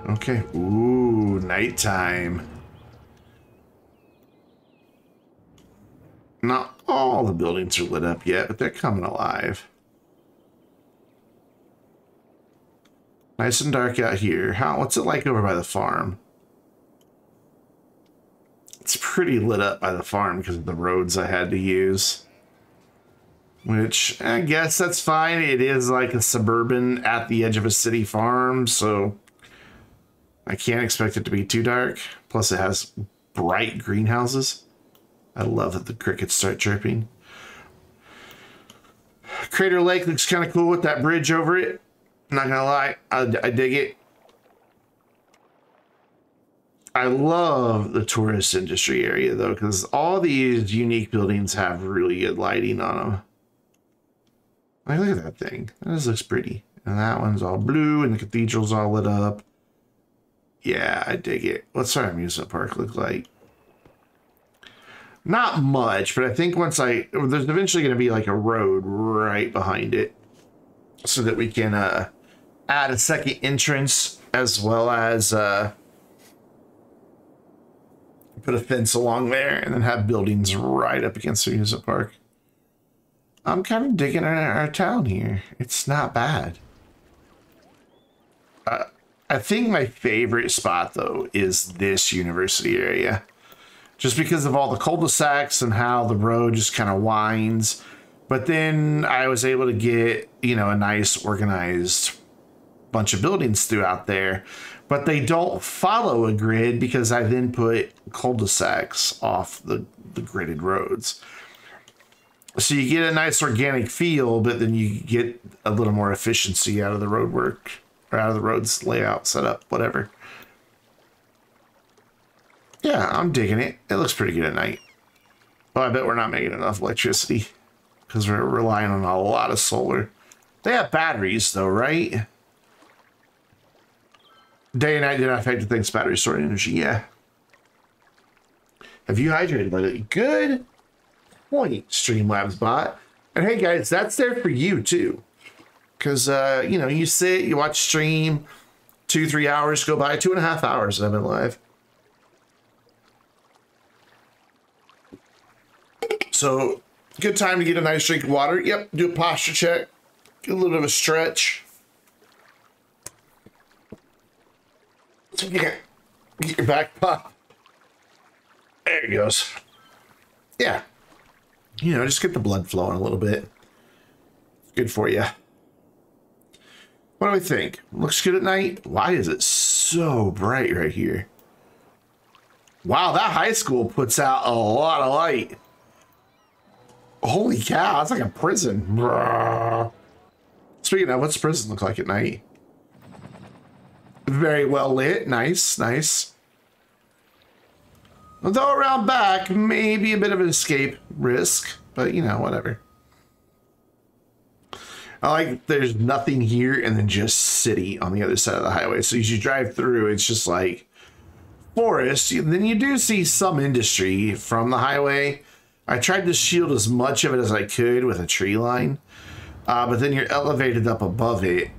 Okay. Ooh, nighttime. Not all the buildings are lit up yet, but they're coming alive. Nice and dark out here. What's it like over by the farm? It's pretty lit up by the farm because of the roads I had to use. Which, I guess that's fine. It is like a suburban at the edge of a city farm, so I can't expect it to be too dark. Plus it has bright greenhouses. I love that the crickets start chirping. Crater Lake looks kind of cool with that bridge over it. I'm not gonna lie, I dig it. I love the tourist industry area though, because all these unique buildings have really good lighting on them. Like, look at that thing. That just looks pretty. And that one's all blue and the cathedral's all lit up. Yeah, I dig it. What's our amusement park look like? Not much, but I think there's eventually going to be like a road right behind it so that we can add a second entrance as well as put a fence along there and then have buildings right up against the amusement park. I'm kind of digging our town here. It's not bad. I think my favorite spot, though, is this university area. Just because of all the cul-de-sacs and how the road just kind of winds. But then I was able to get, a nice organized bunch of buildings throughout there. But they don't follow a grid because I then put cul-de-sacs off the gridded roads. So you get a nice organic feel, but then you get a little more efficiency out of the road work, or out of the roads layout, setup, whatever. Yeah, I'm digging it. It looks pretty good at night. Well, I bet we're not making enough electricity because we're relying on a lot of solar. They have batteries though, right? Day and night do not affect the thing's battery stored energy, yeah. Have you hydrated lately? Good point, Streamlabs bot. And hey guys, that's there for you too. Because, you sit, you watch stream, 2-3 hours go by, 2.5 hours that I've been live. So, good time to get a nice drink of water. Yep, do a posture check. Get a little bit of a stretch. So you get your back pop. There it goes. Yeah. Just get the blood flowing a little bit. Good for you. What do we think? Looks good at night? Why is it so bright right here? Wow, that high school puts out a lot of light. Holy cow, that's like a prison. Bruh. Speaking of, what's prison look like at night? Very well lit. Nice, nice. Although around back, maybe a bit of an escape risk, but whatever. I like there's nothing here and then just city on the other side of the highway. So as you drive through, it's just like forest. Then you do see some industry from the highway. I tried to shield as much of it as I could with a tree line, but then you're elevated up above it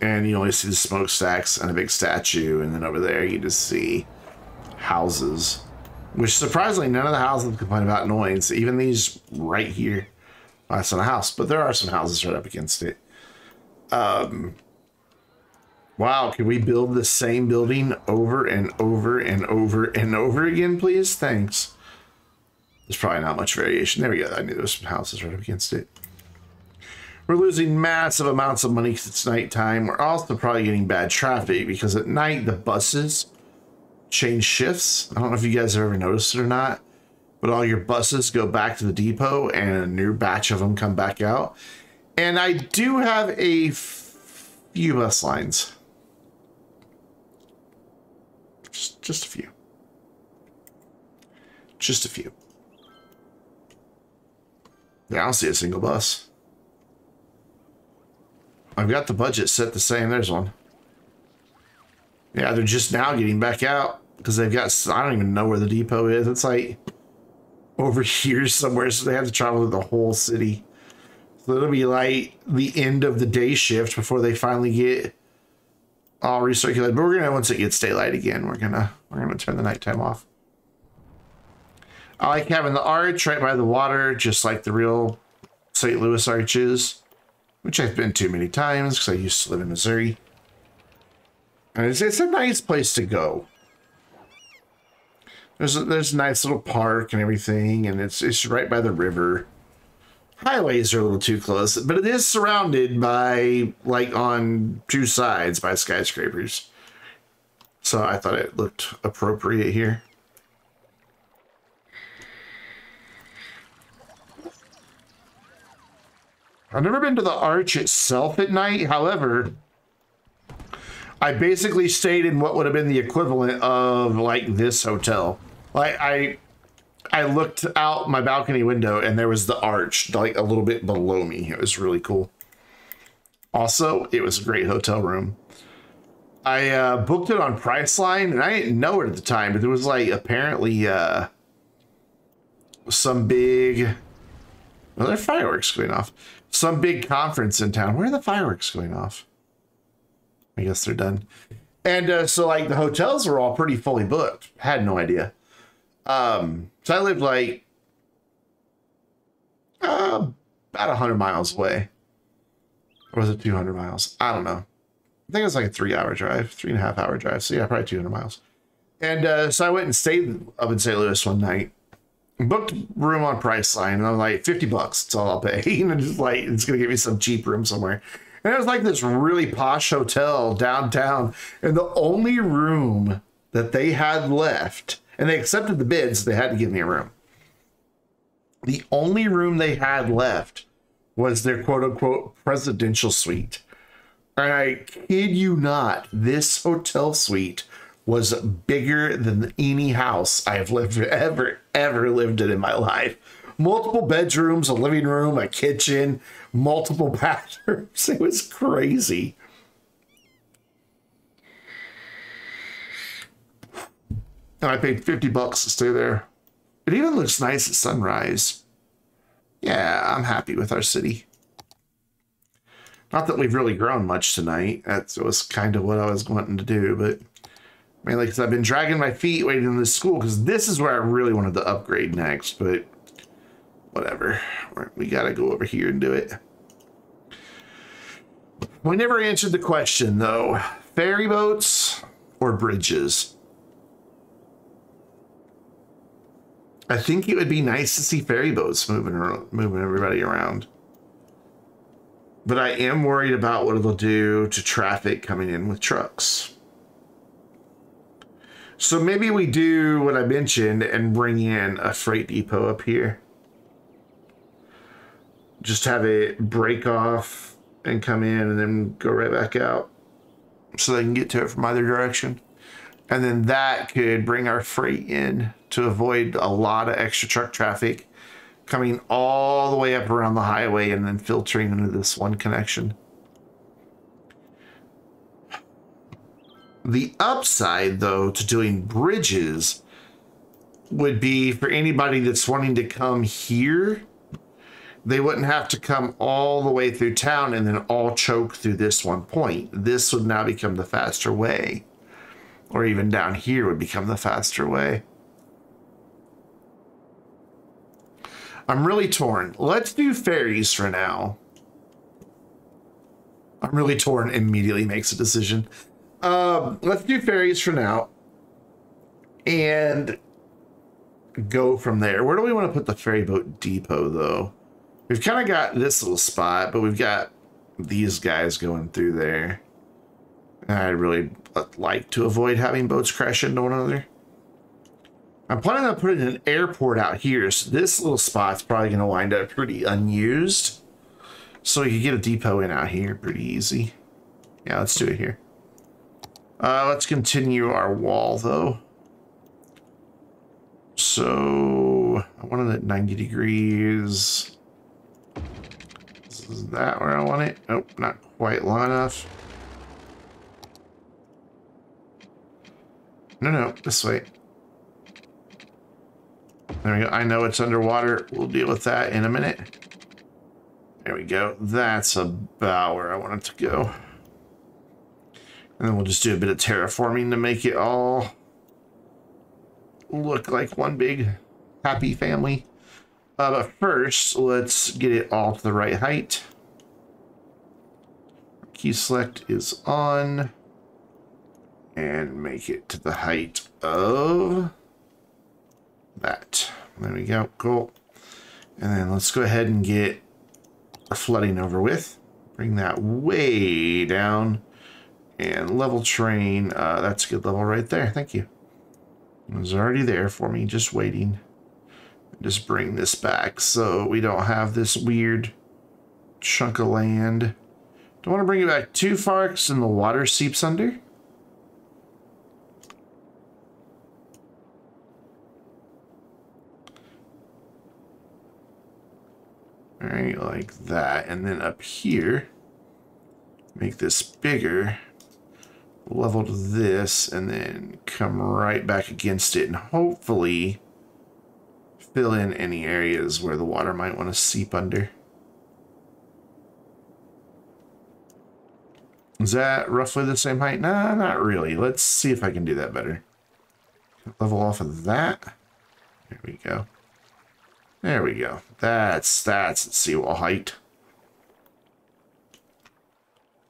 and you only see the smokestacks and a big statue. And then over there, you just see houses, which surprisingly, none of the houses complain about noise. Even these right here. Well, that's not a house, but there are some houses right up against it. Wow, can we build the same building over and over and over and over again, please? Thanks. There's probably not much variation. There we go. I knew there was some houses right up against it. We're losing massive amounts of money because it's nighttime. We're also probably getting bad traffic because at night the buses change shifts. I don't know if you guys have ever noticed it or not, but all your buses go back to the depot and a new batch of them come back out. And I do have a few bus lines. Just a few. Just a few. Yeah, I don't see a single bus. I've got the budget set the same. There's one. Yeah, they're just now getting back out because they've got, I don't even know where the depot is. It's like over here somewhere, so they have to travel to the whole city. So it'll be like the end of the day shift before they finally get all recirculated. But we're gonna, once it gets daylight again, we're gonna turn the nighttime off. I like having the arch right by the water, just like the real St. Louis arch is, which I've been to many times because I used to live in Missouri. And it's a nice place to go. There's a nice little park and everything, and it's right by the river. Highways are a little too close, but it is surrounded by, like, on two sides by skyscrapers. So I thought it looked appropriate here. I've never been to the arch itself at night. However, I basically stayed in what would have been the equivalent of like this hotel. Like I looked out my balcony window and there was the arch like a little bit below me. It was really cool. Also, it was a great hotel room. I booked it on Priceline and I didn't know it at the time, but there was like apparently some big, well, there are fireworks going off. Some big conference in town. Where are the fireworks going off? I guess they're done. And so like the hotels were all pretty fully booked. Had no idea. So I lived like about 100 miles away. Or was it 200 miles? I don't know. I think it was like a 3-hour drive, 3.5-hour drive. So yeah, probably 200 miles. And so I went and stayed up in St. Louis one night. Booked room on Priceline, and I'm like, $50. That's all I'll pay. And it's like, it's gonna give me some cheap room somewhere. And it was like this really posh hotel downtown, and the only room that they had left, and they accepted the bids, so they had to give me a room. The only room they had left was their quote-unquote presidential suite. And I kid you not, this hotel suite was bigger than any house I have ever lived in my life. Multiple bedrooms, a living room, a kitchen, multiple bathrooms. It was crazy. And I paid $50 to stay there. It even looks nice at sunrise. Yeah, I'm happy with our city. Not that we've really grown much tonight. That was kind of what I was wanting to do, but mainly because I've been dragging my feet waiting in this school because this is where I really wanted to upgrade next, but whatever. We got to go over here and do it. We never answered the question, though. Ferry boats or bridges? I think it would be nice to see ferry boats moving everybody around. But I am worried about what it'll do to traffic coming in with trucks. So maybe we do what I mentioned and bring in a freight depot up here. Just have it break off and come in and then go right back out so they can get to it from either direction. And then that could bring our freight in to avoid a lot of extra truck traffic coming all the way up around the highway and then filtering into this one connection. The upside, though, to doing bridges would be for anybody that's wanting to come here, they wouldn't have to come all the way through town and then all choke through this one point. This would now become the faster way. Or even down here would become the faster way. I'm really torn. Let's do ferries for now. I'm really torn immediately makes a decision. Let's do ferries for now and go from there. Where do we want to put the ferry boat depot, though? We've kind of got this little spot, but we've got these guys going through there. I'd really like to avoid having boats crash into one another. I'm planning on putting an airport out here, so this little spot's probably going to wind up pretty unused. So we could get a depot in out here pretty easy. Yeah, let's do it here. Let's continue our wall, though. So I wanted it 90 degrees. Is that where I want it? Nope, not quite long enough. No, this way. There we go. I know it's underwater. We'll deal with that in a minute. There we go. That's about where I want it to go. And then we'll just do a bit of terraforming to make it all look like one big happy family. But first, let's get it all to the right height. Key select is on. And make it to the height of that. There we go. Cool. And then let's go ahead and get our flooding over with. Bring that way down. And level terrain. That's a good level right there. Thank you. It was already there for me, just waiting. Just bring this back so we don't have this weird chunk of land. Don't want to bring it back too far because then the water seeps under. All right, like that. And then up here, make this bigger. Level to this, and then come right back against it, and hopefully fill in any areas where the water might want to seep under. Is that roughly the same height? Nah, not really. Let's see if I can do that better. Level off of that. There we go. There we go. That's seawall height.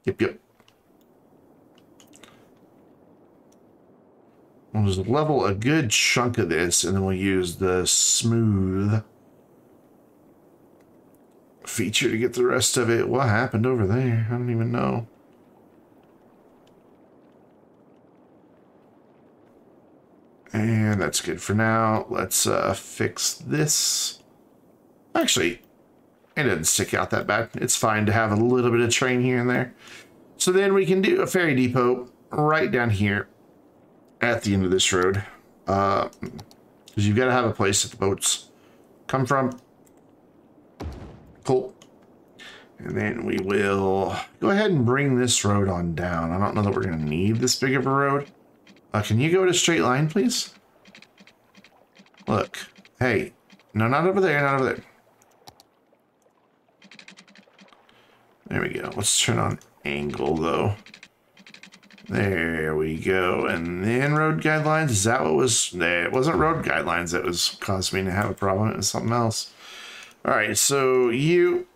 Yep. We'll just level a good chunk of this, and then we'll use the smooth feature to get the rest of it. What happened over there? I don't even know. And that's good for now. Let's fix this. Actually, it doesn't stick out that bad. It's fine to have a little bit of terrain here and there. So then we can do a ferry depot right down here at the end of this road, because you've got to have a place that the boats come from. Cool. And then we will go ahead and bring this road on down. I don't know that we're going to need this big of a road. Can you go to straight line, please? Look. Hey. No, not over there, not over there. There we go. Let's turn on angle, though. There we go. And then road guidelines. Is that what was there? It wasn't road guidelines that was caused me to have a problem. It was something else. All right, so you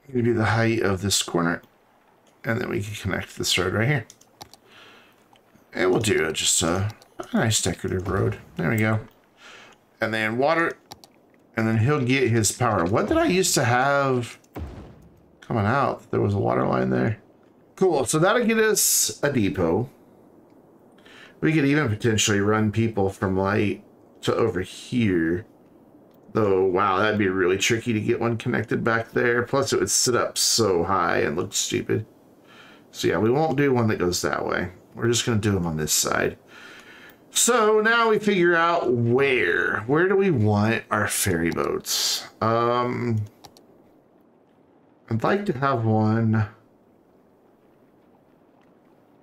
need to be the height of this corner, and then we can connect this road right here. And we'll do just a nice decorative road. There we go. And then water, and then he'll get his power. What did I used to have coming out? There was a water line there. Cool, so that'll get us a depot. We could even potentially run people from light to over here. Though, wow, that'd be really tricky to get one connected back there. Plus, it would sit up so high and look stupid. So yeah, we won't do one that goes that way. We're just going to do them on this side. So now we figure out where. Where do we want our ferry boats? I'd like to have one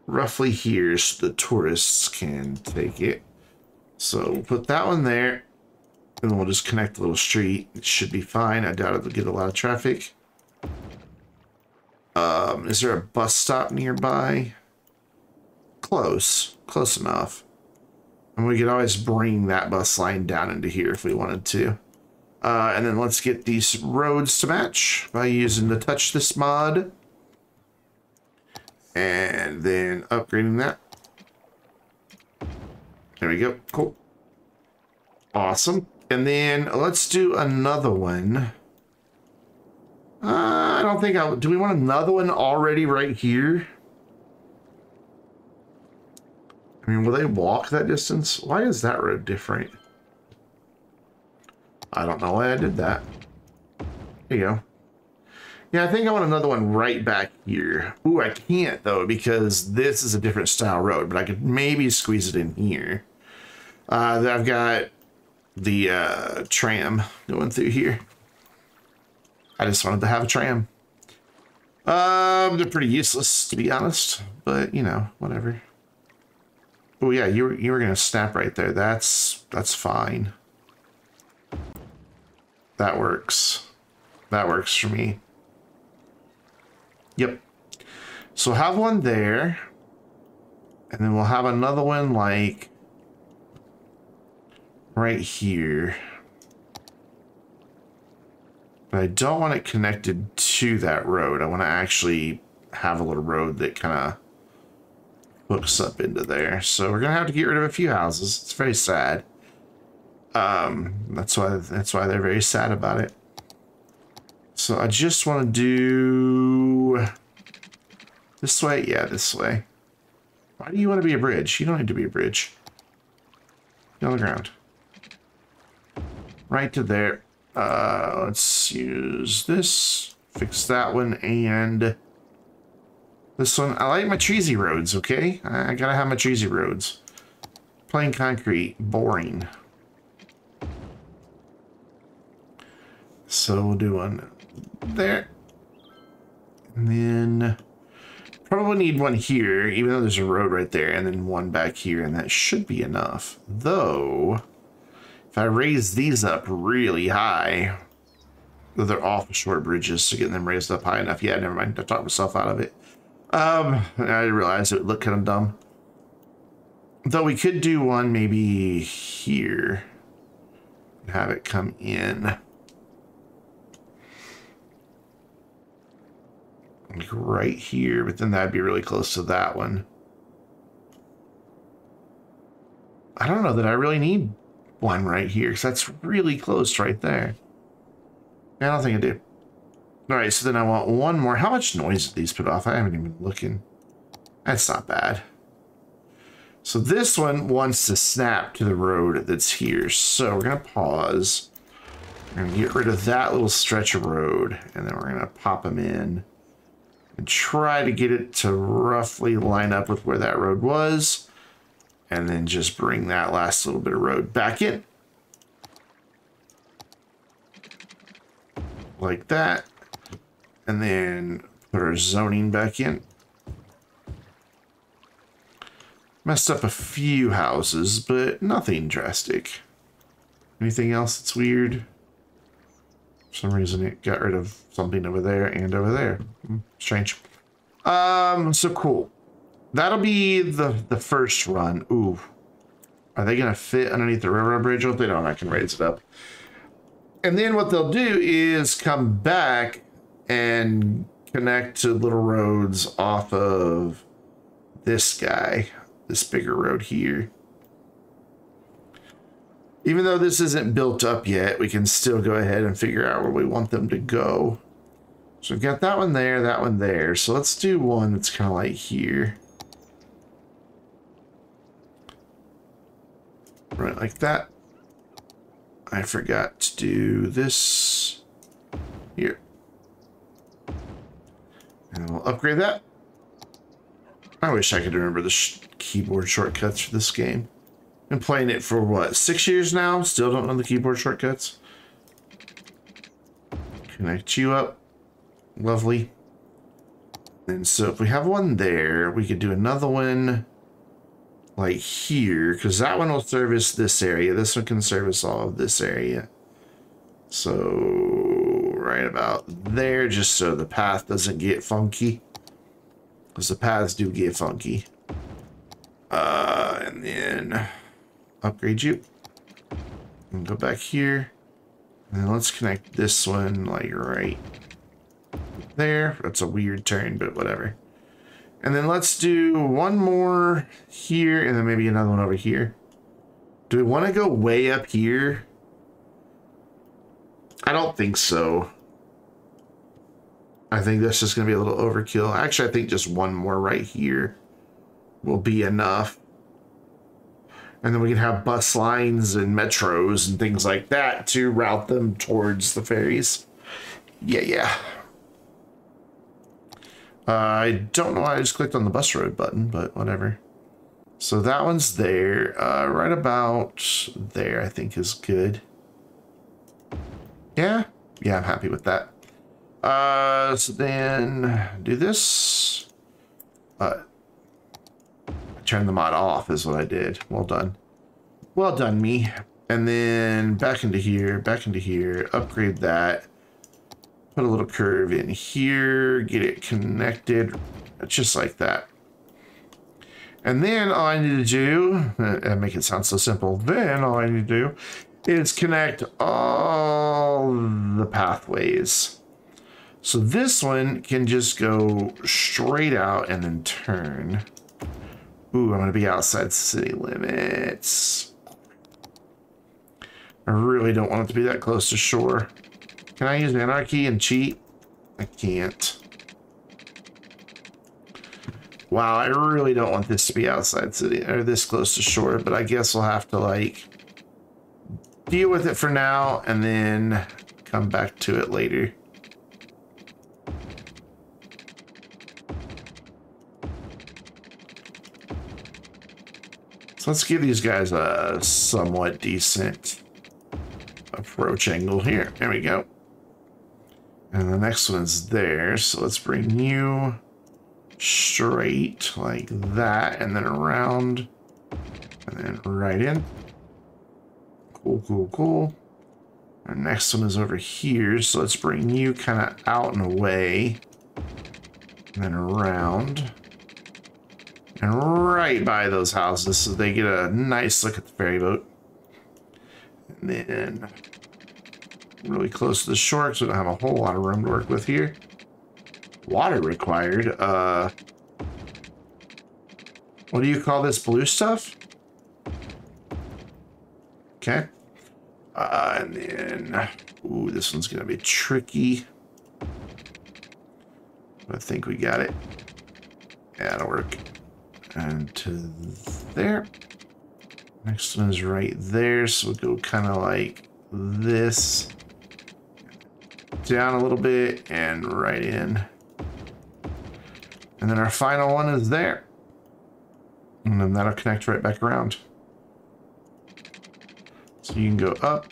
roughly here so the tourists can take it. So we'll put that one there, and we'll just connect the little street. It should be fine. I doubt it'll get a lot of traffic. Is there a bus stop nearby? Close enough. And we could always bring that bus line down into here if we wanted to. And then let's get these roads to match by using the Touch This mod. And then upgrading that. There we go. Cool. Awesome. And then let's do another one don't think do we want another one already right here? I mean, will they walk that distance? Why is that road different? I don't know why I did that. There you go. Yeah, I think I want another one right back here. Ooh, I can't, though, because this is a different style road, but I could maybe squeeze it in here. I've got the tram going through here. I just wanted to have a tram. They're pretty useless, to be honest, but, you know, whatever. Oh, yeah, you were going to snap right there. That's fine. That works. That works for me. Yep. So have one there. And then we'll have another one like right here. But I don't want it connected to that road. I want to actually have a little road that kind of hooks up into there. So we're going to have to get rid of a few houses. It's very sad. That's why they're very sad about it. So I just want to do this way. Yeah, this way. Why do you want to be a bridge? You don't need to be a bridge. Get on the ground. Right to there. Let's use this. Fix that one and this one. I like my cheesy roads, okay? I gotta have my cheesy roads. Plain concrete. Boring. So we'll do one there. And then probably need one here, even though there's a road right there, and then one back here, and that should be enough. Though, if I raise these up really high, though they're awful short bridges, so getting them raised up high enough. Yeah, never mind. I talked myself out of it. I realized it would look kind of dumb. Though we could do one maybe here. Have it come in. Like right here, but then that'd be really close to that one. I don't know that I really need one right here, because that's really close right there. I don't think I do. All right, so then I want one more. How much noise did these put off? I haven't even been looking. That's not bad. So this one wants to snap to the road that's here. So we're going to pause. We're going to get rid of that little stretch of road, and then we're going to pop them in. And try to get it to roughly line up with where that road was. And then just bring that last little bit of road back in. Like that. And then put our zoning back in. Messed up a few houses, but nothing drastic. Anything else that's weird? For some reason it got rid of something over there and over there. Strange. So cool. That'll be the first run. Ooh. Are they gonna fit underneath the railroad bridge? If they don't, I can raise it up. And then what they'll do is come back and connect to little roads off of this guy. This bigger road here. Even though this isn't built up yet, we can still go ahead and figure out where we want them to go. So we've got that one there. So let's do one that's kind of like here. Right, like that. I forgot to do this here. And we'll upgrade that. I wish I could remember the keyboard shortcuts for this game. Been playing it for what, 6 years now? Still don't know the keyboard shortcuts. Connect you up. Lovely. And so if we have one there, we could do another one like here, because that one will service this area. This one can service all of this area. So right about there, just so the path doesn't get funky. Because the paths do get funky. And then upgrade you. And go back here. And then let's connect this one like right there. That's a weird turn, but whatever. And then let's do one more here and then maybe another one over here. Do we want to go way up here? I don't think so. I think this is going to be a little overkill. Actually, I think just one more right here will be enough. And then we can have bus lines and metros and things like that to route them towards the ferries. Yeah. I don't know why I just clicked on the bus road button, but whatever. So that one's there. Right about there, I think is good. Yeah, I'm happy with that. So then do this. Turn the mod off is what I did. Well done. Well done, me. And then back into here, upgrade that. Put a little curve in here, get it connected, just like that. And then all I need to do, and make it sound so simple, then all I need to do is connect all the pathways. So this one can just go straight out and then turn. Ooh, I'm gonna be outside city limits. I really don't want it to be that close to shore. Can I use anarchy and cheat? I can't. Wow, I really don't want this to be outside city or this close to shore, but I guess we'll have to like deal with it for now and then come back to it later. So let's give these guys a somewhat decent approach angle here. There we go. And the next one's there. So let's bring you straight like that and then around and then right in. Cool. Our next one is over here. So let's bring you kind of out and away and then around. And right by those houses so they get a nice look at the ferry boat. And then really close to the shore because we don't have a whole lot of room to work with here. Water required. What do you call this blue stuff? Okay. And then, ooh, this one's gonna be tricky. I think we got it. Yeah, that'll work. And to there. Next one is right there, so we'll go kind of like this. Down a little bit and right in. And then our final one is there. And then that'll connect right back around. So you can go up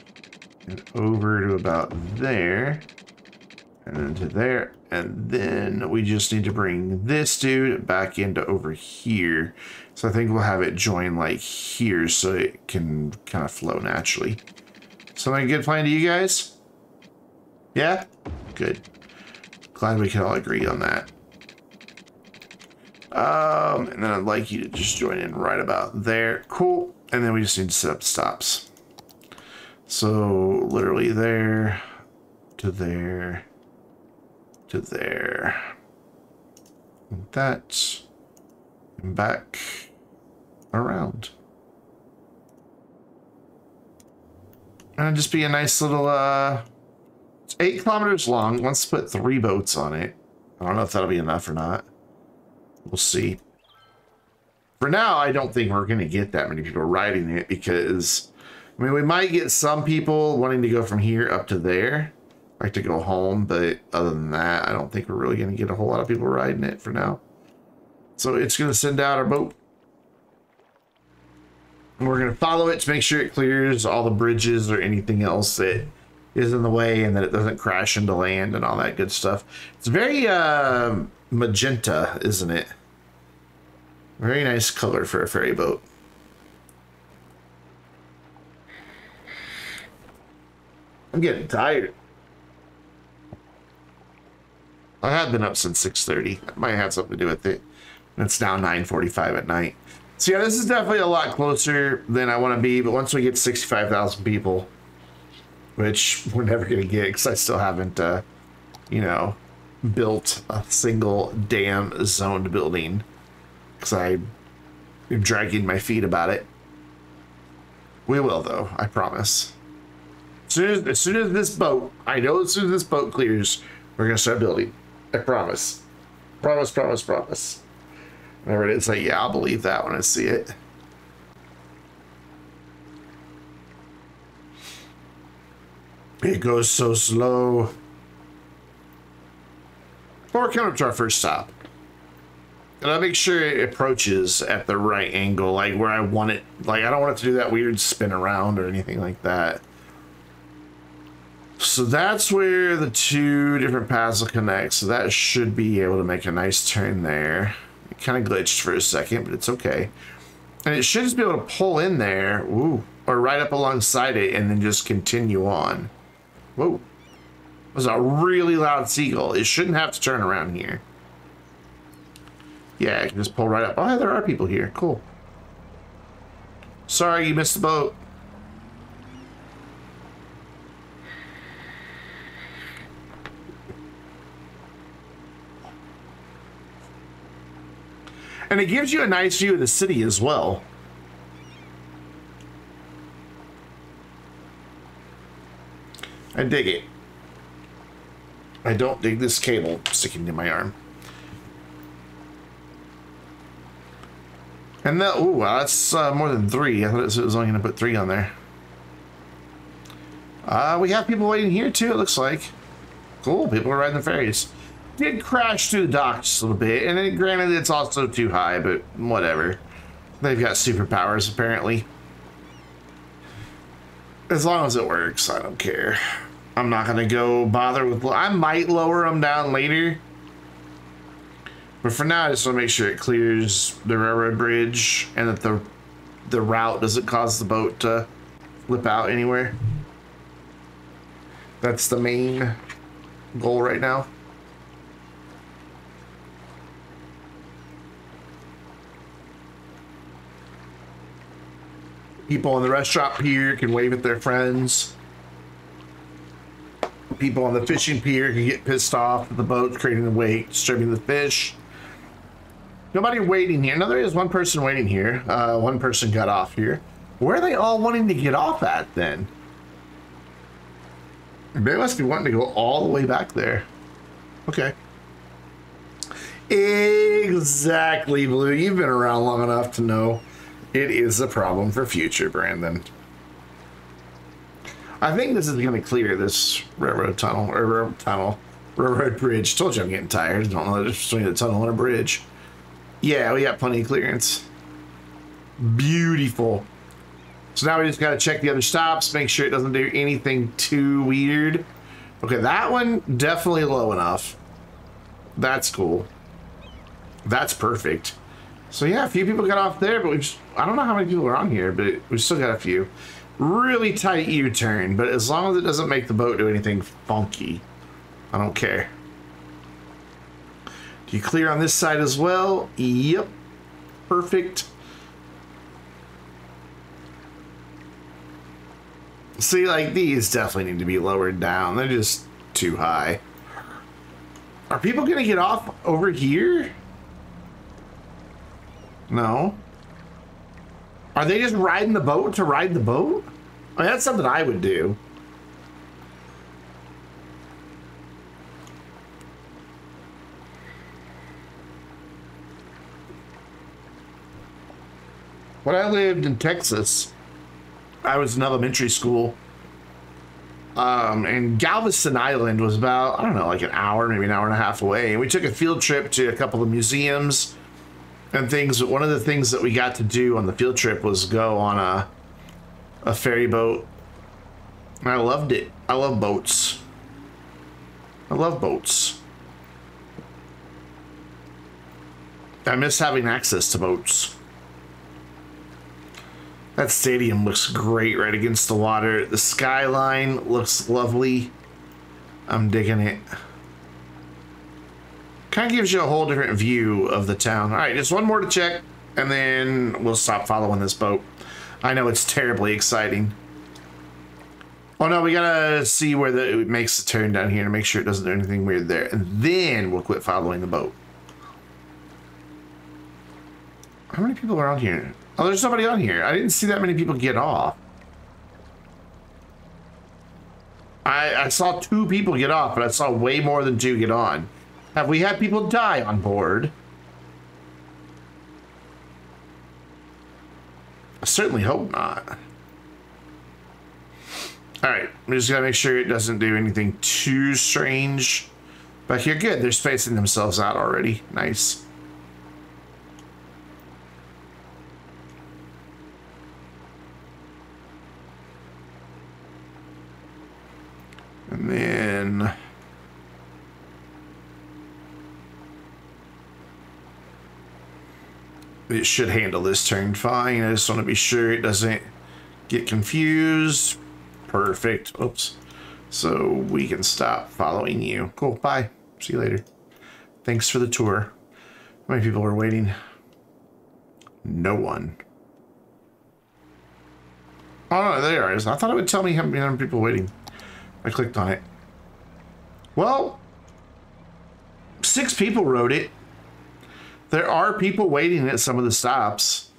and over to about there. And then to there. And then we just need to bring this dude back into over here. So I think we'll have it join like here so it can kind of flow naturally. Something good plan to you guys? Yeah? Good. Glad we can all agree on that. And then I'd like you to just join in right about there. Cool. And then we just need to set up stops. So literally there to there to there. Like that. And back around. And it'll just be a nice little, it's 8 kilometers long. Let's put 3 boats on it. I don't know if that'll be enough or not. We'll see. For now, I don't think we're going to get that many people riding it because, I mean, we might get some people wanting to go from here up to there, like to go home, but other than that, I don't think we're really going to get a whole lot of people riding it for now. So it's going to send out our boat. And we're going to follow it to make sure it clears all the bridges or anything else that is in the way and that it doesn't crash into land and all that good stuff. It's very magenta, isn't it? Very nice color for a ferry boat. I'm getting tired. I have been up since 6:30. That might have something to do with it. It's now 9:45 at night. So yeah, this is definitely a lot closer than I want to be, but once we get 65,000 people, which we're never going to get because I still haven't, you know, built a single damn zoned building because I am dragging my feet about it. We will, though, I promise. As soon as this boat, I know as soon as this boat clears, we're going to start building. I promise. Promise, promise, promise. Whenever it is, like, yeah, I'll believe that when I see it. It goes so slow. But we're coming up to our first stop. And I'll make sure it approaches at the right angle, like where I want it. Like, I don't want it to do that weird spin around or anything like that. So that's where the two different paths will connect. So that should be able to make a nice turn there. It kind of glitched for a second, but it's okay. And it should just be able to pull in there, ooh, or right up alongside it and then just continue on. Whoa. That was a really loud seagull. It shouldn't have to turn around here. Yeah, I can just pull right up. Oh, there are people here. Cool. Sorry, you missed the boat. And it gives you a nice view of the city as well. I dig it. I don't dig this cable sticking to my arm. And that, ooh, that's more than 3. I thought it was only going to put 3 on there. We have people waiting here too, it looks like. Cool, people are riding the ferries. Did crash through the docks a little bit, and then, granted it's also too high, but whatever. They've got superpowers, apparently. As long as it works, I don't care. I'm not going to go bother with... I might lower them down later. But for now, I just want to make sure it clears the railroad bridge and that the route doesn't cause the boat to flip out anywhere. That's the main goal right now. People on the restaurant pier can wave at their friends. People on the fishing pier can get pissed off at the boat creating the wake, disturbing the fish. Nobody waiting here. No, there is one person waiting here. One person got off here. Where are they all wanting to get off at then? They must be wanting to go all the way back there. Okay. Exactly, Blue. You've been around long enough to know it is a problem for future, Brandon. I think this is going to clear this railroad tunnel, or railroad bridge. Told you I'm getting tired. I don't know the difference between a tunnel and a bridge. Yeah, we got plenty of clearance. Beautiful. So now we just got to check the other stops, make sure it doesn't do anything too weird. Okay, that one definitely low enough. That's cool. That's perfect. So yeah, a few people got off there, but I don't know how many people are on here, but we've still got a few. Really tight U-turn, but as long as it doesn't make the boat do anything funky, I don't care. Do you clear on this side as well? Yep. Perfect. See, like, these definitely need to be lowered down. They're just too high. Are people gonna get off over here? No. Are they just riding the boat to ride the boat? I mean, that's something I would do. When I lived in Texas, I was in elementary school. And Galveston Island was about, I don't know, like an hour, maybe an hour and a half away. And we took a field trip to a couple of museums and things. But one of the things that we got to do on the field trip was go on a ferry boat. And I loved it. I love boats. I love boats. I miss having access to boats. That stadium looks great right against the water. The skyline looks lovely. I'm digging it. Kind of gives you a whole different view of the town. All right, just one more to check, and then we'll stop following this boat. I know it's terribly exciting. Oh no, we gotta see where it makes the turn down here to make sure it doesn't do anything weird there. And then we'll quit following the boat. How many people are on here? Oh, there's somebody on here. I didn't see that many people get off. I saw 2 people get off, but I saw way more than 2 get on. Have we had people die on board? I certainly hope not. Alright, we just gotta make sure it doesn't do anything too strange. But here, good. They're spacing themselves out already. Nice. And then... it should handle this turn fine. I just want to be sure it doesn't get confused. Perfect. Oops. So we can stop following you. Cool. Bye. See you later. Thanks for the tour. How many people are waiting? No one. Oh, no, there is. I thought it would tell me how many people waiting. I clicked on it. Well, 6 people wrote it. There are people waiting at some of the stops.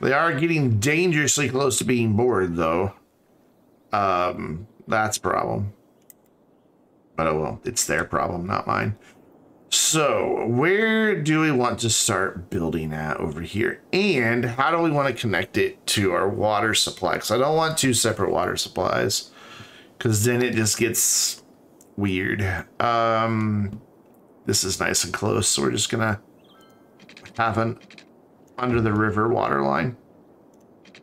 They are getting dangerously close to being bored, though. That's a problem. But oh well, it's their problem, not mine. So, where do we want to start building at over here? And how do we want to connect it to our water supply? Because I don't want 2 separate water supplies. Because then it just gets weird. This is nice and close, so we're just gonna have an under the river water line.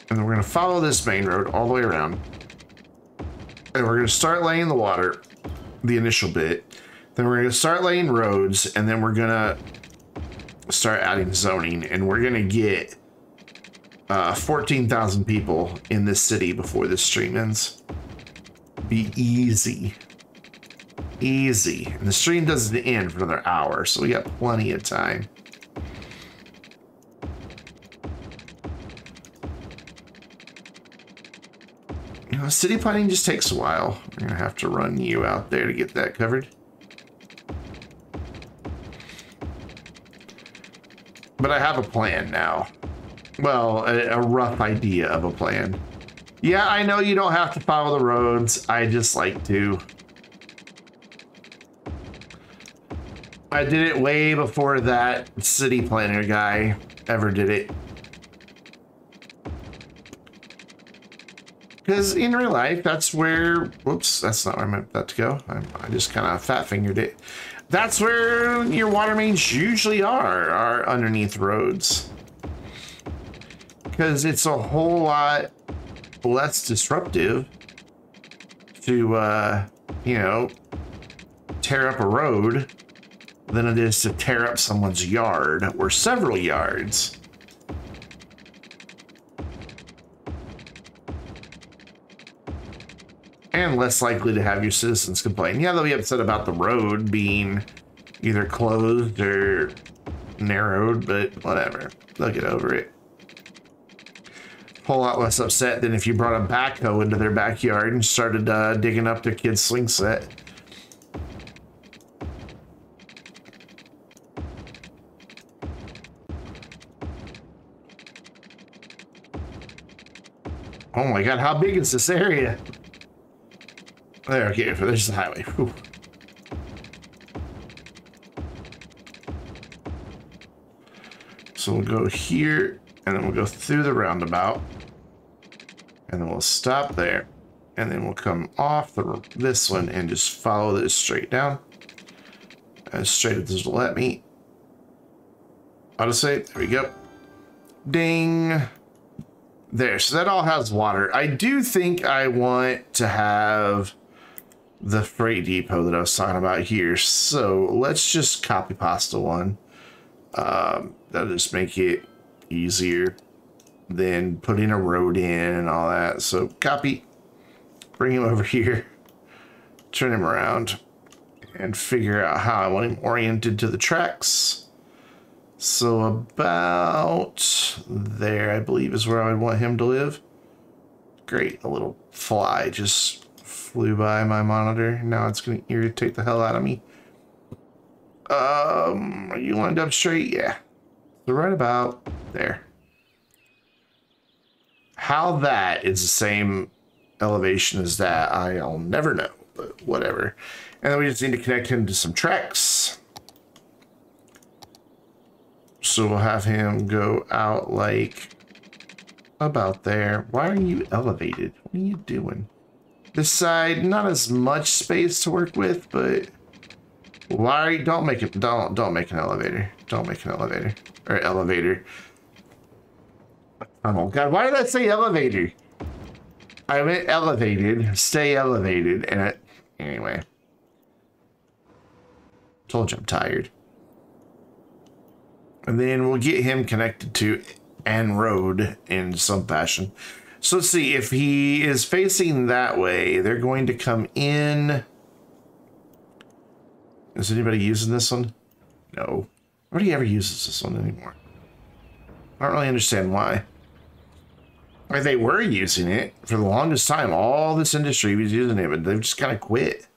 And then we're gonna follow this main road all the way around. And we're gonna start laying the water, the initial bit. Then we're gonna start laying roads, and then we're gonna start adding zoning, and we're gonna get 14,000 people in this city before this stream ends. Be easy. Easy. And the stream doesn't end for another hour, so we got plenty of time. You know, city planning just takes a while. We're gonna have to run you out there to get that covered. But I have a plan now. Well, a rough idea of a plan. Yeah, I know you don't have to follow the roads. I just like to. I did it way before that city planner guy ever did it. Because in real life, that's where, whoops, that's not where I meant that to go. I just kind of fat fingered it. That's where your water mains usually are underneath roads. Because it's a whole lot less disruptive to, you know, tear up a road than it is to tear up someone's yard or several yards. And less likely to have your citizens complain. Yeah, they'll be upset about the road being either closed or narrowed, but whatever. They'll get over it. Whole lot less upset than if you brought a backhoe into their backyard and started digging up their kid's swing set. Oh my god, how big is this area? There, okay, there's the highway. Whew. So we'll go here, and then we'll go through the roundabout, and then we'll stop there, and then we'll come off this one and just follow this straight down, as straight as this will let me. Autosave, there we go. Ding. There, so that all has water. I do think I want to have the freight depot that I was talking about here. So let's just copy pasta one. That'll just make it easier than putting a road in and all that. So copy, bring him over here, turn him around, and figure out how I want him oriented to the tracks. So about there, I believe, is where I would want him to live. Great, a little fly just flew by my monitor. Now it's going to irritate the hell out of me. Are you lined up straight? Yeah. So right about there. How that is the same elevation as that, I'll never know, but whatever. And then we just need to connect him to some tracks. So we'll have him go out like about there. Why are you elevated? What are you doing? This side, not as much space to work with, but why don't make it, don't make an elevator. Don't make an elevator. Or elevator. Oh god, why did I say elevator? I meant elevated. Stay elevated. And anyway. Told you I'm tired. And then we'll get him connected to an road in some fashion. So let's see, if he is facing that way, they're going to come in. Is anybody using this one? No. Nobody ever uses this one anymore. I don't really understand why. Like, they were using it for the longest time. All this industry was using it, but they've just kind of quit.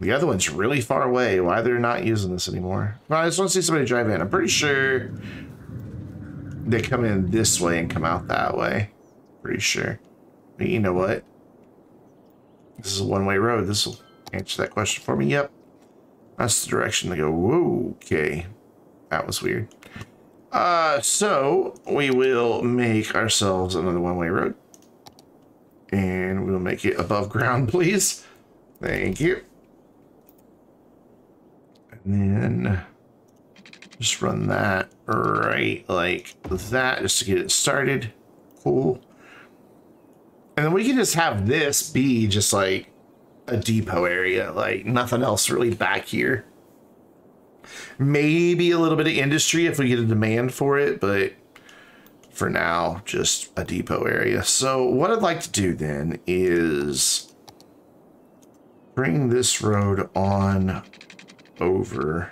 The other one's really far away. Why they're not using this anymore? Well, I just want to see somebody drive in. I'm pretty sure they come in this way and come out that way. Pretty sure. But you know what? This is a one-way road. This will answer that question for me. Yep. That's the direction to go. Whoa, okay. That was weird. So we will make ourselves another one-way road. And we'll make it above ground, please. Thank you. And then just run that right like that just to get it started. Cool. And then we can just have this be just like a depot area, like nothing else really back here. Maybe a little bit of industry if we get a demand for it, but for now, just a depot area. So what I'd like to do then is bring this road on over.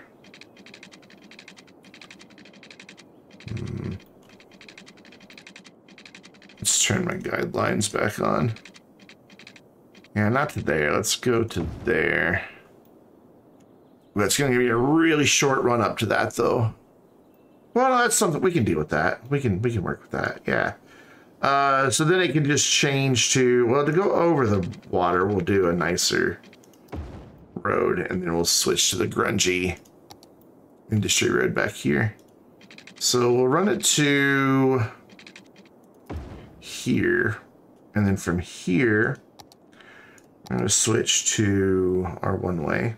Let's turn my guidelines back on. Yeah, not to there. Let's go to there. That's going to be a really short run up to that, though. Well, that's something we can deal with. That we can work with that. Yeah. So then it can just change to, well, to go over the water, we'll do a nicer road, and then we'll switch to the grungy industry road back here. So we'll run it to here, and then from here, I'm going to switch to our one-way.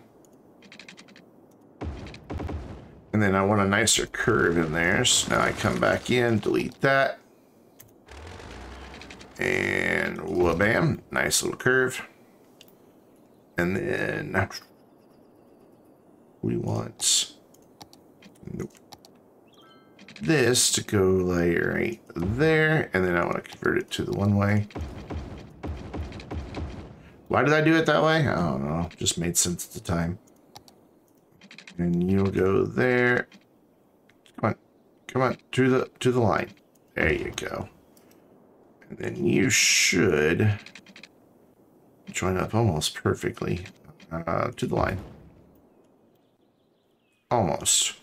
And then I want a nicer curve in there. So now I come back in, delete that. And wha-bam, nice little curve. And then we want this to go like right there. And then I want to convert it to the one-way. Why did I do it that way? I don't know. Just made sense at the time. And you'll go there. Come on, to the line. There you go. And then you should join up almost perfectly to the line. Almost.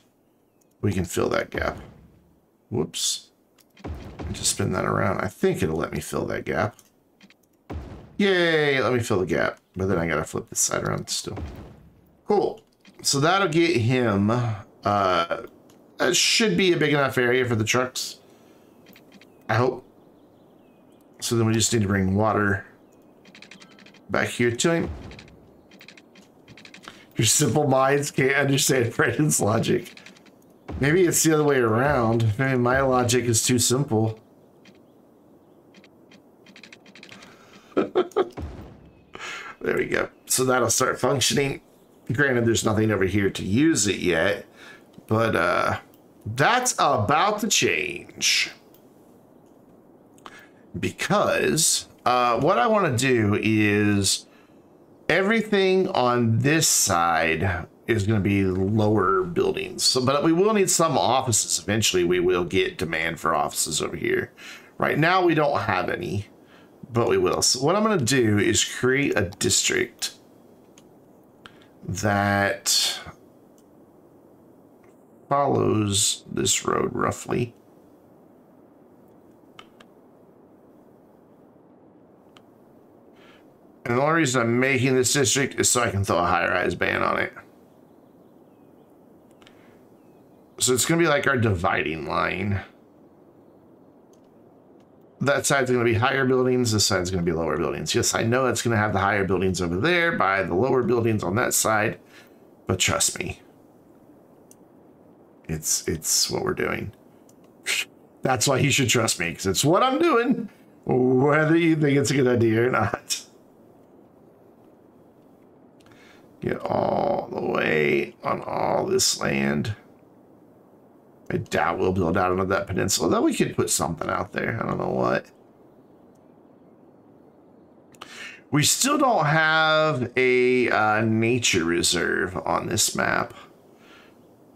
We can fill that gap. Whoops. And just spin that around. I think it'll let me fill that gap. Yay, let me fill the gap. But then I gotta flip this side around still. Cool. So that'll get him, that should be a big enough area for the trucks. I hope. So then we just need to bring water back here to him. Your simple minds can't understand Brandon's logic. Maybe it's the other way around. Maybe my logic is too simple. There we go. So that'll start functioning. Granted, there's nothing over here to use it yet, but that's about to change. Because what I want to do is everything on this side is going to be lower buildings. So, but we will need some offices. Eventually, we will get demand for offices over here. Right now, we don't have any, but we will. So what I'm going to do is create a district that follows this road roughly. And the only reason I'm making this district is so I can throw a high-rise ban on it. So it's going to be like our dividing line. That side's going to be higher buildings. This side's going to be lower buildings. Yes, I know it's going to have the higher buildings over there by the lower buildings on that side. But trust me, it's what we're doing. That's why you should trust me, because it's what I'm doing, whether you think it's a good idea or not. Get all the way on all this land. I doubt we'll build out onto that peninsula, though we could put something out there. I don't know what. We still don't have a nature reserve on this map.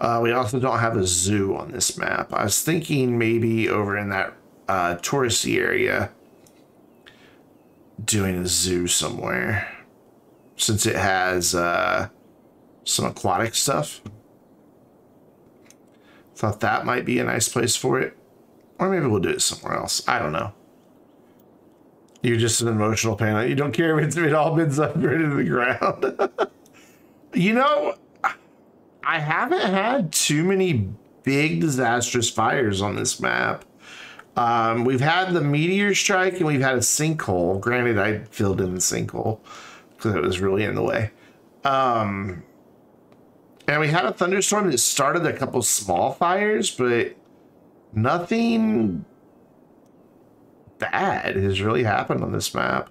We also don't have a zoo on this map. I was thinking maybe over in that touristy area doing a zoo somewhere, since it has some aquatic stuff. Thought that might be a nice place for it. Or maybe we'll do it somewhere else. I don't know. You're just an emotional pain. You don't care if it all bends up right into the ground. You know, I haven't had too many big disastrous fires on this map. We've had the meteor strike and we've had a sinkhole. Granted, I filled in the sinkhole because it was really in the way. And we had a thunderstorm that started a couple small fires, but nothing bad has really happened on this map.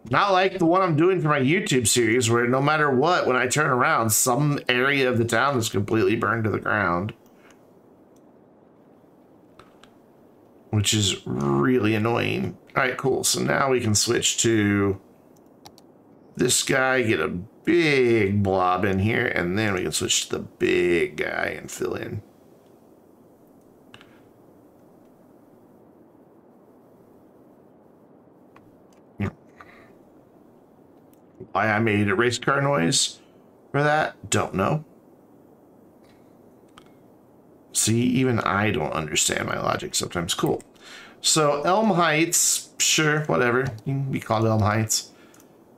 Not like the one I'm doing for my YouTube series, where no matter what, when I turn around, some area of the town is completely burned to the ground. Which is really annoying. All right, cool. So now we can switch to this guy, get a big blob in here, and then we can switch to the big guy and fill in. Why I made a race car noise for that, don't know. See, even I don't understand my logic sometimes. Cool. So Elm Heights, sure, whatever. You can be called Elm Heights.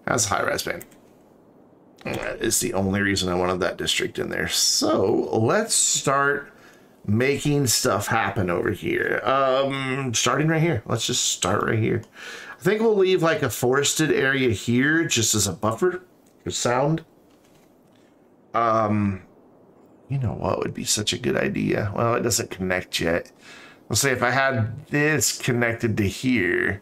Has a high-res band. That is the only reason I wanted that district in there. So let's start making stuff happen over here. Starting right here. Let's just start right here. I think we'll leave like a forested area here just as a buffer for sound. You know what would be such a good idea? Well, it doesn't connect yet. Let's say if I had this connected to here,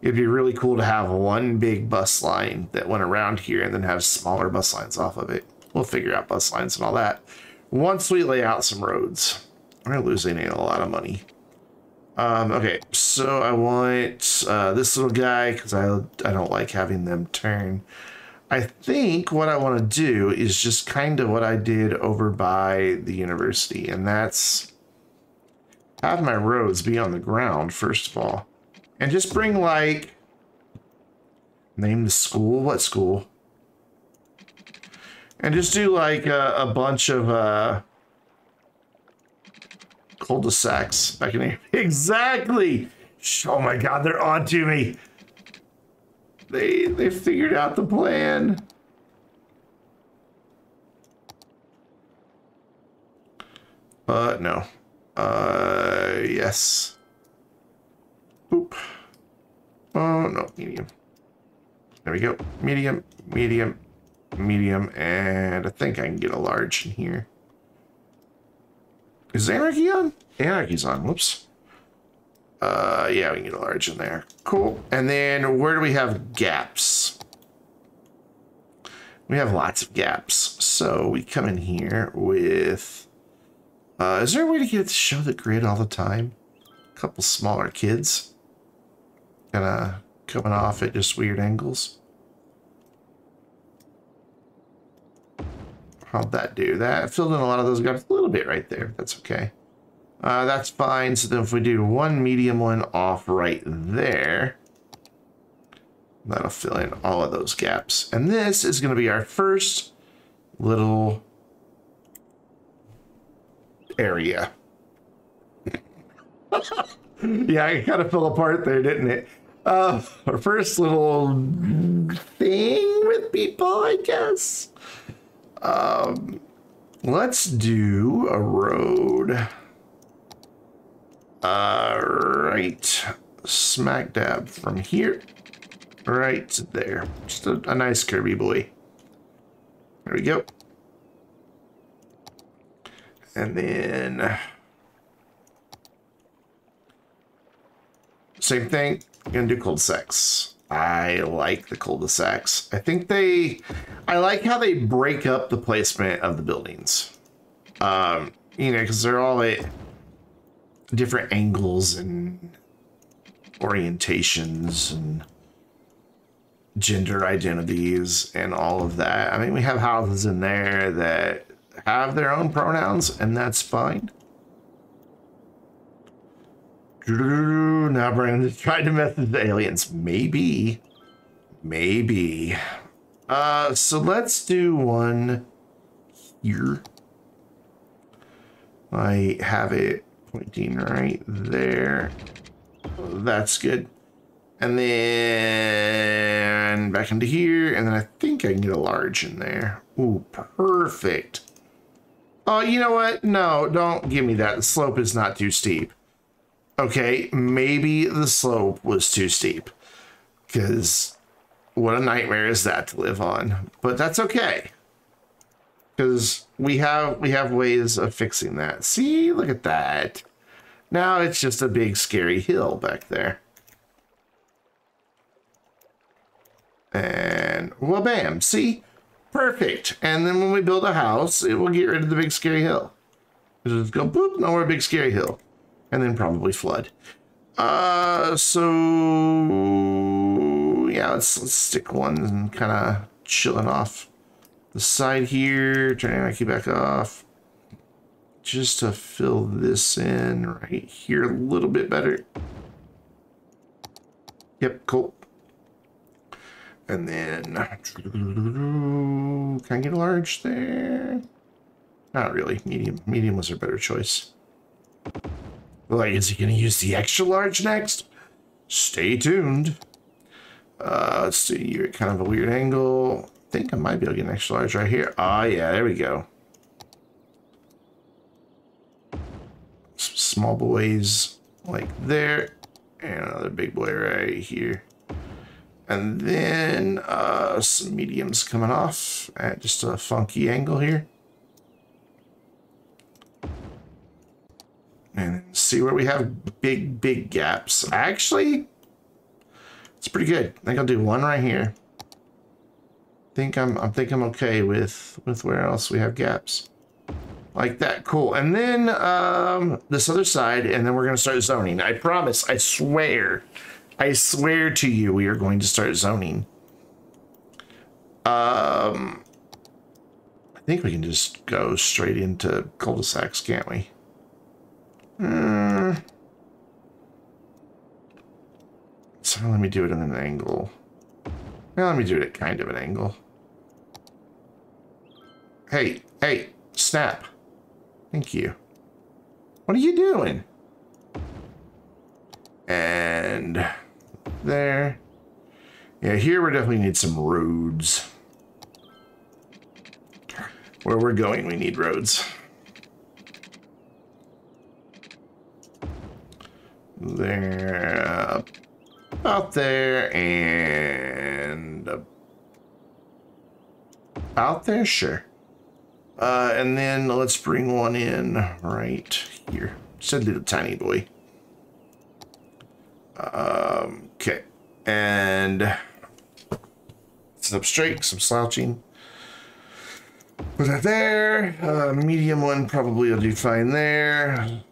it'd be really cool to have one big bus line that went around here and then have smaller bus lines off of it. We'll figure out bus lines and all that once we lay out some roads. We're losing a lot of money. Okay, so I want this little guy because I don't like having them turn. I think what I want to do is just kind of what I did over by the university, and that's have my roads be on the ground, first of all. And just bring, like, name the school. What school? And just do, like, a bunch of cul-de-sacs back in here. Exactly! Oh my god, they're on to me. They figured out the plan. No. Yes. Boop. Oh, no, medium. There we go. Medium, medium, medium, and I think I can get a large in here. Is Anarchy on? Anarchy's on. Whoops. Yeah, we can get a large in there. Cool. And then where do we have gaps? We have lots of gaps. So we come in here with... is there a way to get it to show the grid all the time? A couple smaller kids. Kind of coming off at just weird angles. How'd that do? That filled in a lot of those gaps. A little bit right there. That's okay. That's fine. So then if we do one medium one off right there, that'll fill in all of those gaps. And this is going to be our first little area. Yeah, it kind of fell apart there, didn't it? Our first little thing with people, I guess. let's do a road. Right smack dab from here right there. Just a nice curvy boy. There we go. And then same thing, I'm gonna do cul-de-sacs. I like the cul-de-sacs. I think I like how they break up the placement of the buildings. You know, because they're all at different angles and orientations and gender identities and all of that. I mean, we have houses in there that have their own pronouns, and that's fine. Now Brandon's trying to mess with the aliens. Maybe. So let's do one here. I have it pointing right there. That's good. And then back into here, and then I think I can get a large in there. Ooh, perfect. Oh, you know what? No, don't give me that. The slope is not too steep. Okay, maybe the slope was too steep, because what a nightmare is that to live on. But that's okay, because we have ways of fixing that. See, look at that. Now it's just a big scary hill back there. And well, bam, see? Perfect. And then when we build a house, it will get rid of the big scary hill. Just go boop, no more big scary hill. And then probably flood. So yeah, let's stick one and kind of chilling off the side here. Turning my key back off. Just to fill this in right here a little bit better. Yep, cool. And then can I get a large there? Not really. Medium. Medium was our better choice. Like, is he going to use the extra large next? Stay tuned. Let's see. You're at kind of a weird angle. I think I might be able to get an extra large right here. Ah, yeah, there we go. Some small boys like there. And another big boy right here. And then some mediums coming off at just a funky angle here. And see where we have big gaps. Actually, it's pretty good. I think I'll do one right here. I think I'm okay with where else we have gaps. Like that, cool. And then this other side, and then we're gonna start zoning. I promise, I swear to you, we are going to start zoning. I think we can just go straight into cul-de-sacs, can't we? So let me do it at an angle. Well, let me do it at kind of an angle. Hey, snap. Thank you. What are you doing? And there. Yeah, here we definitely need some roads. Where we're going, we need roads. There, about there, and about there, sure. And then let's bring one in right here. Just a little tiny boy. Okay, and some straight, some slouching. Put that there. Medium one probably will do fine there.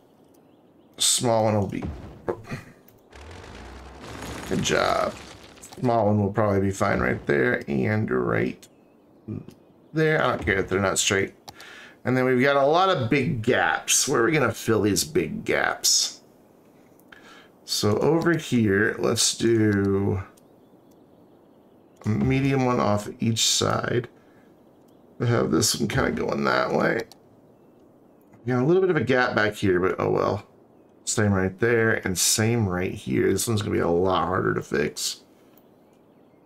Small one will be. Good job. Small one will probably be fine right there and right there. I don't care if they're not straight. And then we've got a lot of big gaps. Where are we going to fill these big gaps? So over here, let's do a medium one off each side. I have this one kind of going that way. Got a little bit of a gap back here, but oh well. Same right there, and same right here. This one's gonna be a lot harder to fix.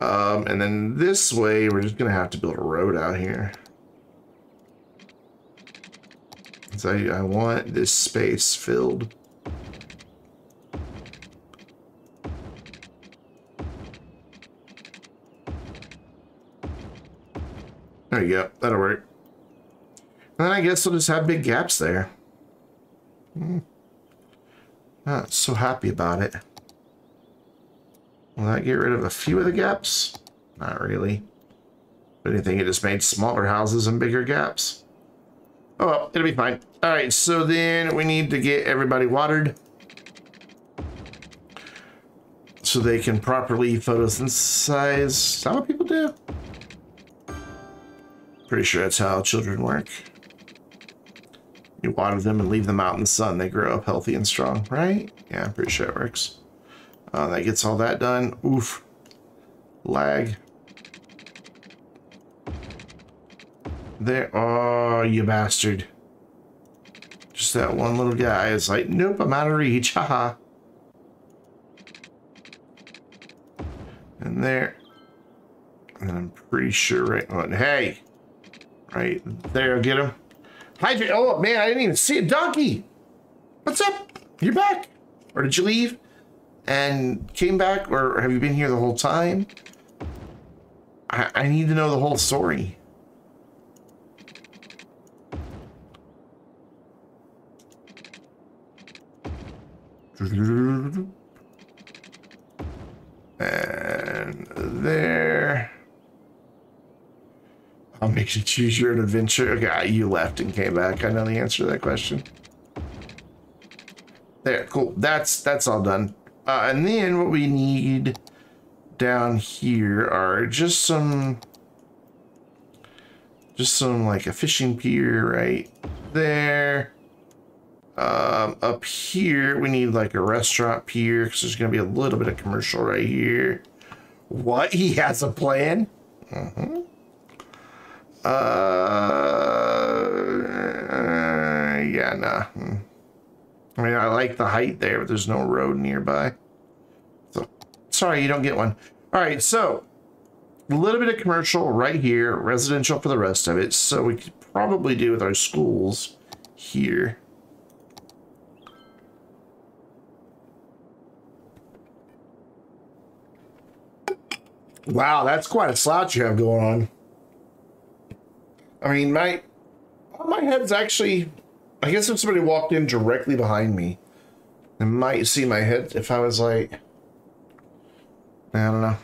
And then this way, we're just gonna have to build a road out here. So I want this space filled. There you go. That'll work. And then I guess we'll just have big gaps there. Not so happy about it. Will that get rid of a few of the gaps? Not really. But anything, it just made smaller houses and bigger gaps. Oh well, it'll be fine. All right, so then we need to get everybody watered so they can properly photosynthesize. Is that what people do? Pretty sure that's how children work. You water them and leave them out in the sun. They grow up healthy and strong, right? Yeah, I'm pretty sure it works. That gets all that done. Oof. Lag. There. Oh, you bastard. Just that one little guy is like, nope, I'm out of reach. Haha. And there. And I'm pretty sure right on. Hey. Right there. Get him. Hydrate. Oh, man, I didn't even see a donkey. What's up? You're back. Or did you leave and came back? Or have you been here the whole time? I need to know the whole story. And there. I'll make you choose your adventure. Okay, you left and came back. I know the answer to that question. There, cool. That's all done. And then what we need down here are just some like a fishing pier right there. Up here we need like a restaurant pier because there's gonna be a little bit of commercial right here. What? He has a plan? Mm-hmm. Yeah, nah. I mean, I like the height there, but there's no road nearby. So, sorry, you don't get one. All right, so a little bit of commercial right here, residential for the rest of it. So we could probably do with our schools here. Wow, that's quite a slouch you have going on. I mean, my head's actually, I guess if somebody walked in directly behind me, they might see my head if I was like, I don't know.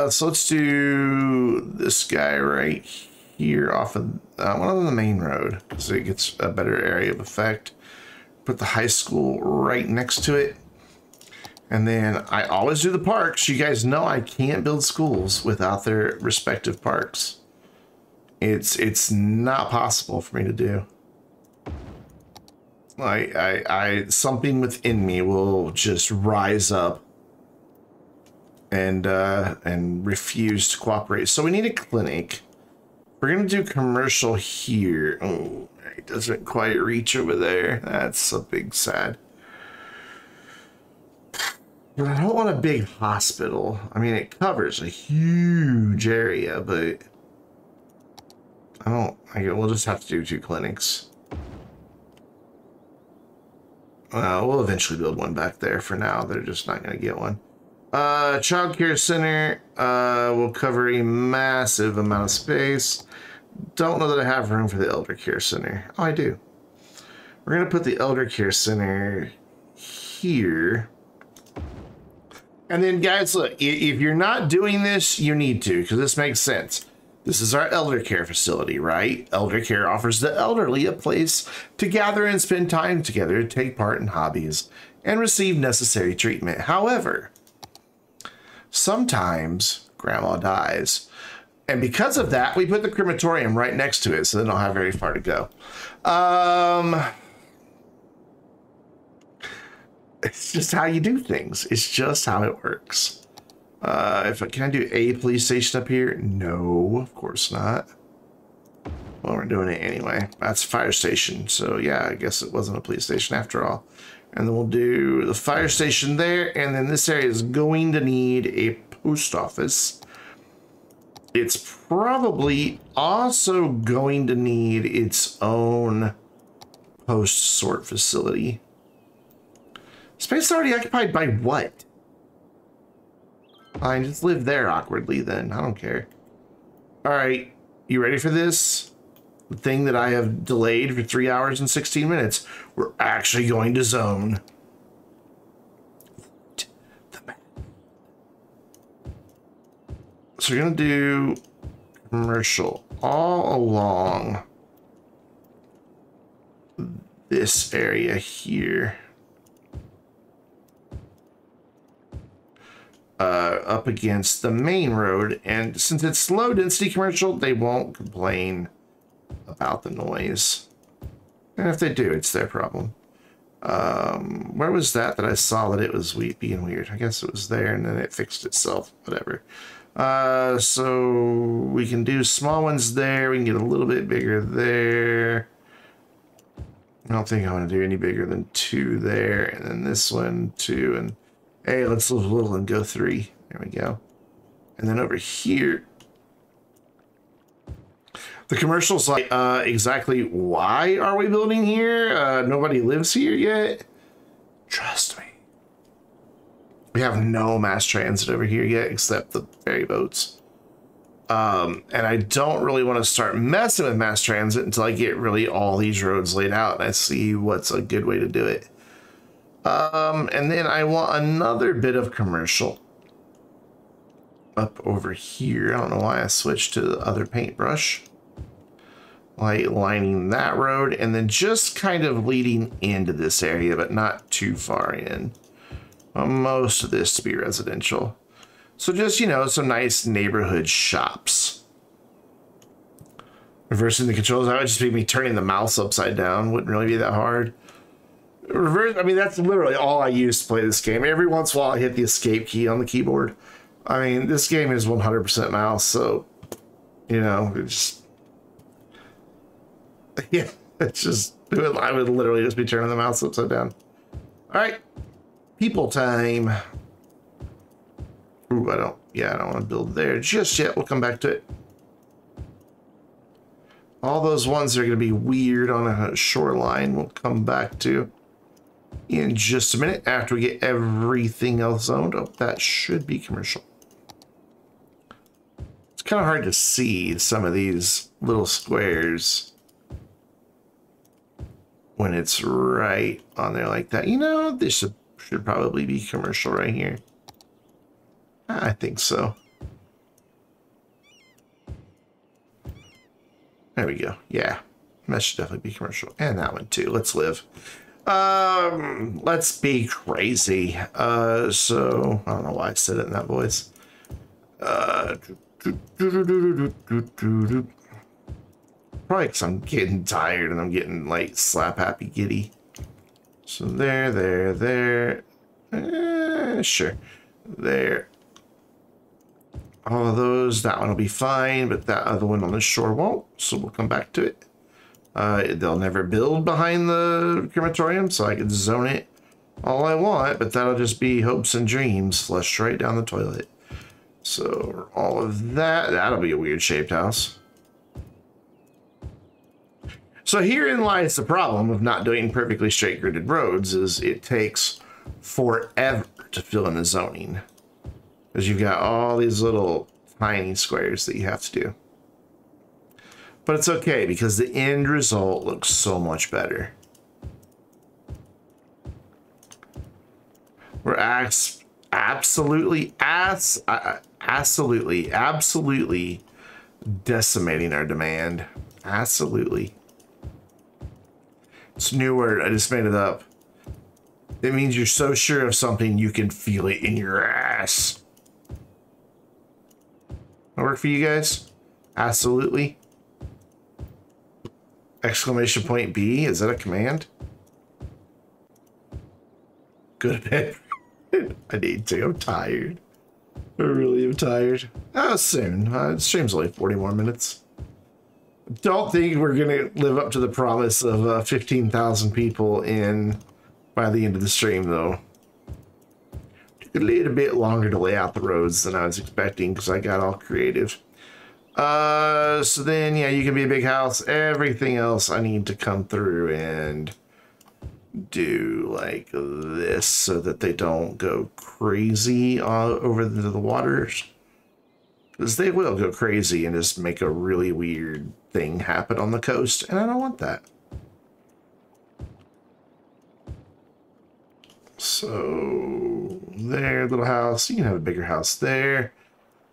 So let's do this guy right here off of one on the main road so it gets a better area of effect. Put the high school right next to it. And then I always do the parks. You guys know I can't build schools without their respective parks. It's not possible for me to do. I something within me will just rise up and refuse to cooperate. So we need a clinic. We're gonna do commercial here. Oh, it doesn't quite reach over there. That's a big sad. But I don't want a big hospital. I mean, it covers a huge area, but we'll just have to do 2 clinics. We'll eventually build one back there. For now, they're just not going to get one. Child care center will cover a massive amount of space. Don't know that I have room for the elder care center. Oh, I do. We're going to put the elder care center here. And then, guys, look, if you're not doing this, you need to, because this makes sense. This is our elder care facility, right? Elder care offers the elderly a place to gather and spend time together, take part in hobbies, and receive necessary treatment. However, sometimes grandma dies. And because of that, we put the crematorium right next to it, so they don't have very far to go. It's just how you do things. It's just how it works. Can I do a police station up here? No, of course not. Well, we're doing it anyway. That's a fire station. So yeah, I guess it wasn't a police station after all. And then we'll do the fire station there. And then this area is going to need a post office. It's probably also going to need its own post-sort facility. Space already occupied by what? I just live there awkwardly then. I don't care. All right, you ready for this? The thing that I have delayed for 3 hours and 16 minutes. We're actually going to zone. So we're going to do commercial all along this area here. Up against the main road. And since it's low density commercial, they won't complain about the noise. And if they do, it's their problem. Where was that I saw that it was being weird? I guess it was there and then it fixed itself. Whatever. So we can do small ones there. We can get a little bit bigger there. I don't think I want to do any bigger than 2 there. And then this one, 2. And hey, let's live a little and go 3. There we go. And then over here, the commercial's like, exactly why are we building here? Nobody lives here yet. Trust me. We have no mass transit over here yet, except the ferry boats. And I don't really want to start messing with mass transit until I get really all these roads laid out and I see what's a good way to do it. And then I want another bit of commercial up over here. I don't know why I switched to the other paintbrush. Like lining that road and then just kind of leading into this area, but not too far in. Most of this to be residential. So just, you know, some nice neighborhood shops. Reversing the controls, that would just be me turning the mouse upside down. Wouldn't really be that hard. Reverse, I mean, that's literally all I use to play this game. Every once in a while I hit the escape key on the keyboard. I mean, this game is 100% mouse, so, you know, it's just, yeah, it's just, I would literally just be turning the mouse upside down. All right, people time. Ooh, I don't want to build there just yet. We'll come back to it. All those ones that are going to be weird on a shoreline, we'll come back to in just a minute after we get everything else zoned. Oh, that should be commercial. It's kind of hard to see some of these little squares when it's right on there like that. You know, this should probably be commercial right here. I think so. There we go. Yeah, that should definitely be commercial. And that one too. Let's live. Let's be crazy. So I don't know why I said it in that voice. Probably because I'm getting tired and I'm getting like slap happy giddy. So there. Sure. There. All of those, that one will be fine, but that other one on the shore won't, so we'll come back to it. They'll never build behind the crematorium, so I can zone it all I want, but that'll just be hopes and dreams flushed right down the toilet. So all of that, that'll be a weird shaped house. So herein lies the problem of not doing perfectly straight gridded roads, is it takes forever to fill in the zoning. Because you've got all these little tiny squares that you have to do. But it's okay because the end result looks so much better. We're absolutely decimating our demand. Absolutely. It's a new word. I just made it up. It means you're so sure of something you can feel it in your ass. That work for you guys? Absolutely. Exclamation point B, is that a command? Go to bed. I need to, I'm tired. I really am tired. Soon. The stream's only 40 more minutes. Don't think we're gonna live up to the promise of 15,000 people in by the end of the stream though. Took a little bit longer to lay out the roads than I was expecting because I got all creative. So then, yeah, you can be a big house. Everything else I need to come through and do like this so that they don't go crazy over the waters. Because they will go crazy and just make a really weird thing happen on the coast. And I don't want that. So there, little house. You can have a bigger house there.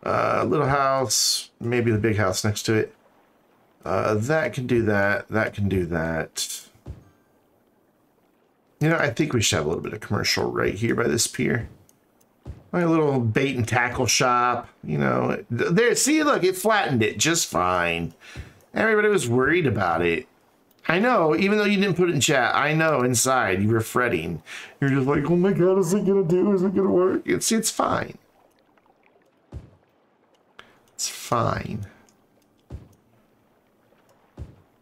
Little house, maybe the big house next to it. That can do that. That can do that. You know, I think we should have a little bit of commercial right here by this pier. My little bait and tackle shop, you know. There, see, look, it flattened it just fine. Everybody was worried about it. I know, even though you didn't put it in chat, I know inside you were fretting. You're just like, oh my God, is it gonna do? Is it gonna work? It's fine. It's fine.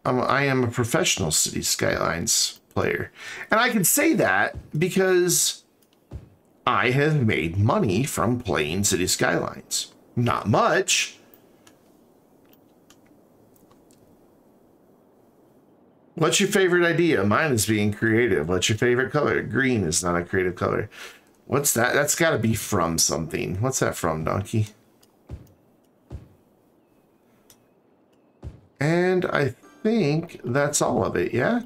I am a professional City Skylines player. And I can say that because I have made money from playing City Skylines. Not much. What's your favorite idea? Mine is being creative. What's your favorite color? Green is not a creative color. What's that? That's got to be from something. What's that from, Donkey? And I think that's all of it, yeah?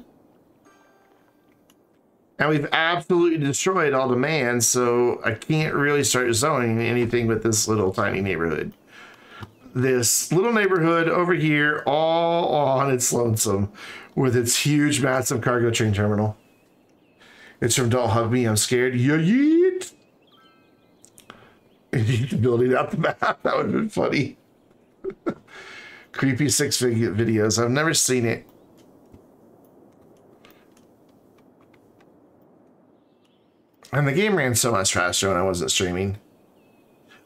And we've absolutely destroyed all demand, so I can't really start zoning anything with this little tiny neighborhood. This little neighborhood over here, all on its lonesome, with its huge, massive cargo train terminal. It's from Don't Hug Me, I'm Scared. Yeet! Building out the map, that would have been funny. Creepy 6 videos, I've never seen it. And the game ran so much faster when I wasn't streaming.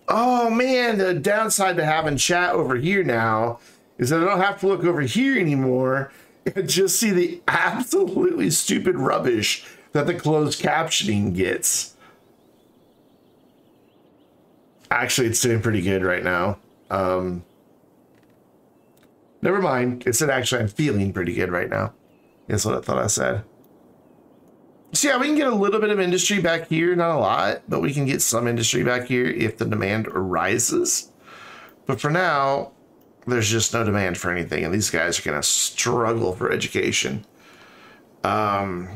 Oh man, the downside to having chat over here now is that I don't have to look over here anymore and just see the absolutely stupid rubbish that the closed captioning gets. Actually, it's doing pretty good right now. Never mind. It said actually I'm feeling pretty good right now. That's what I thought I said. So yeah, we can get a little bit of industry back here, not a lot, but we can get some industry back here if the demand arises. But for now, there's just no demand for anything, and these guys are going to struggle for education. Oh,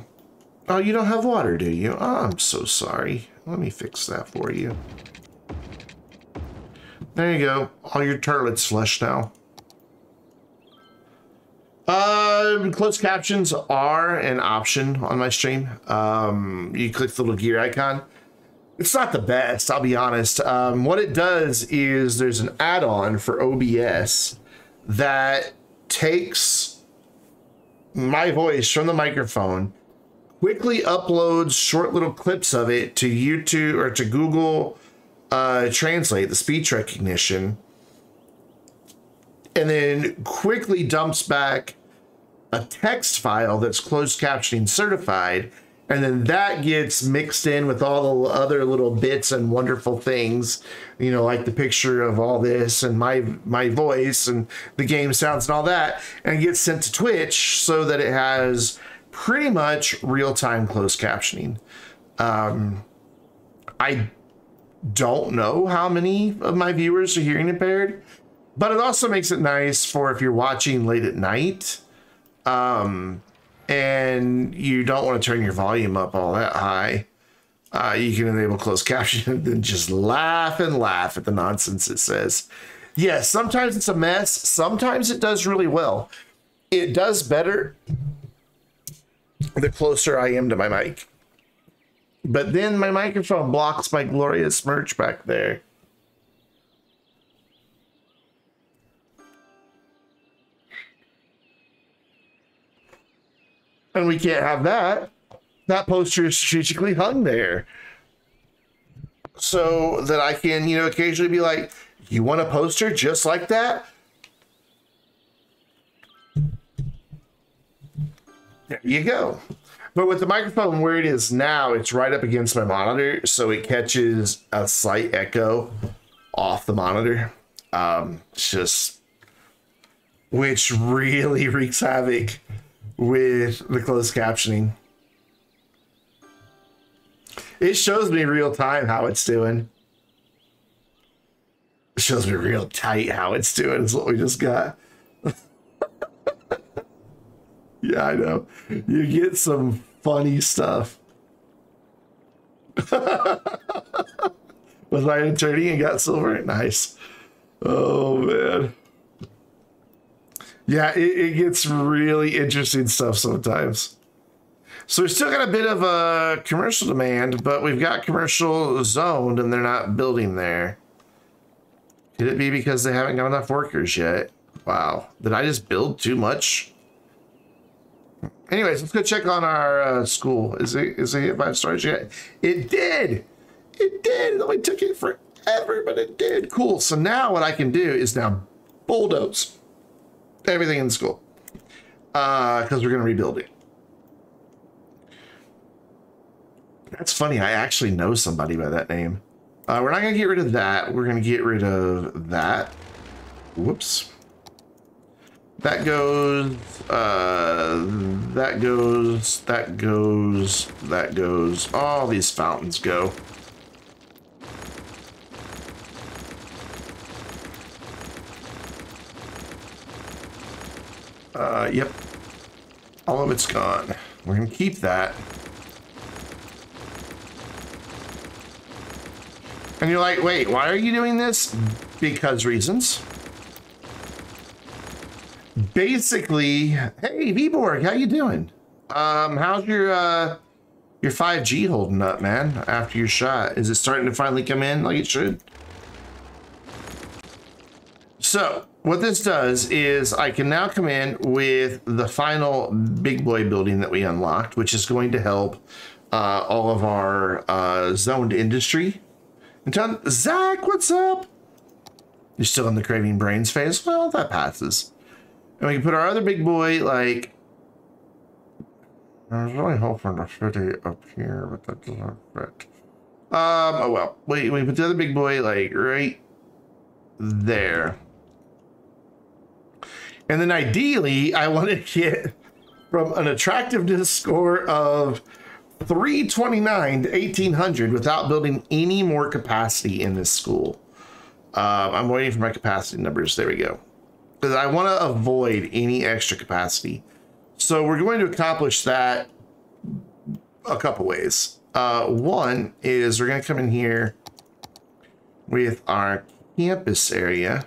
you don't have water, do you? Oh, I'm so sorry. Let me fix that for you. There you go. All your turlets flushed now. Closed captions are an option on my stream. You click the little gear icon. It's not the best, I'll be honest. What it does is there's an add-on for OBS that takes my voice from the microphone, quickly uploads short little clips of it to YouTube or to Google Translate, the speech recognition, and then quickly dumps back a text file that's closed captioning certified, and then that gets mixed in with all the other little bits and wonderful things, you know, like the picture of all this and my voice and the game sounds and all that, and gets sent to Twitch so that it has pretty much real-time closed captioning. I don't know how many of my viewers are hearing impaired, but it also makes it nice for if you're watching late at night, and you don't want to turn your volume up all that high, you can enable closed caption and then just laugh and laugh at the nonsense it says. Yes, sometimes it's a mess. Sometimes it does really well. It does better the closer I am to my mic. But then my microphone blocks my glorious merch back there. And we can't have that. That poster is strategically hung there so that I can, you know, occasionally be like, you want a poster just like that? There you go. But with the microphone where it is now, it's right up against my monitor, so it catches a slight echo off the monitor. It's just, which really wreaks havoc with the closed captioning. It shows me real time how it's doing. It shows me real tight how it's doing is what we just got. Yeah, I know. You get some funny stuff. Was I an attorney and got silver? Nice. Oh, man. Yeah, it gets really interesting stuff sometimes. So we still got a bit of a commercial demand, but we've got commercial zoned and they're not building there. Could it be because they haven't got enough workers yet? Wow. Did I just build too much? Anyways, let's go check on our school. Is it hit 5 stars yet? It did. It did. It only took it forever, but it did. Cool. So now what I can do is now bulldoze everything in the school because we're going to rebuild it. That's funny. I actually know somebody by that name. We're not going to get rid of that. We're going to get rid of that. Whoops. That goes, that goes, that goes, that goes. All these fountains go. Yep. All of it's gone. We're going to keep that. And you're like, wait, why are you doing this? Because reasons. Basically, hey, Vborg, how you doing? How's your 5G holding up, man, after your shot? Is it starting to finally come in like it should? So, what this does is I can now come in with the final big boy building that we unlocked, which is going to help all of our zoned industry. And Zach, what's up? You're still in the craving brains phase? Well, that passes. And we can put our other big boy, like, I was really hoping to fit it up here, but that doesn't fit. Oh well, we put the other big boy, like, right there. And then ideally, I want to get from an attractiveness score of 329 to 1800 without building any more capacity in this school. I'm waiting for my capacity numbers. There we go. Because I want to avoid any extra capacity. So we're going to accomplish that a couple ways. One is we're going to come in here with our campus area.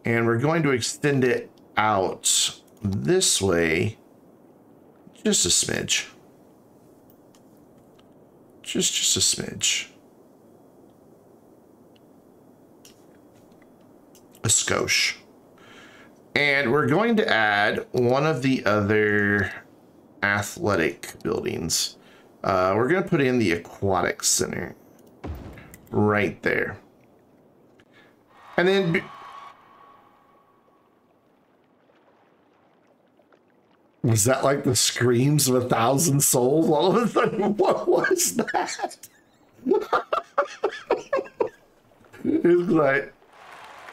And we're going to extend it out this way. Just a smidge. Just a smidge. A skosh. And we're going to add one of the other athletic buildings. We're going to put in the aquatic center right there. And then was that like the screams of 1,000 souls all of a sudden? What was that? It's like,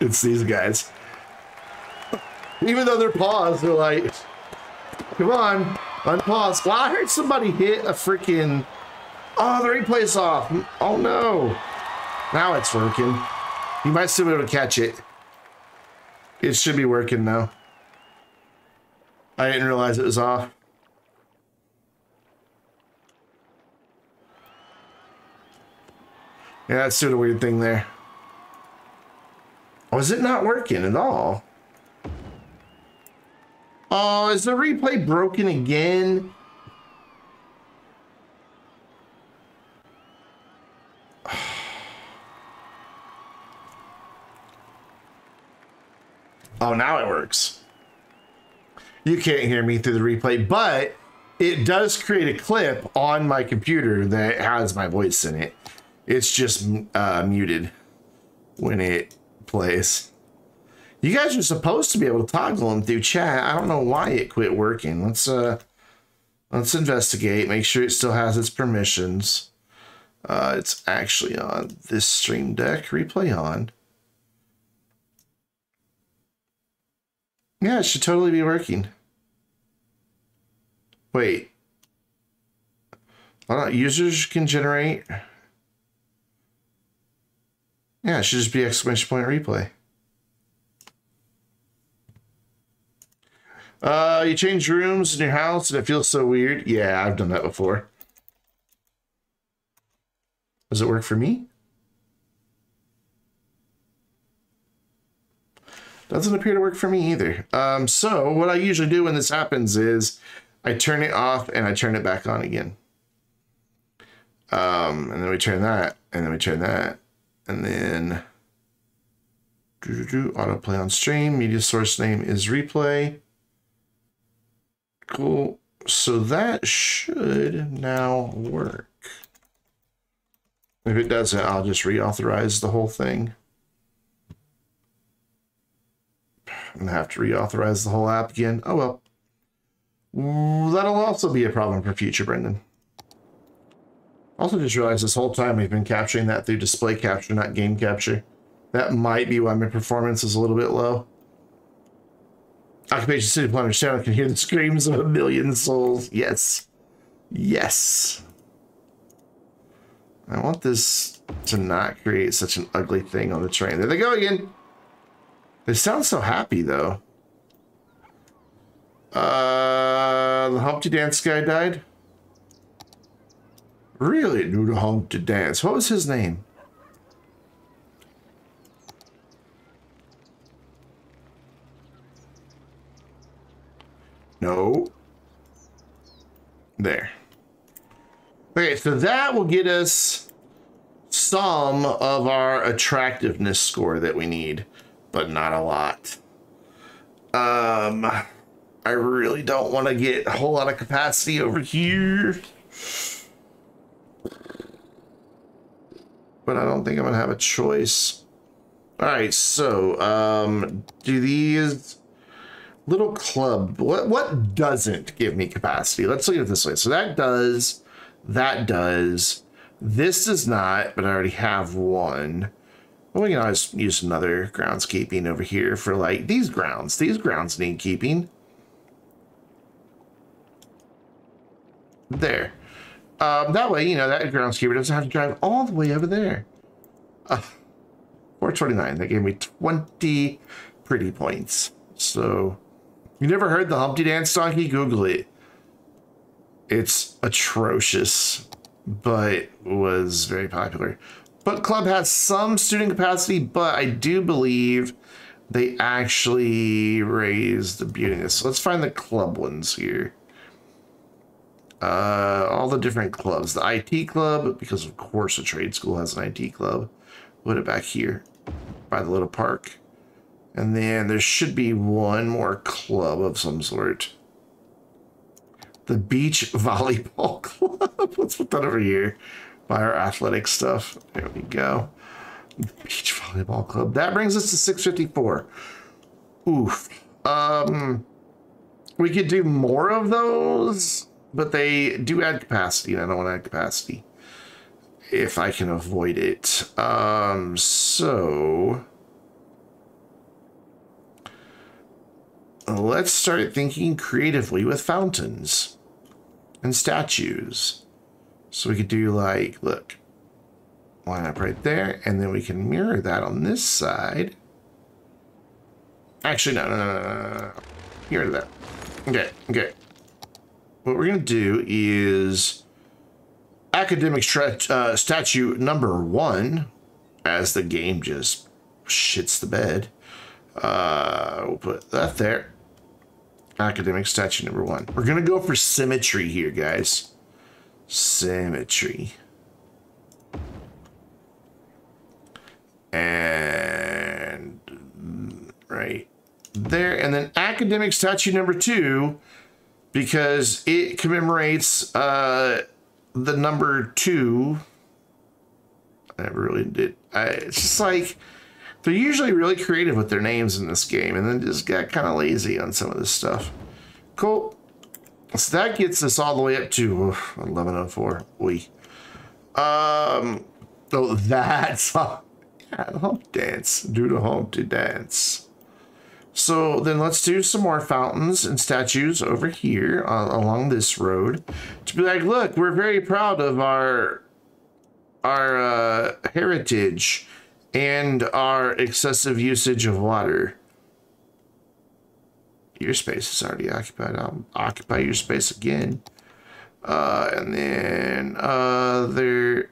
it's these guys. Even though they're paused, they're like, come on, unpause. Well, I heard somebody hit a freaking, oh, the replay's off. Oh no. Now it's working. You might still be able to catch it. It should be working now. I didn't realize it was off. Yeah, that's doing a weird thing there. Oh, is it not working at all? Oh, is the replay broken again? Oh, now it works. You can't hear me through the replay, but it does create a clip on my computer that has my voice in it. It's just muted when it plays. You guys are supposed to be able to toggle them through chat. I don't know why it quit working. Let's investigate, make sure it still has its permissions. It's actually on this stream deck. Replay on. Yeah, it should totally be working. Wait. Hold on. Users can generate. Yeah, it should just be exclamation point replay. You change rooms in your house and it feels so weird. Yeah, I've done that before. Does it work for me? Doesn't appear to work for me either. So what I usually do when this happens is I turn it off and I turn it back on again. And then we turn that, and then we turn that, and then autoplay on stream. Media source name is replay. Cool. So that should now work. If it doesn't, I'll just reauthorize the whole thing. I'm gonna have to reauthorize the whole app again. Oh well. That'll also be a problem for future, Brendan. Also just realized this whole time we've been capturing that through display capture, not game capture. That might be why my performance is a little bit low. Occupation City Planner Channel can hear the screams of a million souls. Yes. Yes. I want this to not create such an ugly thing on the train. There they go again. They sound so happy, though. The Humpty Dance guy died? Really? Do the Humpty Dance. What was his name? No. There. Okay, so that will get us some of our attractiveness score that we need, but not a lot. I really don't want to get a whole lot of capacity over here. But I don't think I'm going to have a choice. All right, so do these little club, what doesn't give me capacity? Let's look at it this way. So that does, this does not, but I already have one. Well, we can always use another groundskeeping over here for like these grounds. These grounds need keeping. There. That way, you know, that groundskeeper doesn't have to drive all the way over there. 429. That gave me 20 pretty points. So, you never heard the Humpty Dance donkey? Google it. It's atrocious, but was very popular. Book Club has some student capacity, but I do believe they actually raised the beautiness. So let's find the club ones here. All the different clubs. The IT club, because of course a trade school has an IT club. Put it back here by the little park. And then there should be one more club of some sort. The Beach Volleyball Club. Let's put that over here by our athletic stuff. There we go. Beach Volleyball Club. That brings us to 654. Oof. We could do more of those, but they do add capacity, and I don't want to add capacity if I can avoid it. So let's start thinking creatively with fountains and statues. So we could do like, look, line up right there, and then we can mirror that on this side. Actually, no. Get rid of that. Okay. What we're gonna do is academic statue number 1, as the game just shits the bed. We'll put that there. Academic statue number 1. We're gonna go for symmetry here, guys. Symmetry. And right there. And then academic statue number 2, because it commemorates the number 2. I never really did. It's just like, they're usually really creative with their names in this game, and then just got kind of lazy on some of this stuff. Cool. So that gets us all the way up to 1104. Oh, that's Humpty Dance. Do the Humpty Dance. So then let's do some more fountains and statues over here along this road to be like, look, we're very proud of our heritage and our excessive usage of water. Your space is already occupied. I'll occupy your space again. And then there.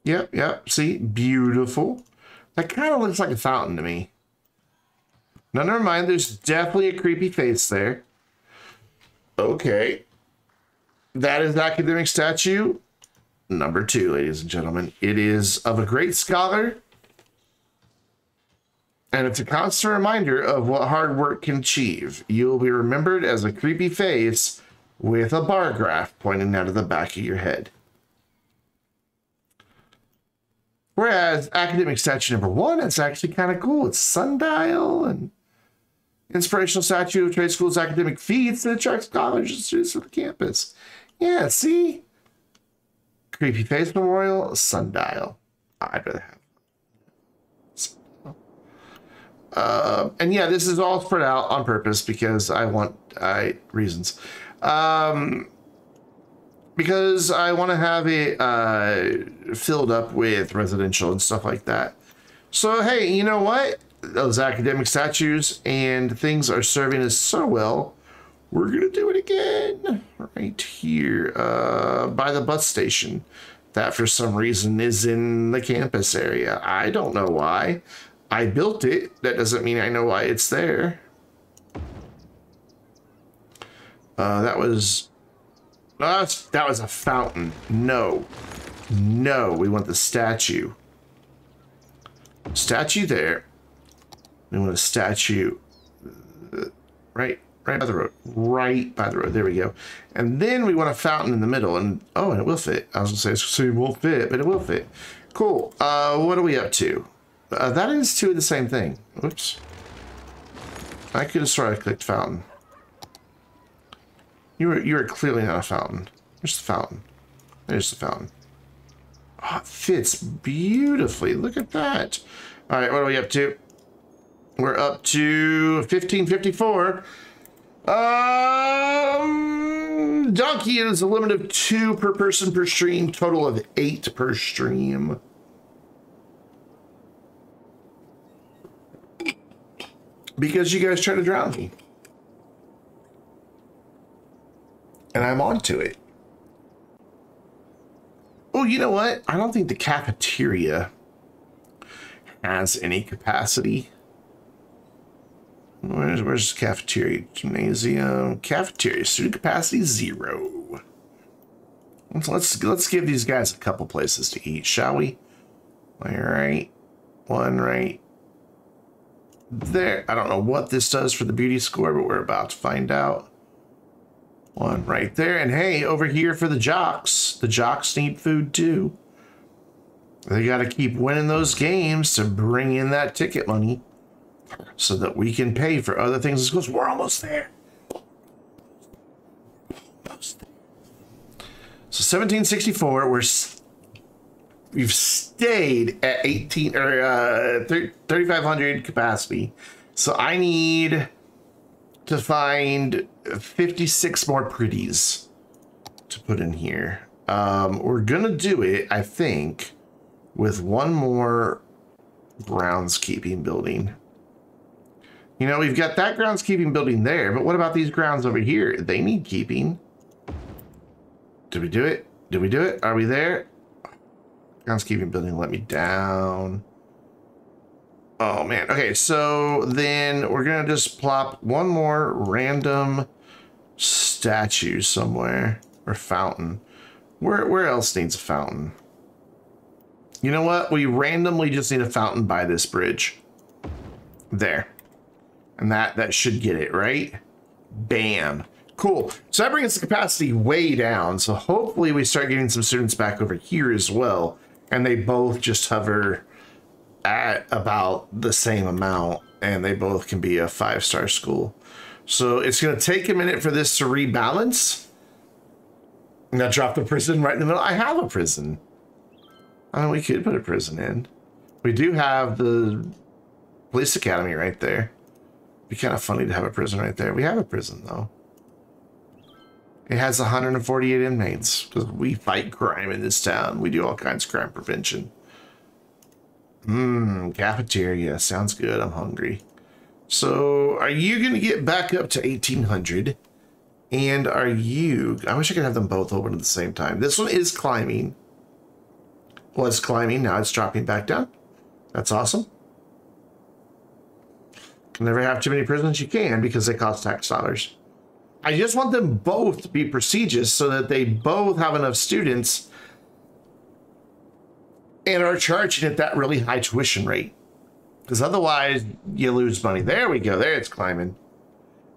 Yep. See, beautiful. That kind of looks like a fountain to me. No, never mind. There's definitely a creepy face there. Okay. That is academic statue number 2, ladies and gentlemen. It is of a great scholar. And it's a constant reminder of what hard work can achieve. You'll be remembered as a creepy face with a bar graph pointing out of the back of your head. Whereas academic statue number 1, it's actually kind of cool. It's sundial and inspirational statue of trade school's academic feats that attracts scholars and students from the campus. Yeah, see? Creepy face memorial, sundial. I'd rather have sundial. And yeah, this is all spread out on purpose because reasons. Because I want to have it filled up with residential and stuff like that. So, hey, you know what? Those academic statues and things are serving us so well. We're going to do it again right here by the bus station. That, for some reason, is in the campus area. I don't know why. I built it. That doesn't mean I know why it's there. That was a fountain. No, we want the statue. Statue there. We want a statue right by the road. Right by the road. There we go. And then we want a fountain in the middle. And oh, and it will fit. I was gonna say it won't fit, but it will fit. Cool. What are we up to? That is 2 of the same thing. Oops. I could have sort of clicked fountain. You are clearly not a fountain. Where's the fountain? There's the fountain. Oh, it fits beautifully. Look at that. All right, what are we up to? We're up to 1554. Donkey is a limit of 2 per person per stream, total of 8 per stream. Because you guys try to drown me. And I'm onto it. Oh, you know what? I don't think the cafeteria has any capacity. Where's the cafeteria? Gymnasium. Cafeteria. Student capacity 0. Let's give these guys a couple places to eat, shall we? All right. One right there. I don't know what this does for the beauty score, but we're about to find out. One right there. And hey, over here for the jocks. The jocks need food too. They got to keep winning those games to bring in that ticket money so that we can pay for other things. Because we're almost there. So 1764, we've stayed at 3,500 capacity. So I need to find 56 more pretties to put in here. We're gonna do it, I think, with one more groundskeeping building. You know, we've got that groundskeeping building there, but what about these grounds over here? They need keeping. Did we do it? Did we do it? Are we there? Groundskeeping building let me down. Oh man. Okay, so then we're gonna just plop one more random statue somewhere, or fountain. Where else needs a fountain? You know what? We randomly just need a fountain by this bridge. There. And that should get it, right? Bam. Cool. So that brings the capacity way down. So hopefully we start getting some students back over here as well. And they both just hover at about the same amount. And they both can be a 5-star school. So it's going to take a minute for this to rebalance. Now drop the prison right in the middle. I have a prison. I mean, we could put a prison in. We do have the police academy right there. Be kind of funny to have a prison right there. We have a prison, though. It has 148 inmates because we fight crime in this town. We do all kinds of crime prevention. Cafeteria. Sounds good. I'm hungry. So, are you going to get back up to 1800? And are you... I wish I could have them both open at the same time. This one is climbing. Was climbing. Now it's dropping back down. That's awesome. Can never have too many prisons. You can because they cost tax dollars. I just want them both to be prestigious so that they both have enough students and are charging at that really high tuition rate. Because otherwise, you lose money. There we go. There it's climbing.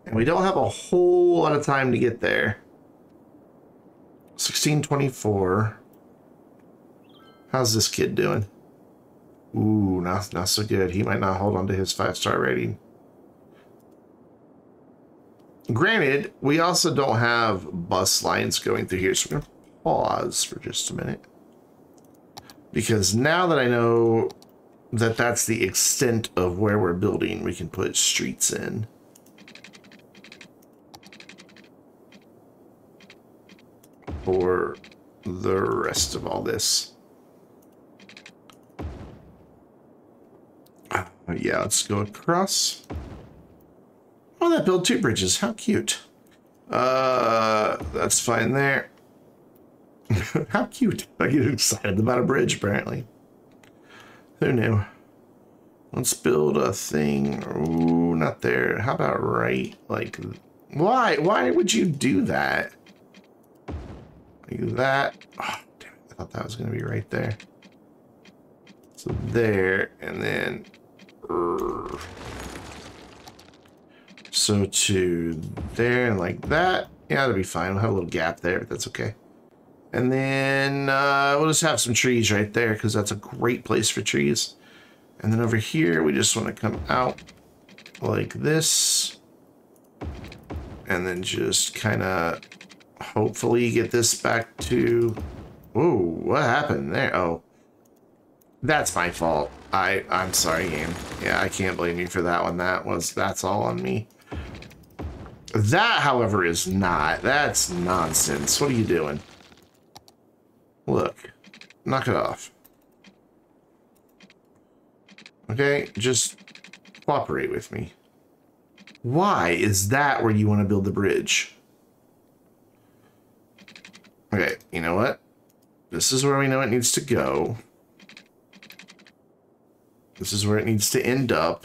And we don't have a whole lot of time to get there. 1624. How's this kid doing? Ooh, not so good. He might not hold on to his 5-star rating. Granted, we also don't have bus lines going through here, so we're going to pause for just a minute. Because now that I know that that's the extent of where we're building, we can put streets in. For the rest of all this. Yeah, let's go across. Oh, that built 2 bridges. How cute. That's fine there. How cute. I get excited about a bridge, apparently. Who knew? Let's build a thing. Ooh, not there. How about right? Like, why? Why would you do that? Like that. Oh, damn it. I thought that was going to be right there. So there, and then... So to there and like that. Yeah, that'll be fine. We'll have a little gap there, but that's okay. And then we'll just have some trees right there because that's a great place for trees. And then over here, we just want to come out like this. And then just kind of hopefully get this back to... Whoa, what happened there? Oh, that's my fault. I'm sorry, game. Yeah, I can't blame you for that one. That's all on me. That, however, is not. That's nonsense. What are you doing? Look, knock it off. Okay, just cooperate with me. Why is that where you want to build the bridge? Okay, you know what? This is where we know it needs to go. This is where it needs to end up.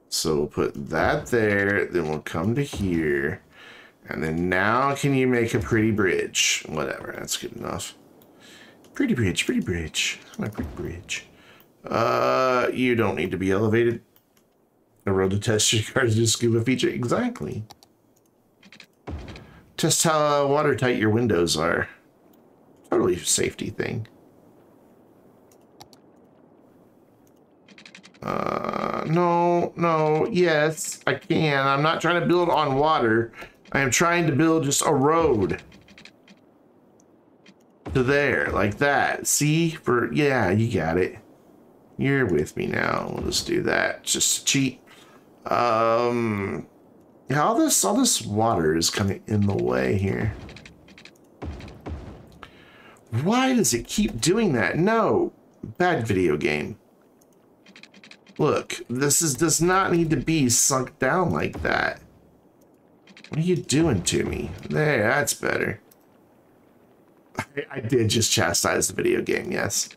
So we'll put that there, then we'll come to here. And then now can you make a pretty bridge? Whatever, that's good enough. Pretty bridge, pretty bridge. My pretty bridge. You don't need to be elevated. A road to test your car's new scuba feature. Exactly. Test how watertight your windows are. Totally a safety thing. No, yes, I can. I'm not trying to build on water. I am trying to build just a road. To there, like that. See? Yeah, you got it. You're with me now. We'll just do that. Just cheat. All this water is kind of in the way here. Why does it keep doing that? No. Bad video game. Look, this does not need to be sunk down like that. What are you doing to me? There, that's better. I did just chastise the video game, yes.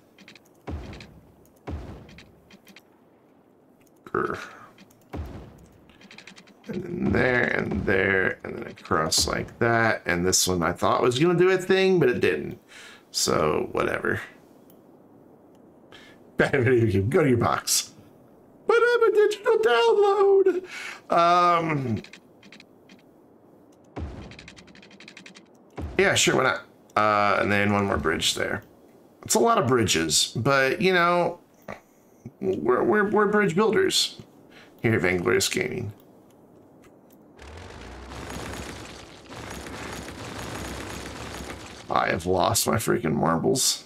And then there, and there, and then across like that. And this one I thought was going to do a thing, but it didn't. So, whatever. Bad video game. Go to your box. But I'm a digital download. Yeah, sure, why not? And then one more bridge there. It's a lot of bridges, but you know, we're bridge builders here at Vainglorious Gaming. I have lost my freaking marbles.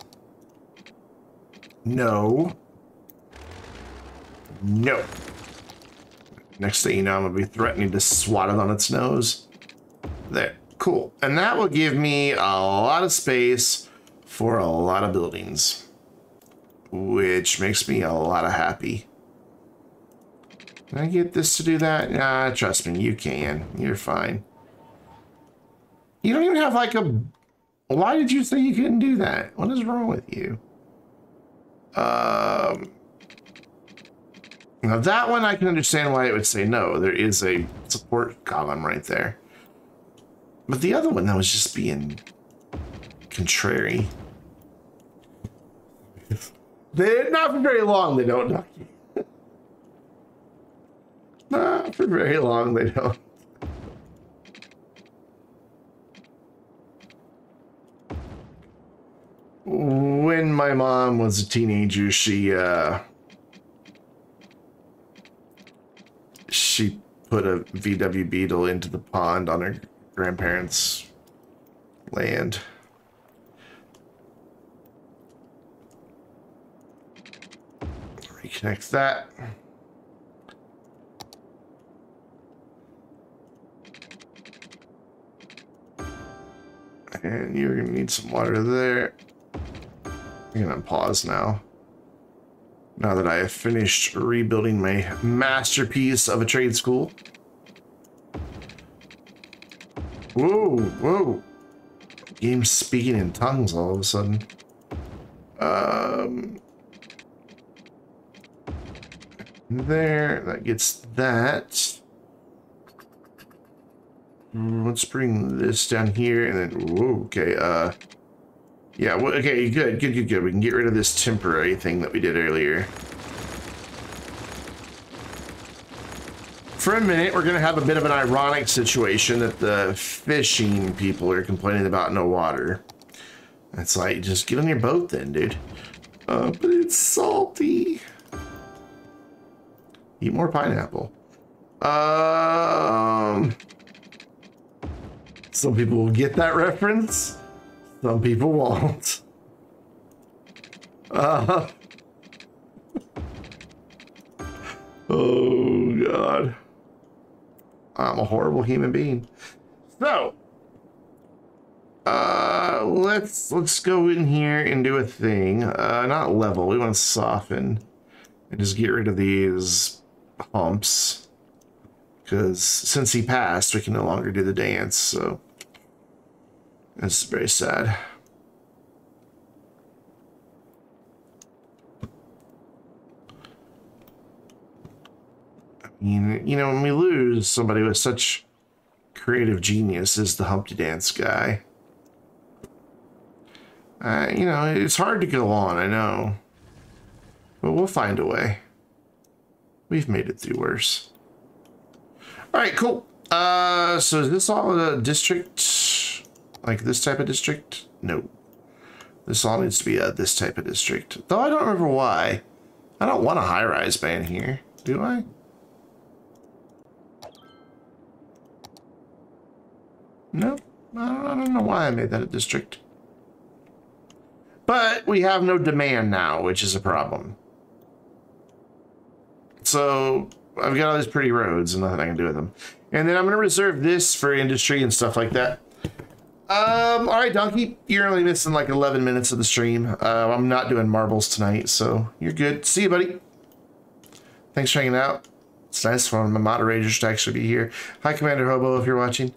No. No. Next thing you know, I'm gonna be threatening to swat it on its nose. There, cool. And that will give me a lot of space for a lot of buildings, which makes me a lot of happy. Can I get this to do that? Nah, trust me, you can. You're fine. You don't even have like a... Why did you say you couldn't do that? What is wrong with you? Now that one I can understand why it would say no. There is a support column right there. But the other one, that was just being contrary. They're not for very long, they don't, Ducky. Not for very long, they don't. When my mom was a teenager, she put a VW Beetle into the pond on her grandparents' land. Reconnect that. And you're gonna need some water there. I'm gonna pause now. Now that I have finished rebuilding my masterpiece of a trade school. Whoa, whoa. Game's speaking in tongues all of a sudden. There, that gets that. Let's bring this down here and then, whoa, okay, yeah, well, okay, good. We can get rid of this temporary thing that we did earlier. For a minute, we're gonna have a bit of an ironic situation that the fishing people are complaining about no water. It's like, just get on your boat then, dude. But it's salty. Eat more pineapple. Some people will get that reference. Some people won't. Oh, God. I'm a horrible human being. So, let's go in here and do a thing. Not level. We want to soften and just get rid of these humps. Because since he passed, we can no longer do the dance, so that's very sad. I mean, you know, when we lose somebody with such creative genius as the Humpty Dance guy, you know, it's hard to go on, I know. But we'll find a way. We've made it through worse. All right, cool. So is this all a district? Like this type of district? No. This all needs to be this type of district. Though I don't remember why. I don't want a high-rise ban here, do I? No, I don't know why I made that a district. But we have no demand now, which is a problem. So I've got all these pretty roads and nothing I can do with them. And then I'm going to reserve this for industry and stuff like that. All right, Donkey, you're only missing like 11 minutes of the stream. I'm not doing marbles tonight, so you're good. See you, buddy. Thanks for hanging out. It's nice for my moderators to actually be here. Hi, Commander Hobo, if you're watching.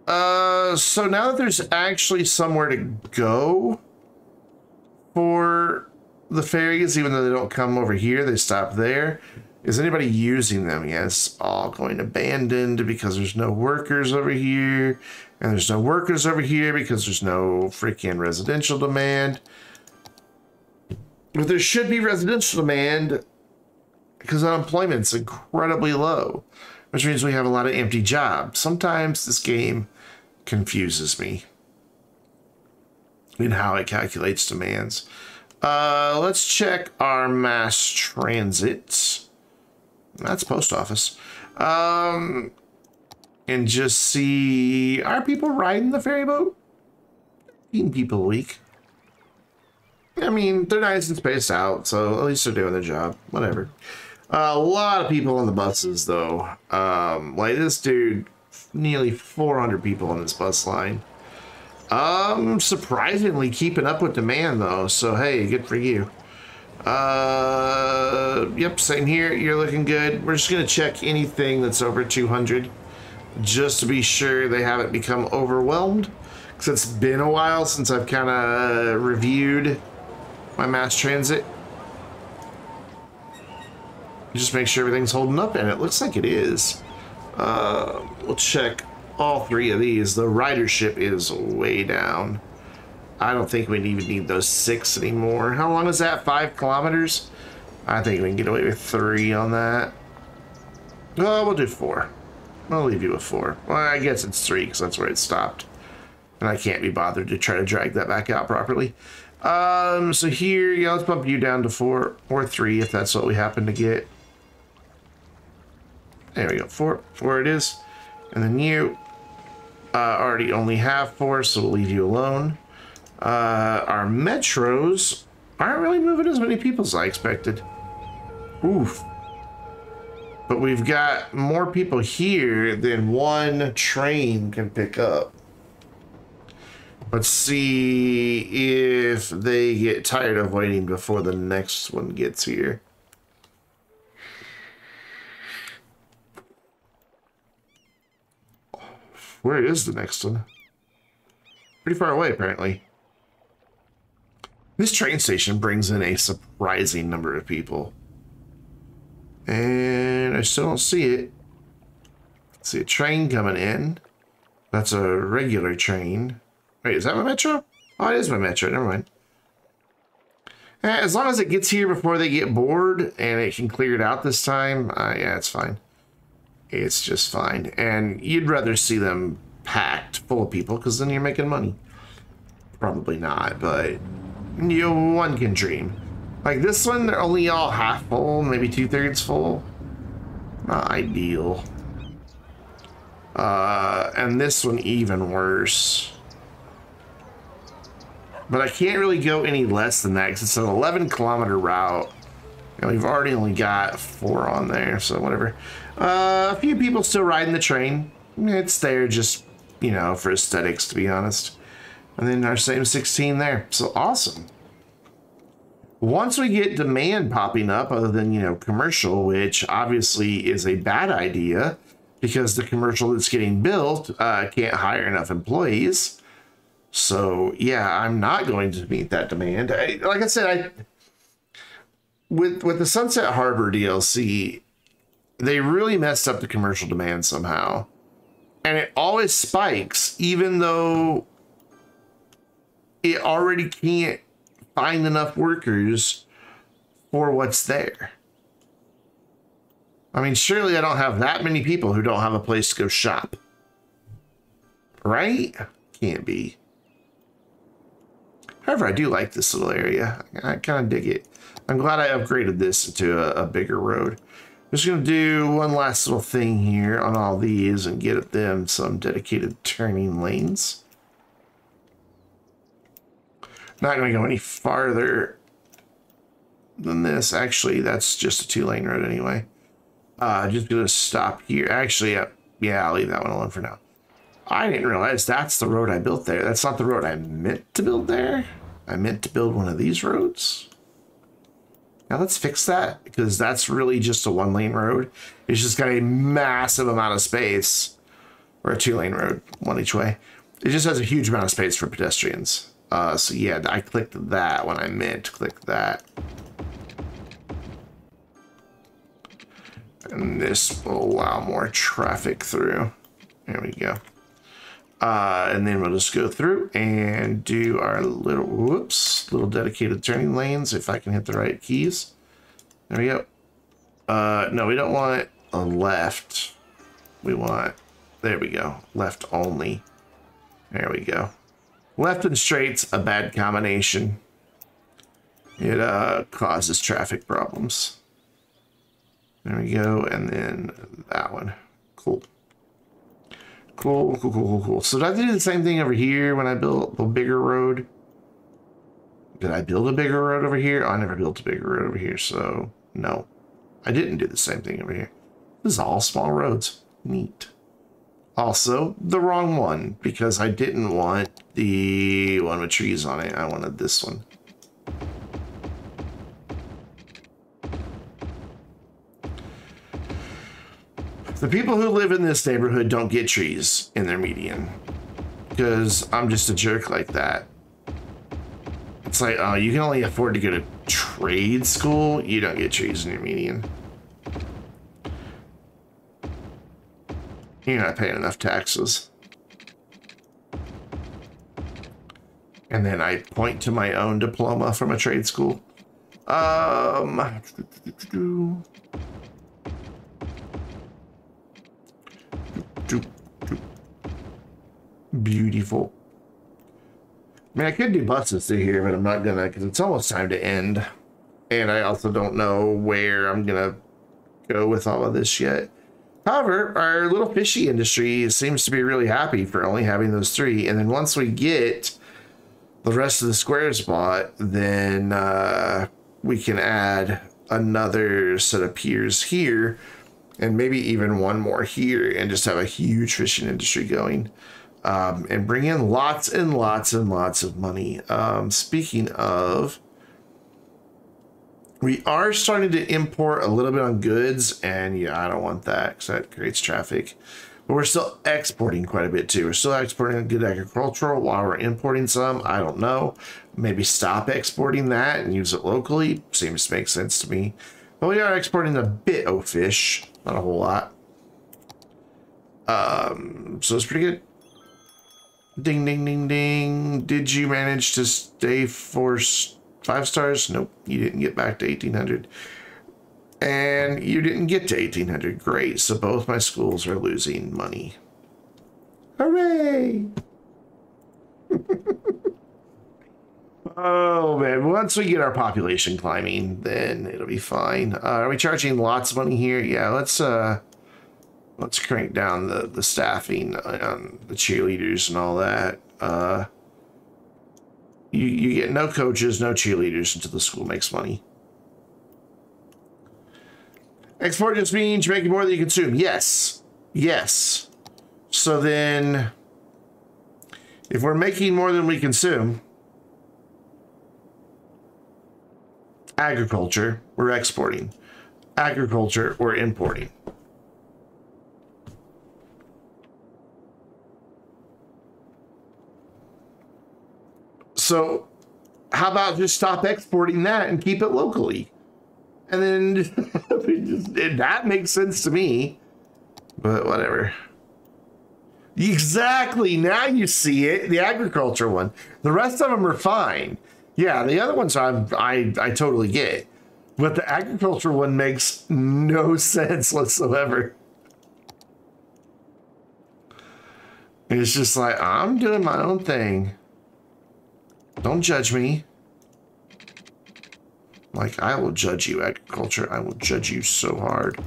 So now that there's actually somewhere to go for the ferries, even though they don't come over here, they stop there. Is anybody using them? Yes, all going abandoned because there's no workers over here. And there's no workers over here because there's no freaking residential demand. But there should be residential demand because unemployment's incredibly low, which means we have a lot of empty jobs. Sometimes this game confuses me in how it calculates demands. Let's check our mass transit. That's post office. And just see, are people riding the ferry boat? 15 people a week. I mean, they're nice and spaced out, so at least they're doing their job. Whatever. A lot of people on the buses, though. Like this dude, nearly 400 people on this bus line. Surprisingly keeping up with demand, though. So, hey, good for you. Yep, same here. You're looking good. We're just going to check anything that's over 200 just to be sure they haven't become overwhelmed. Because it's been a while since I've kind of reviewed my mass transit. Just make sure everything's holding up, and it looks like it is. We'll check all three of these. The ridership is way down. I don't think we even need those 6 anymore. How long is that? 5 kilometers? I think we can get away with 3 on that. Oh, we'll do 4. I'll leave you with 4. Well, I guess it's 3 because that's where it stopped. And I can't be bothered to try to drag that back out properly. So here, yeah, let's bump you down to 4 or 3 if that's what we happen to get. There we go, 4 it is. And then you already only have 4, so we'll leave you alone. Our metros aren't really moving as many people as I expected. Oof. But we've got more people here than one train can pick up. Let's see if they get tired of waiting before the next one gets here. Where is the next one? Pretty far away, apparently. This train station brings in a surprising number of people. And I still don't see it. See a train coming in. That's a regular train. Wait, is that my metro? Oh, it is my metro. Never mind. As long as it gets here before they get bored and it can clear it out this time, yeah, it's fine. It's just fine. And you'd rather see them packed full of people because then you're making money. Probably not, but one can dream. Like this one, they're only all half full, maybe 2/3 full. Not ideal. And this one even worse. But I can't really go any less than that because it's an 11-kilometer route. And we've already only got 4 on there, so whatever. A few people still riding the train. It's there just, you know, for aesthetics, to be honest. And then our same 16 there. So awesome. Once we get demand popping up, other than, you know, commercial, which obviously is a bad idea because the commercial that's getting built can't hire enough employees. So, yeah, I'm not going to meet that demand. Like I said, with the Sunset Harbor DLC, they really messed up the commercial demand somehow. And it always spikes, even though it already can't find enough workers for what's there. I mean, surely I don't have that many people who don't have a place to go shop. Right? Can't be. However, I do like this little area. I kind of dig it. I'm glad I upgraded this into a bigger road. I'm just going to do one last little thing here on all these and get them some dedicated turning lanes. Not going to go any farther than this. Actually, that's just a 2-lane road anyway. Just going to stop here. Actually, yeah, I'll leave that one alone for now. I didn't realize that's the road I built there. That's not the road I meant to build there. I meant to build one of these roads. Now let's fix that because that's really just a 1-lane road. It's just got a massive amount of space, or a 2-lane road, one each way. It just has a huge amount of space for pedestrians. So yeah, I clicked that when I meant to click that. And this will allow more traffic through. There we go. And then we'll just go through and do our little dedicated turning lanes if I can hit the right keys. There we go. No, we don't want a left. We want, there we go, left only. There we go. Left and straight's a bad combination. It causes traffic problems. There we go, and then that one. Cool. Cool. So did I do the same thing over here when I built the bigger road? Did I build a bigger road over here? I never built a bigger road over here, so no. I didn't do the same thing over here. This is all small roads. Neat. Also, the wrong one, because I didn't want the one with trees on it. I wanted this one. The people who live in this neighborhood don't get trees in their median, because I'm just a jerk like that. It's like, oh, you can only afford to go to trade school. You don't get trees in your median. You're not paying enough taxes. And then I point to my own diploma from a trade school. Beautiful. I mean, I could do buses through here, but I'm not gonna, because it's almost time to end. And I also don't know where I'm gonna go with all of this yet. However, our little fishy industry seems to be really happy for only having those 3. And then once we get the rest of the squares bought, then we can add another set of piers here, and maybe even one more here, and just have a huge fishing industry going. And bring in lots and lots and lots of money. Speaking of, we are starting to import a little bit on goods, and yeah, I don't want that because that creates traffic. But we're still exporting quite a bit too. We're still exporting good agricultural while we're importing some. I don't know. Maybe stop exporting that and use it locally. Seems to make sense to me. But we are exporting a bit of fish, not a whole lot. So it's pretty good. Ding, ding, ding, ding. Did you manage to stay for 5 stars? Nope, you didn't get back to 1800. And you didn't get to 1800. Great. So both my schools are losing money. Hooray! Oh, man. Once we get our population climbing, then it'll be fine. Are we charging lots of money here? Yeah, let's crank down the staffing on the cheerleaders and all that. You get no coaches, no cheerleaders until the school makes money. Export just means you're making more than you consume. Yes. Yes. So then, if we're making more than we consume, agriculture, we're exporting. Agriculture, we're importing. So how about just stop exporting that and keep it locally? And then that makes sense to me, but whatever. Exactly. Now you see it. The agriculture one. The rest of them are fine. Yeah, the other ones I totally get. But the agriculture one makes no sense whatsoever. It's just like, I'm doing my own thing. Don't judge me. Like, I will judge you, agriculture. I will judge you so hard.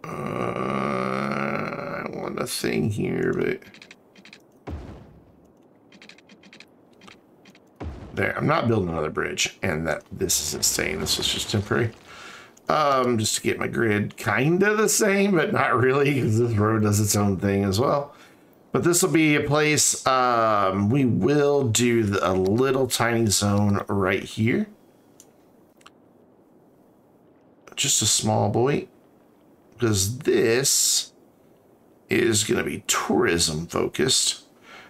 I want a thing here, but... There, I'm not building another bridge. And this isn't staying. This was just temporary. Just to get my grid kind of the same, but not really, because this road does its own thing as well. But this will be a place, we will do a little tiny zone right here. Just a small boy. Because this is going to be tourism focused.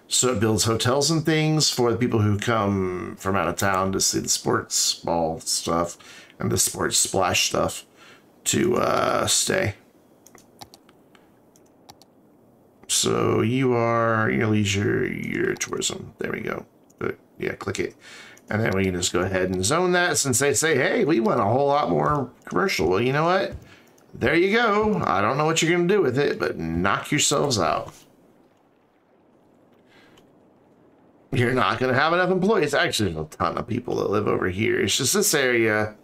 So it builds hotels and things for the people who come from out of town to see the sports ball stuff and the sports splash stuff to stay. So you are your leisure, your tourism. There we go. But yeah, click it. And then we can just go ahead and zone that since they say, hey, we want a whole lot more commercial. Well, you know what? There you go. I don't know what you're going to do with it, but knock yourselves out. You're not going to have enough employees. Actually, there's a ton of people that live over here. It's just this area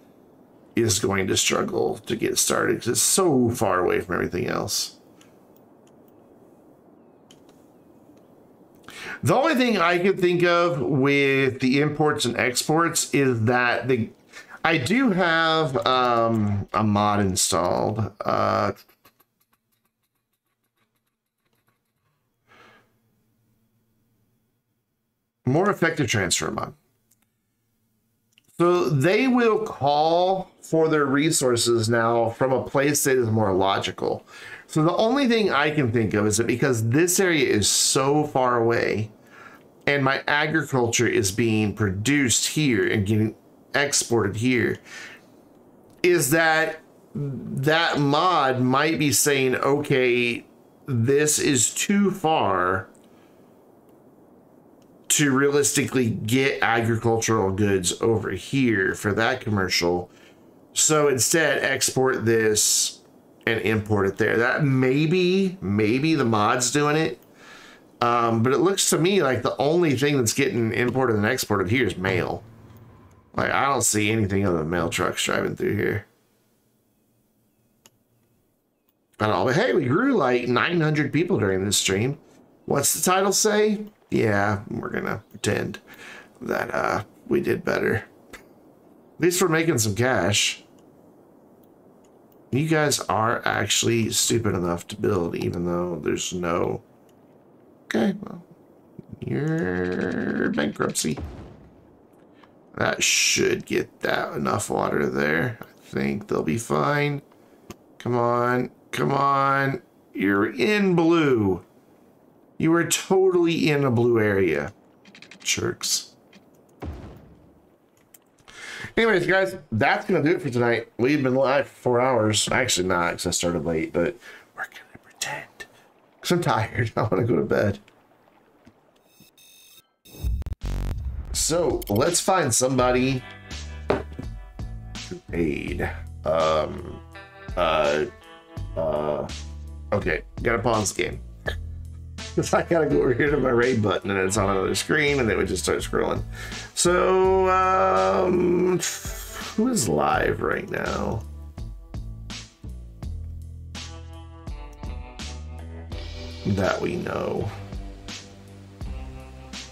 is going to struggle to get started because it's so far away from everything else. The only thing I can think of with the imports and exports is that I do have a mod installed. More effective transfer mod. So they will call for their resources now from a place that is more logical. So the only thing I can think of is that because this area is so far away and my agriculture is being produced here and getting exported here, is that mod might be saying, okay, this is too far to realistically get agricultural goods over here for that commercial. So instead export this and import it there. That maybe the mod's doing it. But it looks to me like the only thing that's getting imported and exported here is mail. Like, I don't see anything other than mail trucks driving through here. I don't know, but hey, we grew like 900 people during this stream. What's the title say? Yeah, we're gonna pretend that we did better. At least we're making some cash. You guys are actually stupid enough to build, even though there's no... Okay, well, you're bankruptcy. That should get that enough water there. I think they'll be fine. Come on, come on. You're in blue. You are totally in a blue area. Jerks. Anyways, guys, that's going to do it for tonight. We've been live for 4 hours. Actually not, because I started late, but we're going to pretend. Because I'm tired. I want to go to bed. So, let's find somebody who paid. Okay, gotta pause the game. Because I gotta go over here to my raid button and it's on another screen and it would just start scrolling. So, who is live right now? That we know.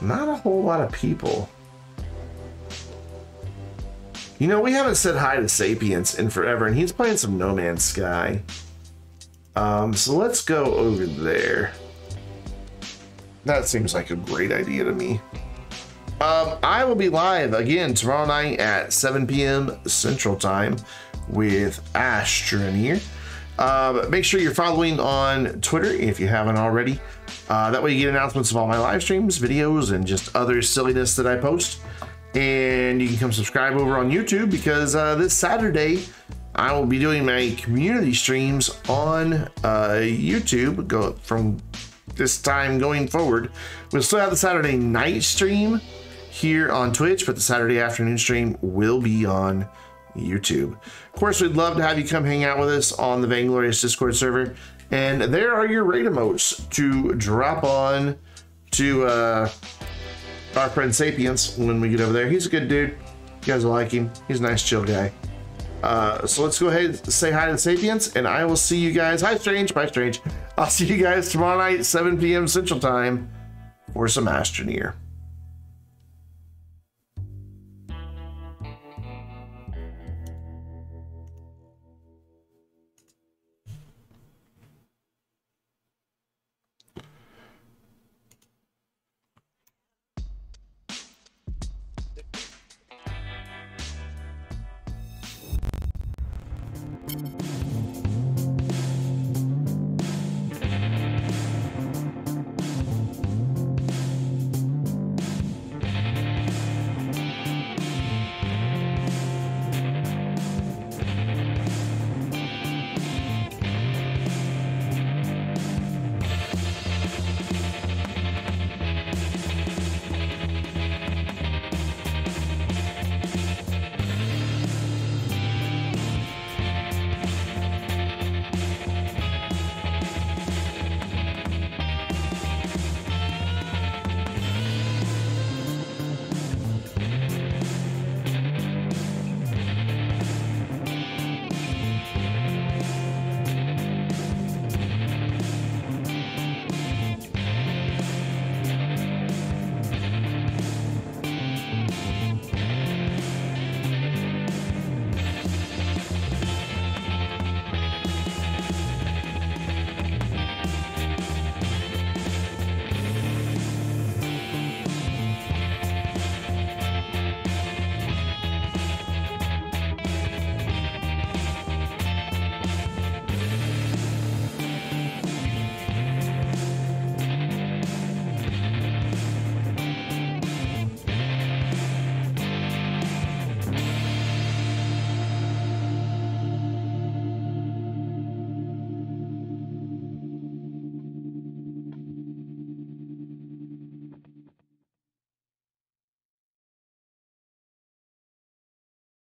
Not a whole lot of people. You know, we haven't said hi to Sapiens in forever, and he's playing some No Man's Sky. So let's go over there. That seems like a great idea to me. I will be live again tomorrow night at 7 p.m. Central Time with Astroneer. Make sure you're following on Twitter if you haven't already. That way you get announcements of all my live streams, videos, and just other silliness that I post. And you can come subscribe over on YouTube because this Saturday I will be doing my community streams on YouTube from this time going forward. We'll still have the Saturday night stream here on Twitch, but the Saturday afternoon stream will be on YouTube. Of course, we'd love to have you come hang out with us on the Vainglorious Discord server. And there are your raid emotes to drop on to our friend Sapiens when we get over there. He's a good dude. You guys will like him. He's a nice, chill guy. So let's go ahead and say hi to Sapiens, and I will see you guys. Hi, Strange. Bye, Strange. I'll see you guys tomorrow night, 7 p.m. Central Time for some Astroneer.